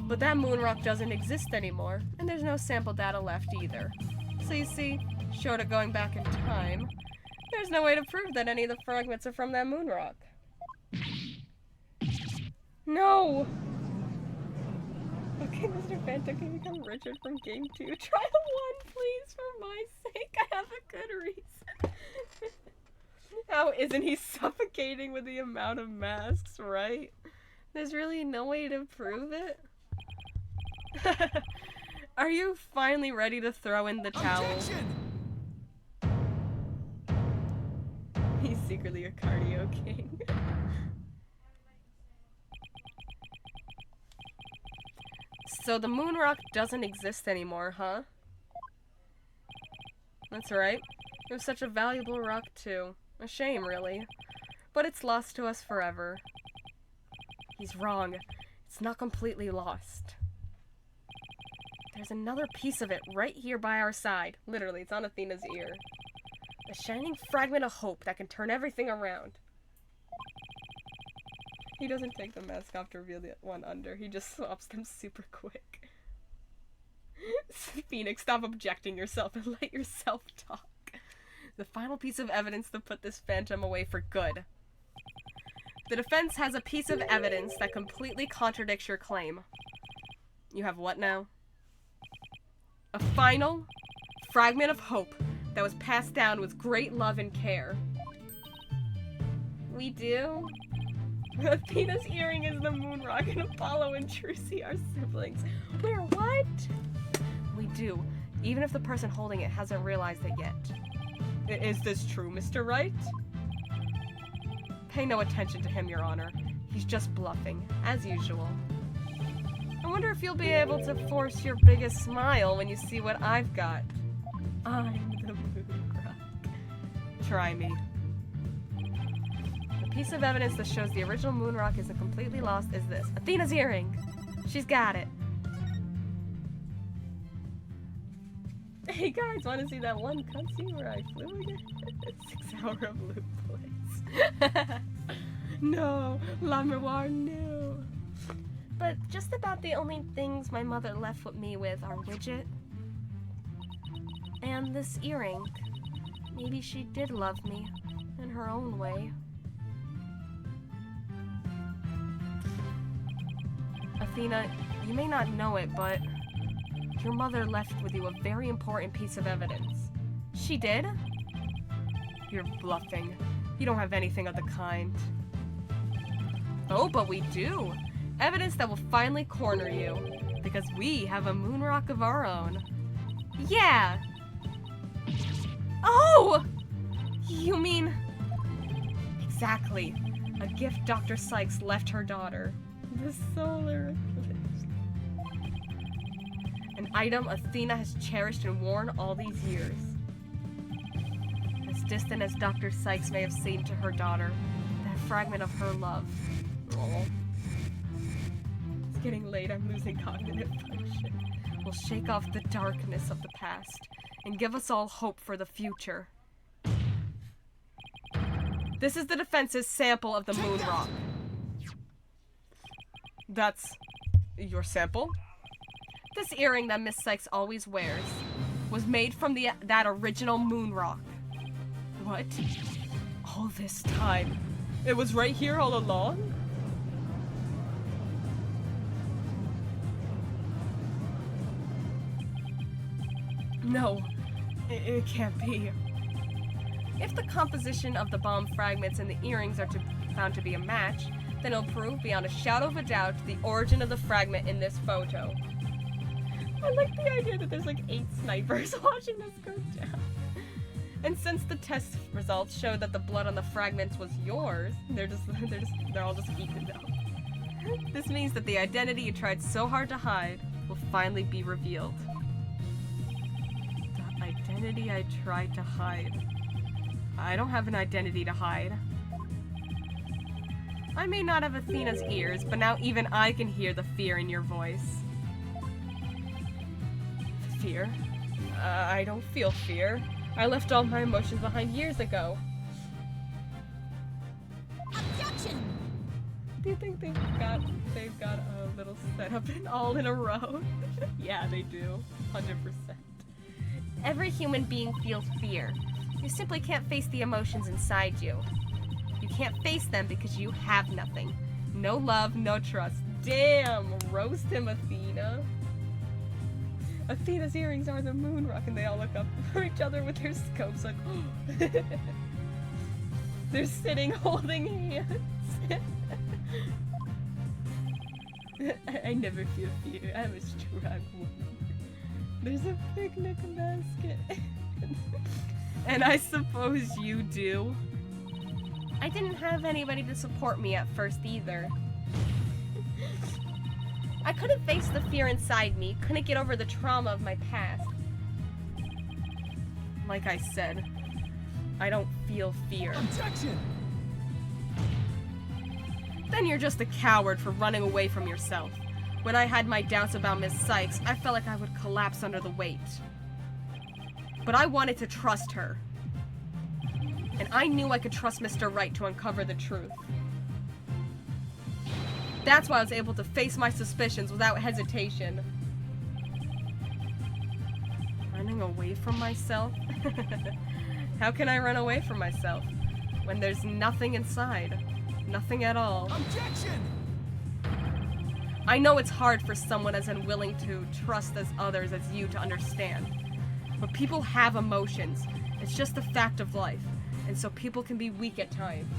But that moon rock doesn't exist anymore, and there's no sample data left either. So you see, short of going back in time, there's no way to prove that any of the fragments are from that moon rock. No! Okay, Mr. Phantom, can you become Richard from Game 2? Try a 1, please, for my sake. I have a good reason. How isn't he suffocating with the amount of masks, right? There's really no way to prove it? Are you finally ready to throw in the towel? Objection! He's secretly a cardio king. So the moon rock doesn't exist anymore, huh? That's right. It was such a valuable rock, too. A shame, really. But it's lost to us forever. He's wrong. It's not completely lost. There's another piece of it right here by our side. Literally, it's on Athena's ear. A shining fragment of hope that can turn everything around. He doesn't take the mask off to reveal the one under. He just swaps them super quick. Phoenix, stop objecting yourself and let yourself talk. The final piece of evidence to put this phantom away for good. The defense has a piece of evidence that completely contradicts your claim. You have what now? A final fragment of hope that was passed down with great love and care. We do? Athena's earring is the moon rock, and Apollo and Trucy are siblings. We're what? We do, even if the person holding it hasn't realized it yet. Is this true, Mr. Wright? Pay no attention to him, Your Honor. He's just bluffing, as usual. I wonder if you'll be able to force your biggest smile when you see what I've got. I'm the moon rock. Try me. The piece of evidence that shows the original moon rock isn't completely lost is this. Athena's earring! She's got it. Hey guys, want to see that one cutscene where I flew again? 6 hour of loop plays. No, La Memoire, no. But just about the only things my mother left with me with are Widget and this earring. Maybe she did love me in her own way. Athena, you may not know it, but your mother left with you a very important piece of evidence. She did? You're bluffing. You don't have anything of the kind. Oh, but we do. Evidence that will finally corner you. Because we have a moon rock of our own. Yeah! Oh! You mean... Exactly. A gift Dr. Sykes left her daughter. The solar eclipse. An item Athena has cherished and worn all these years. As distant as Dr. Sykes may have seemed to her daughter, that fragment of her love. Oh. It's getting late, I'm losing cognitive function. Will shake off the darkness of the past and give us all hope for the future. This is the defense's sample of the moon rock. That's your sample? This earring that Miss Sykes always wears. was made from that original moon rock. What? All this time, it was right here all along? No, it can't be. If the composition of the bomb fragments and the earrings are found to be a match, then it'll prove beyond a shadow of a doubt the origin of the fragment in this photo. I like the idea that there's like 8 snipers watching this go down. And since the test results showed that the blood on the fragments was yours, they're all just eaten up. This means that the identity you tried so hard to hide will finally be revealed. The identity I tried to hide. I don't have an identity to hide. I may not have Athena's ears, but now even I can hear the fear in your voice. Fear? I don't feel fear. I left all my emotions behind years ago. Objection! Do you think they've got a little setup all in a row? Yeah, they do. 100%. Every human being feels fear. You simply can't face the emotions inside you. You can't face them because you have nothing. No love, no trust. Damn! Roast him, Athena. Athena's earrings are the moon rock, and they all look up for each other with their scopes like, they're sitting holding hands. I never feel fear. I'm a strong woman. There's a picnic basket. And I suppose you do. I didn't have anybody to support me at first either. I couldn't face the fear inside me, couldn't get over the trauma of my past. Like I said, I don't feel fear. Objection! Then you're just a coward for running away from yourself. When I had my doubts about Miss Sykes, I felt like I would collapse under the weight. But I wanted to trust her. And I knew I could trust Mr. Wright to uncover the truth. That's why I was able to face my suspicions without hesitation. Running away from myself? How can I run away from myself when there's nothing inside? Nothing at all. Objection! I know it's hard for someone as unwilling to trust as others as you to understand. But people have emotions. It's just a fact of life. And so people can be weak at times.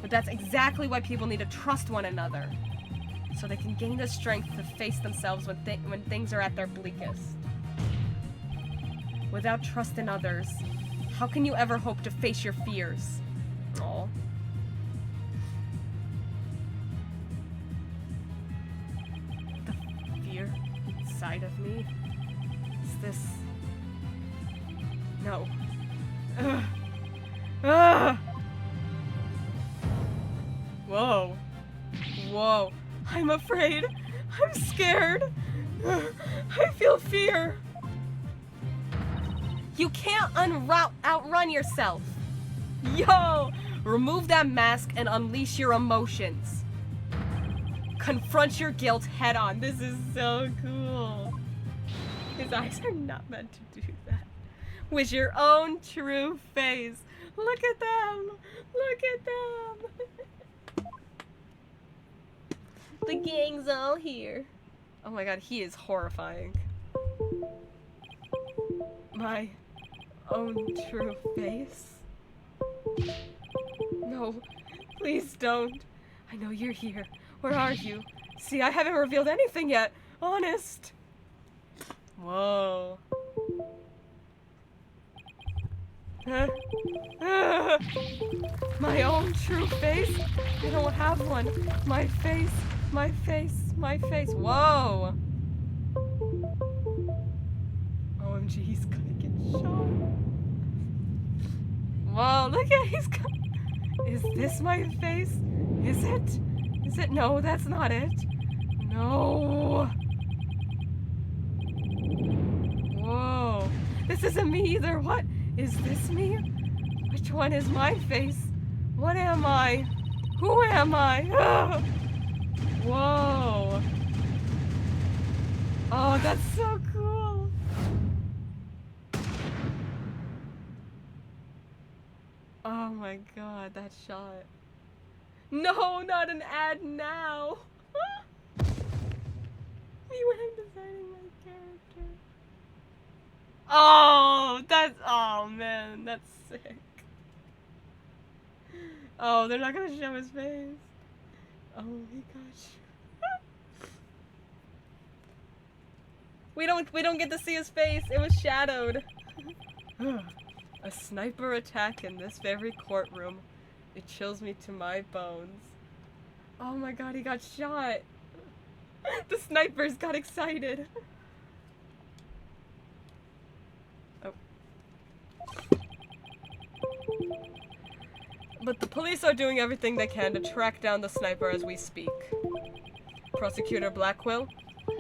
But that's exactly why people need to trust one another. So they can gain the strength to face themselves when things are at their bleakest. Without trust in others, how can you ever hope to face your fears? Aww. The fear inside of me? Is this... No. Ugh. Ugh. Whoa. Whoa. I'm afraid. I'm scared. I feel fear. You can't outrun yourself. Yo! Remove that mask and unleash your emotions. Confront your guilt head on. This is so cool. His eyes are not meant to do that. With your own true face. Look at them. Look at them. The gang's all here. Oh my god, he is horrifying. My own true face? No, please don't. I know you're here. Where are you? See, I haven't revealed anything yet. Honest. Whoa. My own true face? I don't have one. My face, my face, my face. Whoa. OMG, he's gonna get shot. Whoa, look at he's got... Is this my face? Is it? Is it? No, that's not it. No. Whoa. This isn't me either. What? Is this me? Which one is my face? What am I? Who am I? Ugh. Whoa. Oh, that's so cool. my god, that shot. No, not an ad now! You went designing my character. Oh, oh man, that's sick. Oh, they're not gonna show his face. Oh my gosh. We don't get to see his face. It was shadowed. A sniper attack in this very courtroom. It chills me to my bones. Oh my god, he got shot. The snipers got excited. Oh. But the police are doing everything they can to track down the sniper as we speak. Prosecutor Blackwell,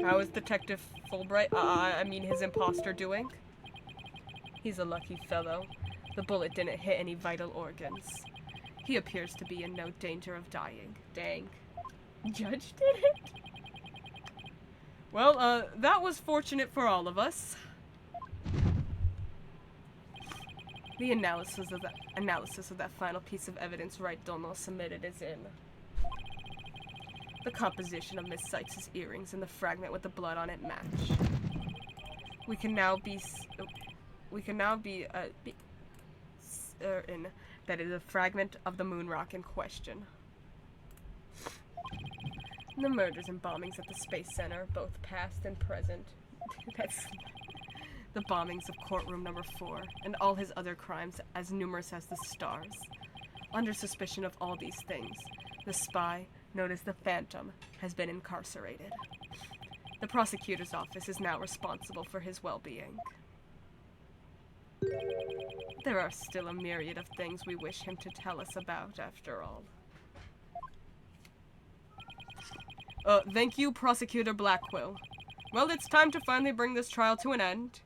how is Detective Fulbright, I mean his imposter, doing? He's a lucky fellow. The bullet didn't hit any vital organs. He appears to be in no danger of dying. Dang. Judge did it? Well, that was fortunate for all of us. The analysis of that final piece of evidence Wright submitted is in. The composition of Miss Sykes' earrings and the fragment with the blood on it match. We can now be certain that it is a fragment of the moon rock in question. The murders and bombings at the Space Center, both past and present. That's the bombings of courtroom number 4, and all his other crimes as numerous as the stars. Under suspicion of all these things, the spy, known as the Phantom, has been incarcerated. The prosecutor's office is now responsible for his well-being. There are still a myriad of things we wish him to tell us about, after all. Thank you, Prosecutor Blackwell. Well, it's time to finally bring this trial to an end.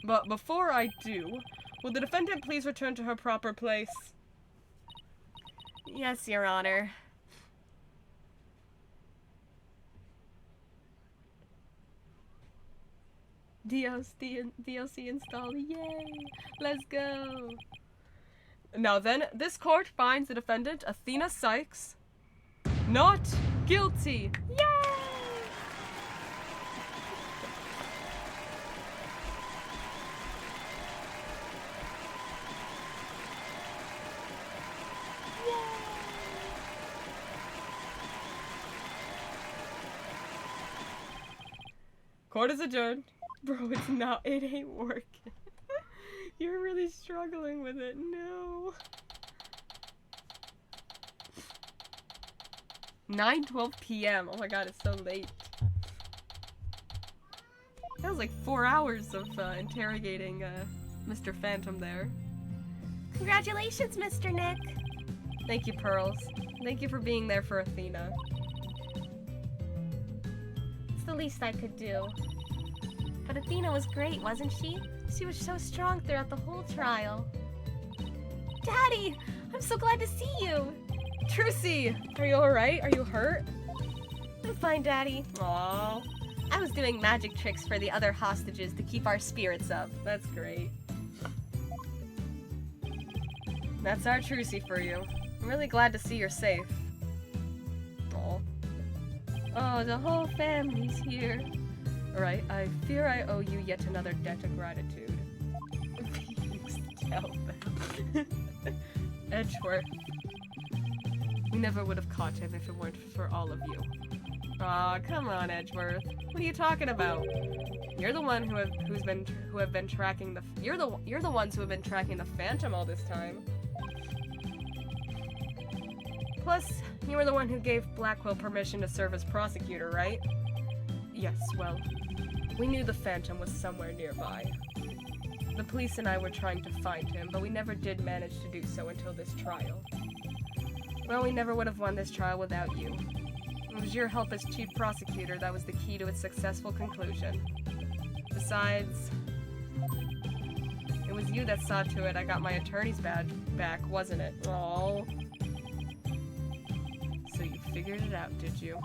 But before I do, will the defendant please return to her proper place? Yes, Your Honor. DLC installed. Yay! Let's go! Now then, this court finds the defendant, Athena Sykes, not guilty! Yay! Court is adjourned. Bro, it ain't working. You're really struggling with it. No. 9:12 p.m. Oh my god, it's so late. That was like 4 hours of interrogating Mr. Phantom there. Congratulations, Mr. Nick. Thank you, Pearls. Thank you for being there for Athena. It's the least I could do. But Athena was great, wasn't she? She was so strong throughout the whole trial. Daddy! I'm so glad to see you! Trucy! Are you alright? Are you hurt? I'm fine, Daddy. Aww. I was doing magic tricks for the other hostages to keep our spirits up. That's great. That's our Trucy for you. I'm really glad to see you're safe. Aww. Oh, the whole family's here. Alright, I fear I owe you yet another debt of gratitude. Please tell them. Edgeworth. We never would have caught him if it weren't for all of you. Aw, come on, Edgeworth. What are you talking about? You're the one who have been tracking the you're the ones who have been tracking the Phantom all this time. Plus, you were the one who gave Blackwell permission to serve as prosecutor, right? Yes, well, we knew the Phantom was somewhere nearby. The police and I were trying to find him, but we never did manage to do so until this trial. Well, we never would have won this trial without you. It was your help as chief prosecutor that was the key to its successful conclusion. Besides, it was you that saw to it I got my attorney's badge back, wasn't it? Aww. So you figured it out, did you?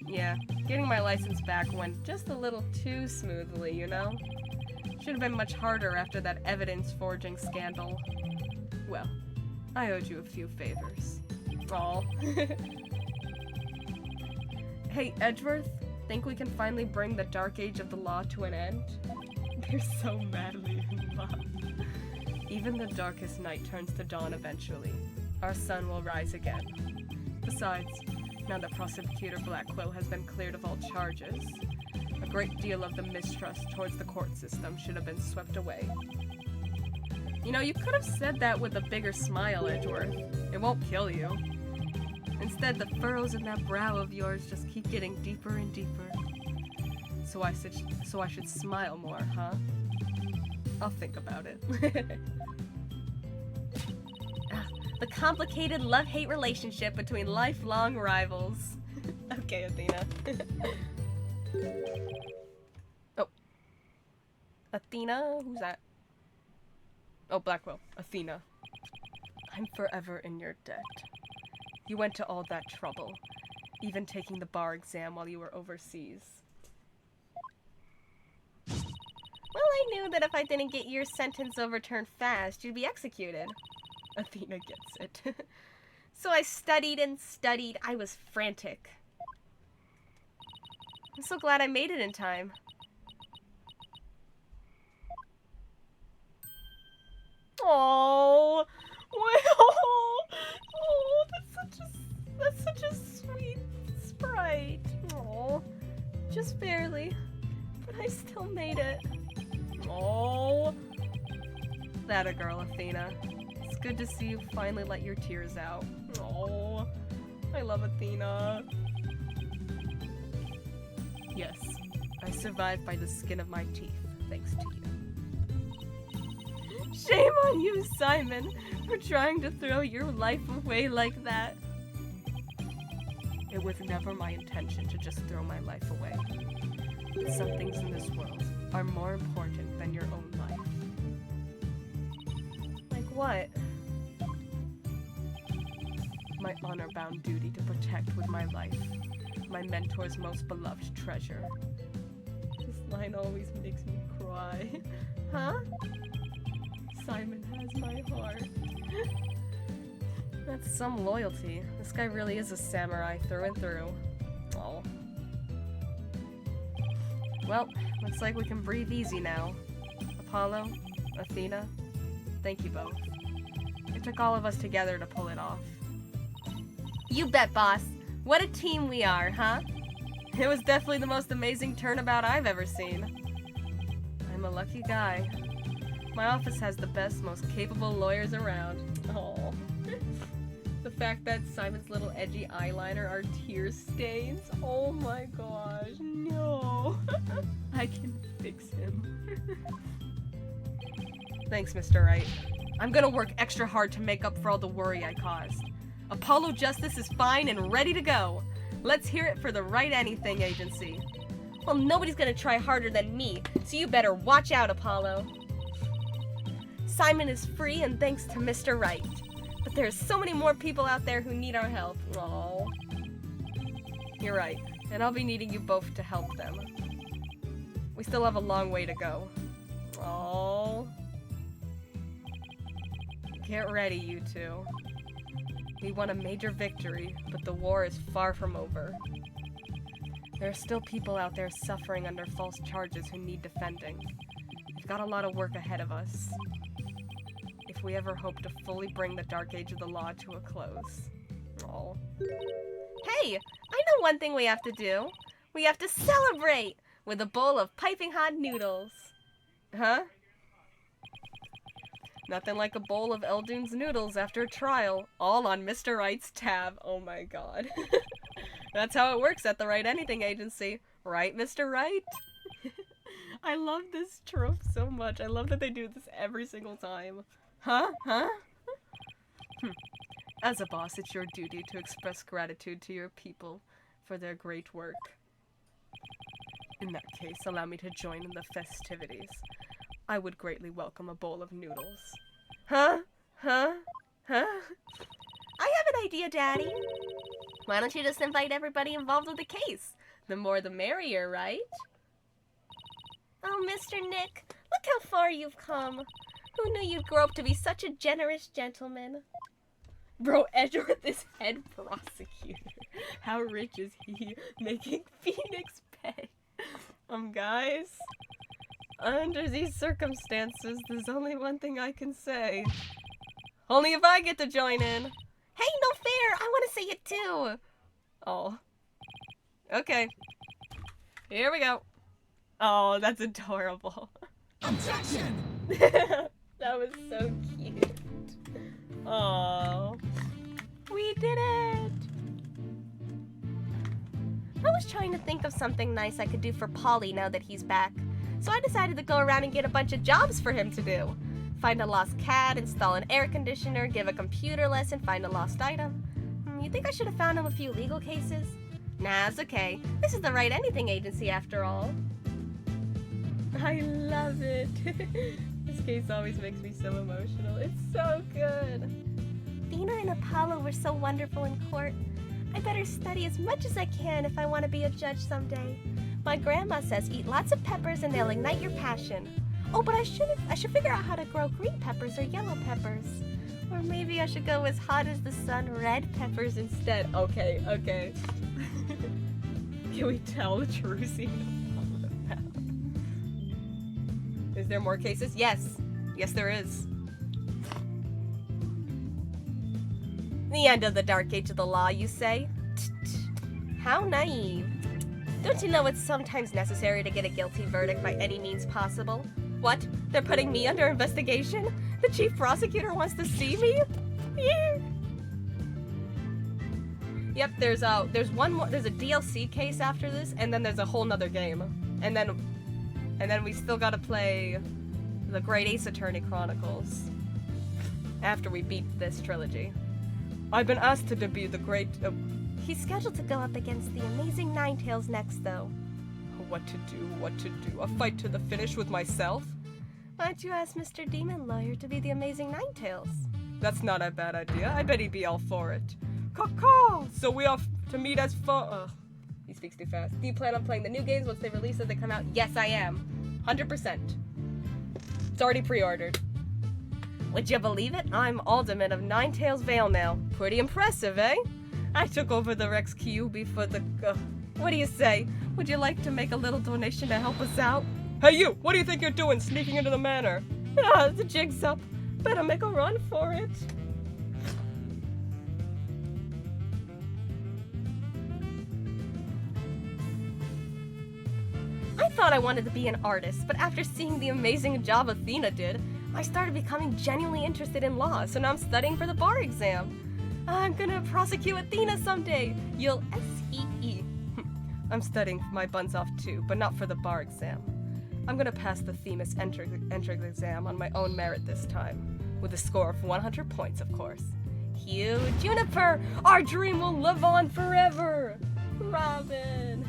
Yeah, getting my license back went just a little too smoothly, you know? Should have been much harder after that evidence forging scandal. Well, I owed you a few favors. Aw. Hey, Edgeworth, think we can finally bring the Dark Age of the Law to an end? They're so madly in love. Even the darkest night turns to dawn eventually. Our sun will rise again. Besides, now that Prosecutor Blackquill has been cleared of all charges, a great deal of the mistrust towards the court system should have been swept away. You know, you could have said that with a bigger smile, Edgeworth. It won't kill you. Instead, the furrows in that brow of yours just keep getting deeper and deeper. So I should smile more, huh? I'll think about it. The complicated love-hate relationship between lifelong rivals. Okay, Athena. Oh. Athena? Who's that? Oh, Blackwell. Athena. I'm forever in your debt. You went to all that trouble, even taking the bar exam while you were overseas. Well, I knew that if I didn't get your sentence overturned fast, you'd be executed. Athena gets it. So I studied and studied. I was frantic. I'm so glad I made it in time. Oh, oh, that's such a sweet sprite. Oh, just barely, but I still made it. Oh, that a girl, Athena. It's good to see you finally let your tears out. Oh, I love Athena. Yes, I survived by the skin of my teeth, thanks to you. Shame on you, Simon, for trying to throw your life away like that. It was never my intention to just throw my life away. But some things in this world are more important than your own life. Like what? My honor-bound duty to protect with my life, my mentor's most beloved treasure. This line always makes me cry. Huh? Simon has my heart. That's some loyalty. This guy really is a samurai through and through. Oh. Well, looks like we can breathe easy now. Apollo, Athena, thank you both. It took all of us together to pull it off. You bet, boss. What a team we are, huh? It was definitely the most amazing turnabout I've ever seen. I'm a lucky guy. My office has the best, most capable lawyers around. Oh. The fact that Simon's little edgy eyeliner are tear stains. Oh my gosh, no. I can fix him. Thanks, Mr. Wright. I'm gonna work extra hard to make up for all the worry I caused. Apollo Justice is fine and ready to go. Let's hear it for the Wright Anything Agency. Well, nobody's gonna try harder than me, so you better watch out, Apollo. Simon is free and thanks to Mr. Wright. But there's so many more people out there who need our help. Aww. You're right, and I'll be needing you both to help them. We still have a long way to go. Aww. Get ready, you two. We won a major victory, but the war is far from over. There are still people out there suffering under false charges who need defending. We've got a lot of work ahead of us, if we ever hope to fully bring the Dark Age of the Law to a close. Oh. Hey! I know one thing we have to do! We have to celebrate! With a bowl of piping hot noodles. Huh? Nothing like a bowl of Eldoon's noodles after a trial, all on Mr. Wright's tab. Oh my god. That's how it works at the Wright Anything Agency. Right, Mr. Wright? I love this trope so much. I love that they do this every single time. Huh? Huh? As a boss, it's your duty to express gratitude to your people for their great work. In that case, allow me to join in the festivities. I would greatly welcome a bowl of noodles. Huh? Huh? Huh? I have an idea, Daddy. Why don't you just invite everybody involved with the case? The more the merrier, right? Oh, Mr. Nick, look how far you've come. Who knew you'd grow up to be such a generous gentleman? Bro, Edgeworth is head prosecutor. How rich is he making Phoenix pay? Guys, under these circumstances, there's only one thing I can say. Only if I get to join in. Hey, no fair! I want to say it too! Oh. Okay. Here we go. Oh, that's adorable. Objection! That was so cute. Oh, we did it! I was trying to think of something nice I could do for Polly now that he's back. So I decided to go around and get a bunch of jobs for him to do. Find a lost cat, install an air conditioner, give a computer lesson, find a lost item. You think I should have found him a few legal cases? Nah, it's okay. This is the Wright Anything Agency after all. I love it. This case always makes me so emotional. It's so good. Dina and Apollo were so wonderful in court. I better study as much as I can if I want to be a judge someday. My grandma says eat lots of peppers and they'll ignite your passion. Oh, but I should figure out how to grow green peppers or yellow peppers. Or maybe I should go as hot as the sun, red peppers instead. Okay, okay. Can we tell the true scene of all of that? Is there more cases? Yes. Yes, there is. The end of the dark age of the law, you say? How naive. Don't you know it's sometimes necessary to get a guilty verdict by any means possible? What? They're putting me under investigation? The chief prosecutor wants to see me? Yeah. Yep, there's one more, there's a DLC case after this, and then there's a whole nother game. And then we still gotta play the Great Ace Attorney Chronicles after we beat this trilogy. I've been asked to be the great... He's scheduled to go up against the amazing Ninetales next, though. What to do? A fight to the finish with myself? Why don't you ask Mr. Demon Lawyer to be the amazing Ninetales? That's not a bad idea. I bet he'd be all for it. Caw-caw! So we off to meet as far... He speaks too fast. Do you plan on playing the new games once they release as they come out? Yes, I am. 100%. It's already pre-ordered. Would you believe it? I'm Alderman of Ninetales Vale now. Pretty impressive, eh? I took over the Rex QB for the... what do you say? Would you like to make a little donation to help us out? Hey you! What do you think you're doing sneaking into the manor? Ah, the jig's up. Better make a run for it. I thought I wanted to be an artist, but after seeing the amazing job Athena did, I started becoming genuinely interested in law, so now I'm studying for the bar exam. I'm gonna prosecute Athena someday. You'll S-E-E. I'm studying my buns off too, but not for the bar exam. I'm gonna pass the Themis entrance exam on my own merit this time, with a score of 100 points, of course. Huge Juniper! Our dream will live on forever! Robin!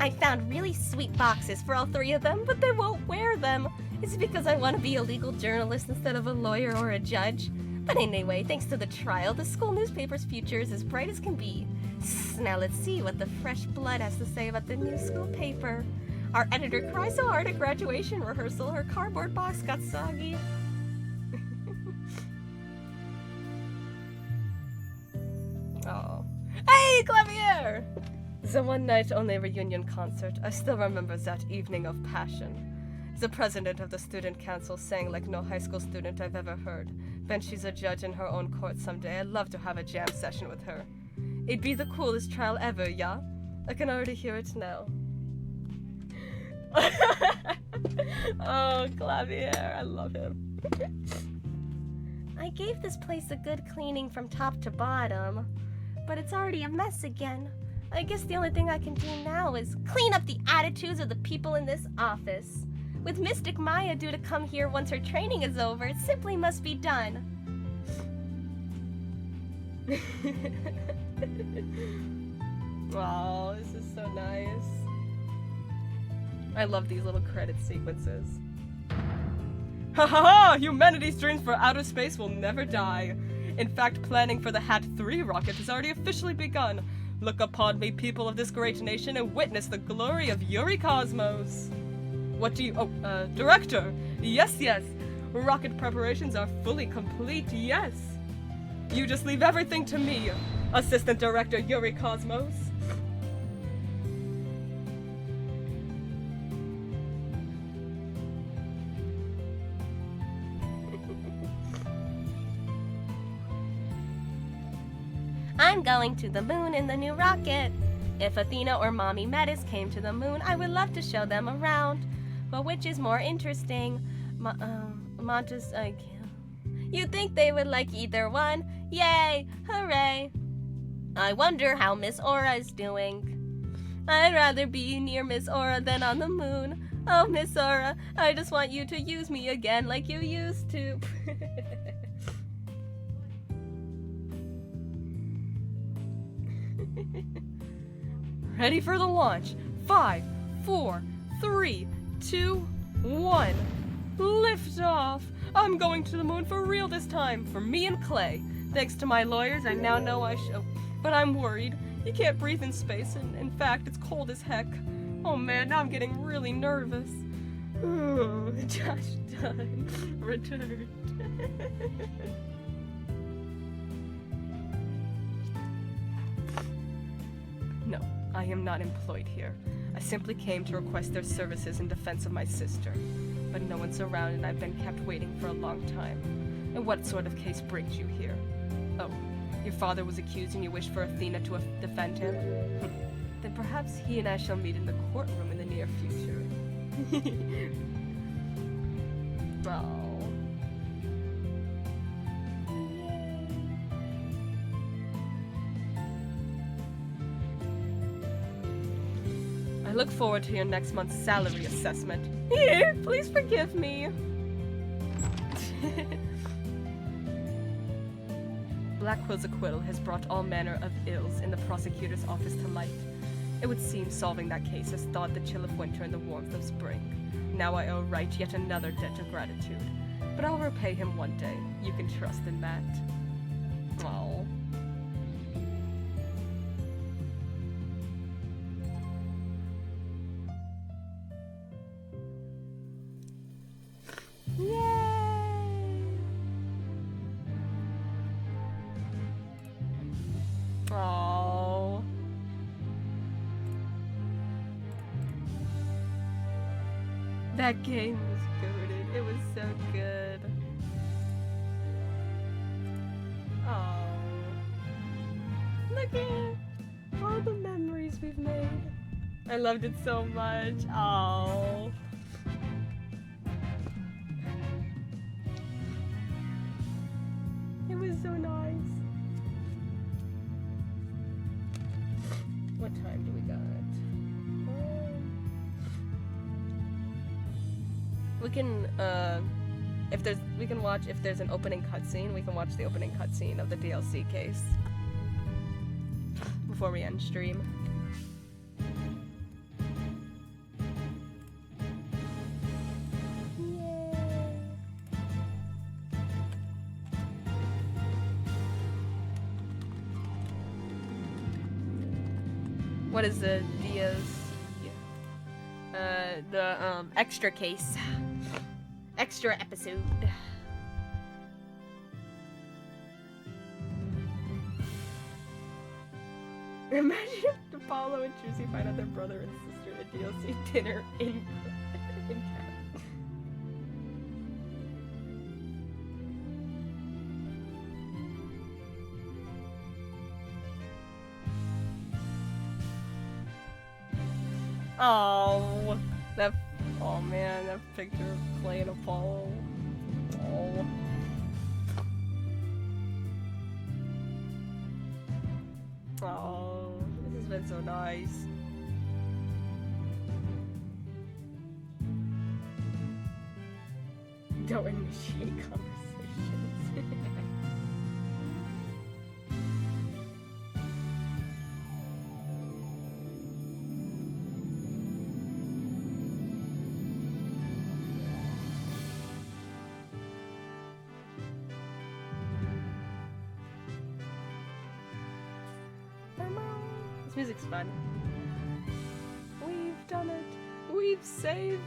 I found really sweet boxes for all three of them, but they won't wear them. Is it because I want to be a legal journalist instead of a lawyer or a judge? But anyway, thanks to the trial, the school newspaper's future is as bright as can be. Now let's see what the fresh blood has to say about the new school paper. Our editor cries so hard at graduation rehearsal, her cardboard box got soggy. Oh. Hey, Clavier! The one night only reunion concert. I still remember that evening of passion. The president of the student council sang like no high school student I've ever heard. Ben, she's a judge in her own court someday. I'd love to have a jam session with her. It'd be the coolest trial ever, yeah? I can already hear it now. Oh, Clavier, I love him. I gave this place a good cleaning from top to bottom, but it's already a mess again. I guess the only thing I can do now is clean up the attitudes of the people in this office. With Mystic Maya due to come here once her training is over, it simply must be done. Oh, this is so nice. I love these little credit sequences. Ha ha ha! Humanity's dreams for outer space will never die. In fact, planning for the HAT-3 rocket has already officially begun. Look upon me, people of this great nation, and witness the glory of Yuri Cosmos. What do you... Oh, Director! Yes, yes. Rocket preparations are fully complete, yes. You just leave everything to me, Assistant Director Yuri Cosmos. I'm going to the moon in the new rocket. If Athena or Mommy Metis came to the moon, I would love to show them around. But which is more interesting? Montes, you'd think they would like either one. Yay! Hooray! I wonder how Miss Aura is doing. I'd rather be near Miss Aura than on the moon. Oh, Miss Aura, I just want you to use me again like you used to. Ready for the launch. 5, 4, 3, 2, 1. Lift off. I'm going to the moon for real this time, for me and Clay. Thanks to my lawyers, I now know I should. But I'm worried. You can't breathe in space, and in fact, it's cold as heck. Oh man, now I'm getting really nervous. Ooh, Josh Dunn returned. No, I am not employed here. I simply came to request their services in defense of my sister. But no one's around and I've been kept waiting for a long time. And what sort of case brings you here? Oh, your father was accused and you wish for Athena to defend him? Then perhaps he and I shall meet in the courtroom in the near future. Oh. I look forward to your next month's salary assessment. Here, please forgive me. Blackwell's acquittal has brought all manner of ills in the prosecutor's office to light. It would seem solving that case has thawed the chill of winter and the warmth of spring. Now I owe Wright yet another debt of gratitude. But I'll repay him one day. You can trust in that. Oh. Yay! Oh. That game was good. It was so good. Oh. Look at all the memories we've made. I loved it so much. Oh. It was so nice. What time do we got? We can, watch, if there's an opening cutscene, we can watch the opening cutscene of the DLC case before we end stream. What is the Diaz? Yeah. The extra case. Extra episode. Imagine if Apollo and Juicy find out their brother and sister at DLC dinner in town. Oh, that. Oh man, that picture of Clay and Apollo. Oh. Oh, this has been so nice. Don't initiate conversations. This music's fun. We've done it. We've saved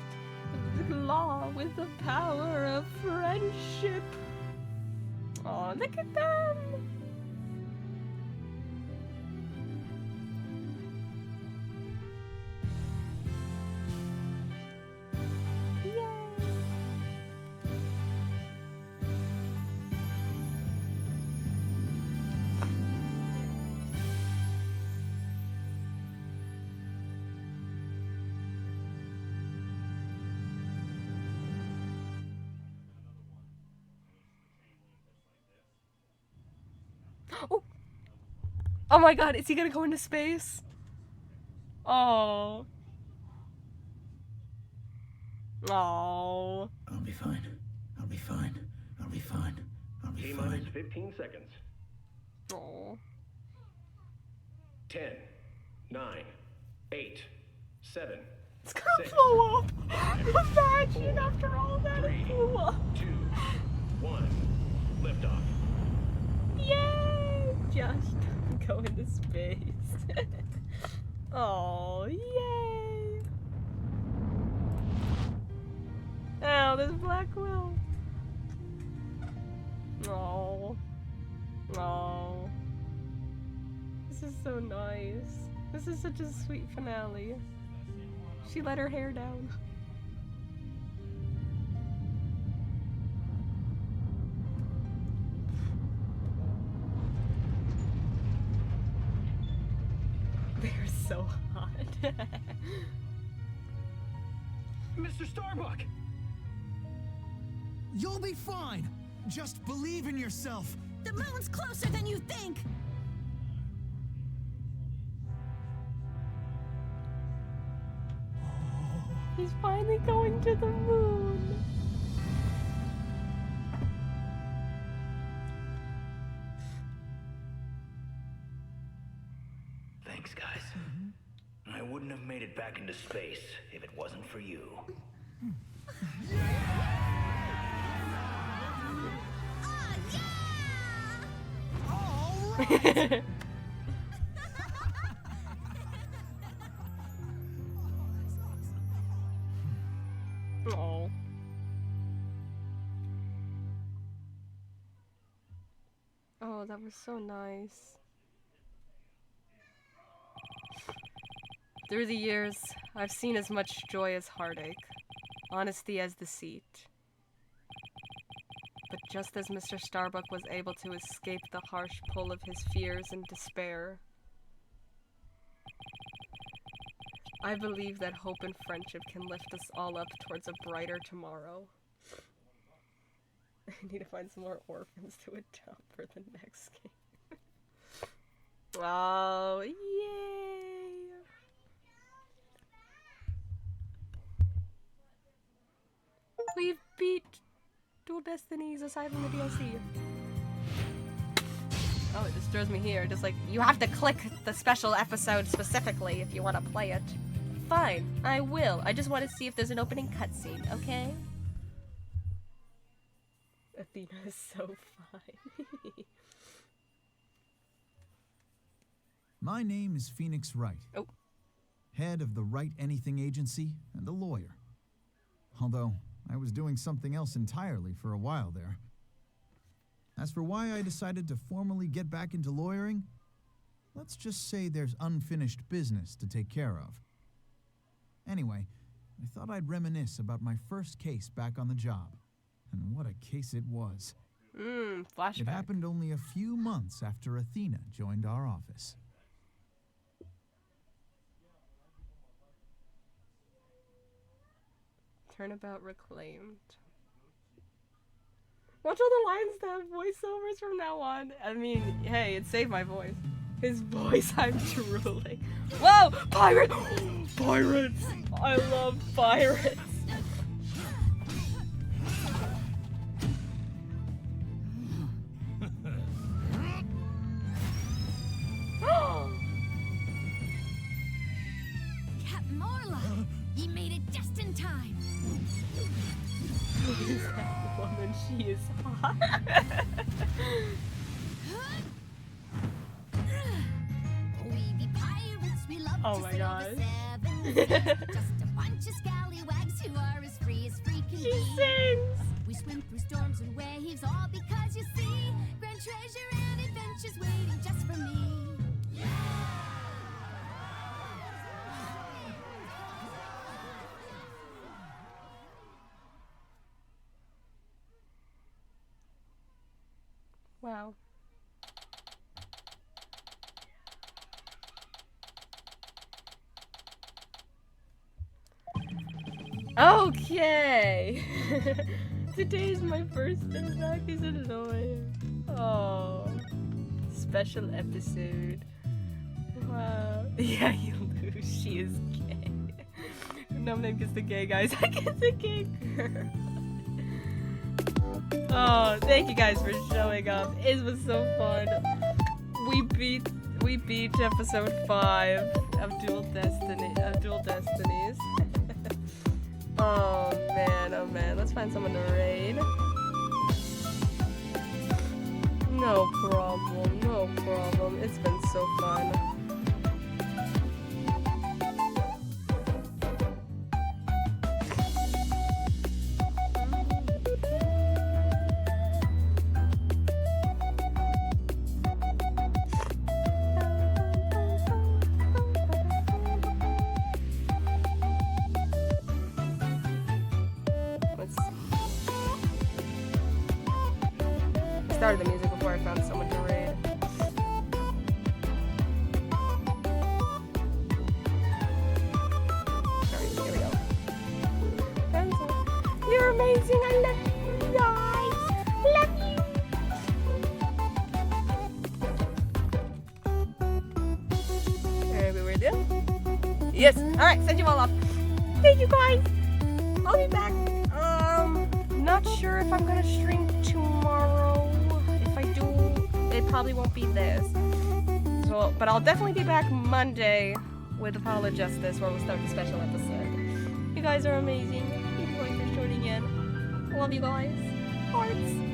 law with the power of friendship. Oh, look at them! Oh. Oh my god, is he gonna go into space? Oh. Oh. I'll be fine. I'll be fine. I'll be fine. I'll be T-minus fine. 15 seconds. Oh. 10, 9, 8, 7, It's gonna 6, blow up. 5, Imagine 4, after all that 3, it blew up. 2, 1, liftoff. Yay! Just go into space. Oh, yay! Oh, there's Blackwell. Oh. Oh. This is so nice. This is such a sweet finale. She let her hair down. They're so hot. Mr. Starbuck! You'll be fine. Just believe in yourself. The moon's closer than you think! He's finally going to the moon. Thanks, guys. I wouldn't have made it back into space if it wasn't for you. All right. Oh. Oh, that was so nice. Through the years, I've seen as much joy as heartache, honesty as deceit. But just as Mr. Starbuck was able to escape the harsh pull of his fears and despair, I believe that hope and friendship can lift us all up towards a brighter tomorrow. I need to find some more orphans to adopt for the next game. Oh, yay! We've beat Dual Destinies aside from the DLC. Oh, it just throws me here. Just like, you have to click the special episode specifically if you want to play it. Fine, I will. I just want to see if there's an opening cutscene, okay? Athena is so fine. My name is Phoenix Wright. Oh. Head of the Wright Anything Agency and a lawyer. Although, I was doing something else entirely for a while there. As for why I decided to formally get back into lawyering, let's just say there's unfinished business to take care of. Anyway, I thought I'd reminisce about my first case back on the job. And what a case it was. Flashback. It happened only a few months after Athena joined our office. Turnabout reclaimed. Watch all the lines to have voiceovers from now on. I mean, hey, it saved my voice. His voice, I'm drooling. Whoa! Pirate! Pirates! I love pirates! Captain Marla, you made it just in time. Who is that woman? She is hot. We be pirates, we love Oh to my sail gosh. the seven seas. Just a bunch of scallywags who are as free as she sings! We swim through storms and waves, all because you see grand treasure and adventures waiting just for me. Wow. Okay. Today's my first day back. Is it annoying? Oh. Special episode. Wow. Yeah, you lose. She is gay. No name gets the gay guys. I get the gay girl. Oh, thank you guys for showing up. It was so fun. We beat episode 5 of Dual Destinies. Oh man, let's find someone to raid. No problem. It's been so fun. Started the music before I found someone to raid. Alright, here we go. You're amazing, I love you guys! Love you! Alright, we're done? Yes! Alright, send you all off. Thank you guys! I'll be back. Not sure if I'm gonna stream tomorrow. If I do, it probably won't be this. So, but I'll definitely be back Monday with Apollo Justice, where we'll start the special episode. You guys are amazing. Thank you guys for tuning in. Love you guys. Hearts.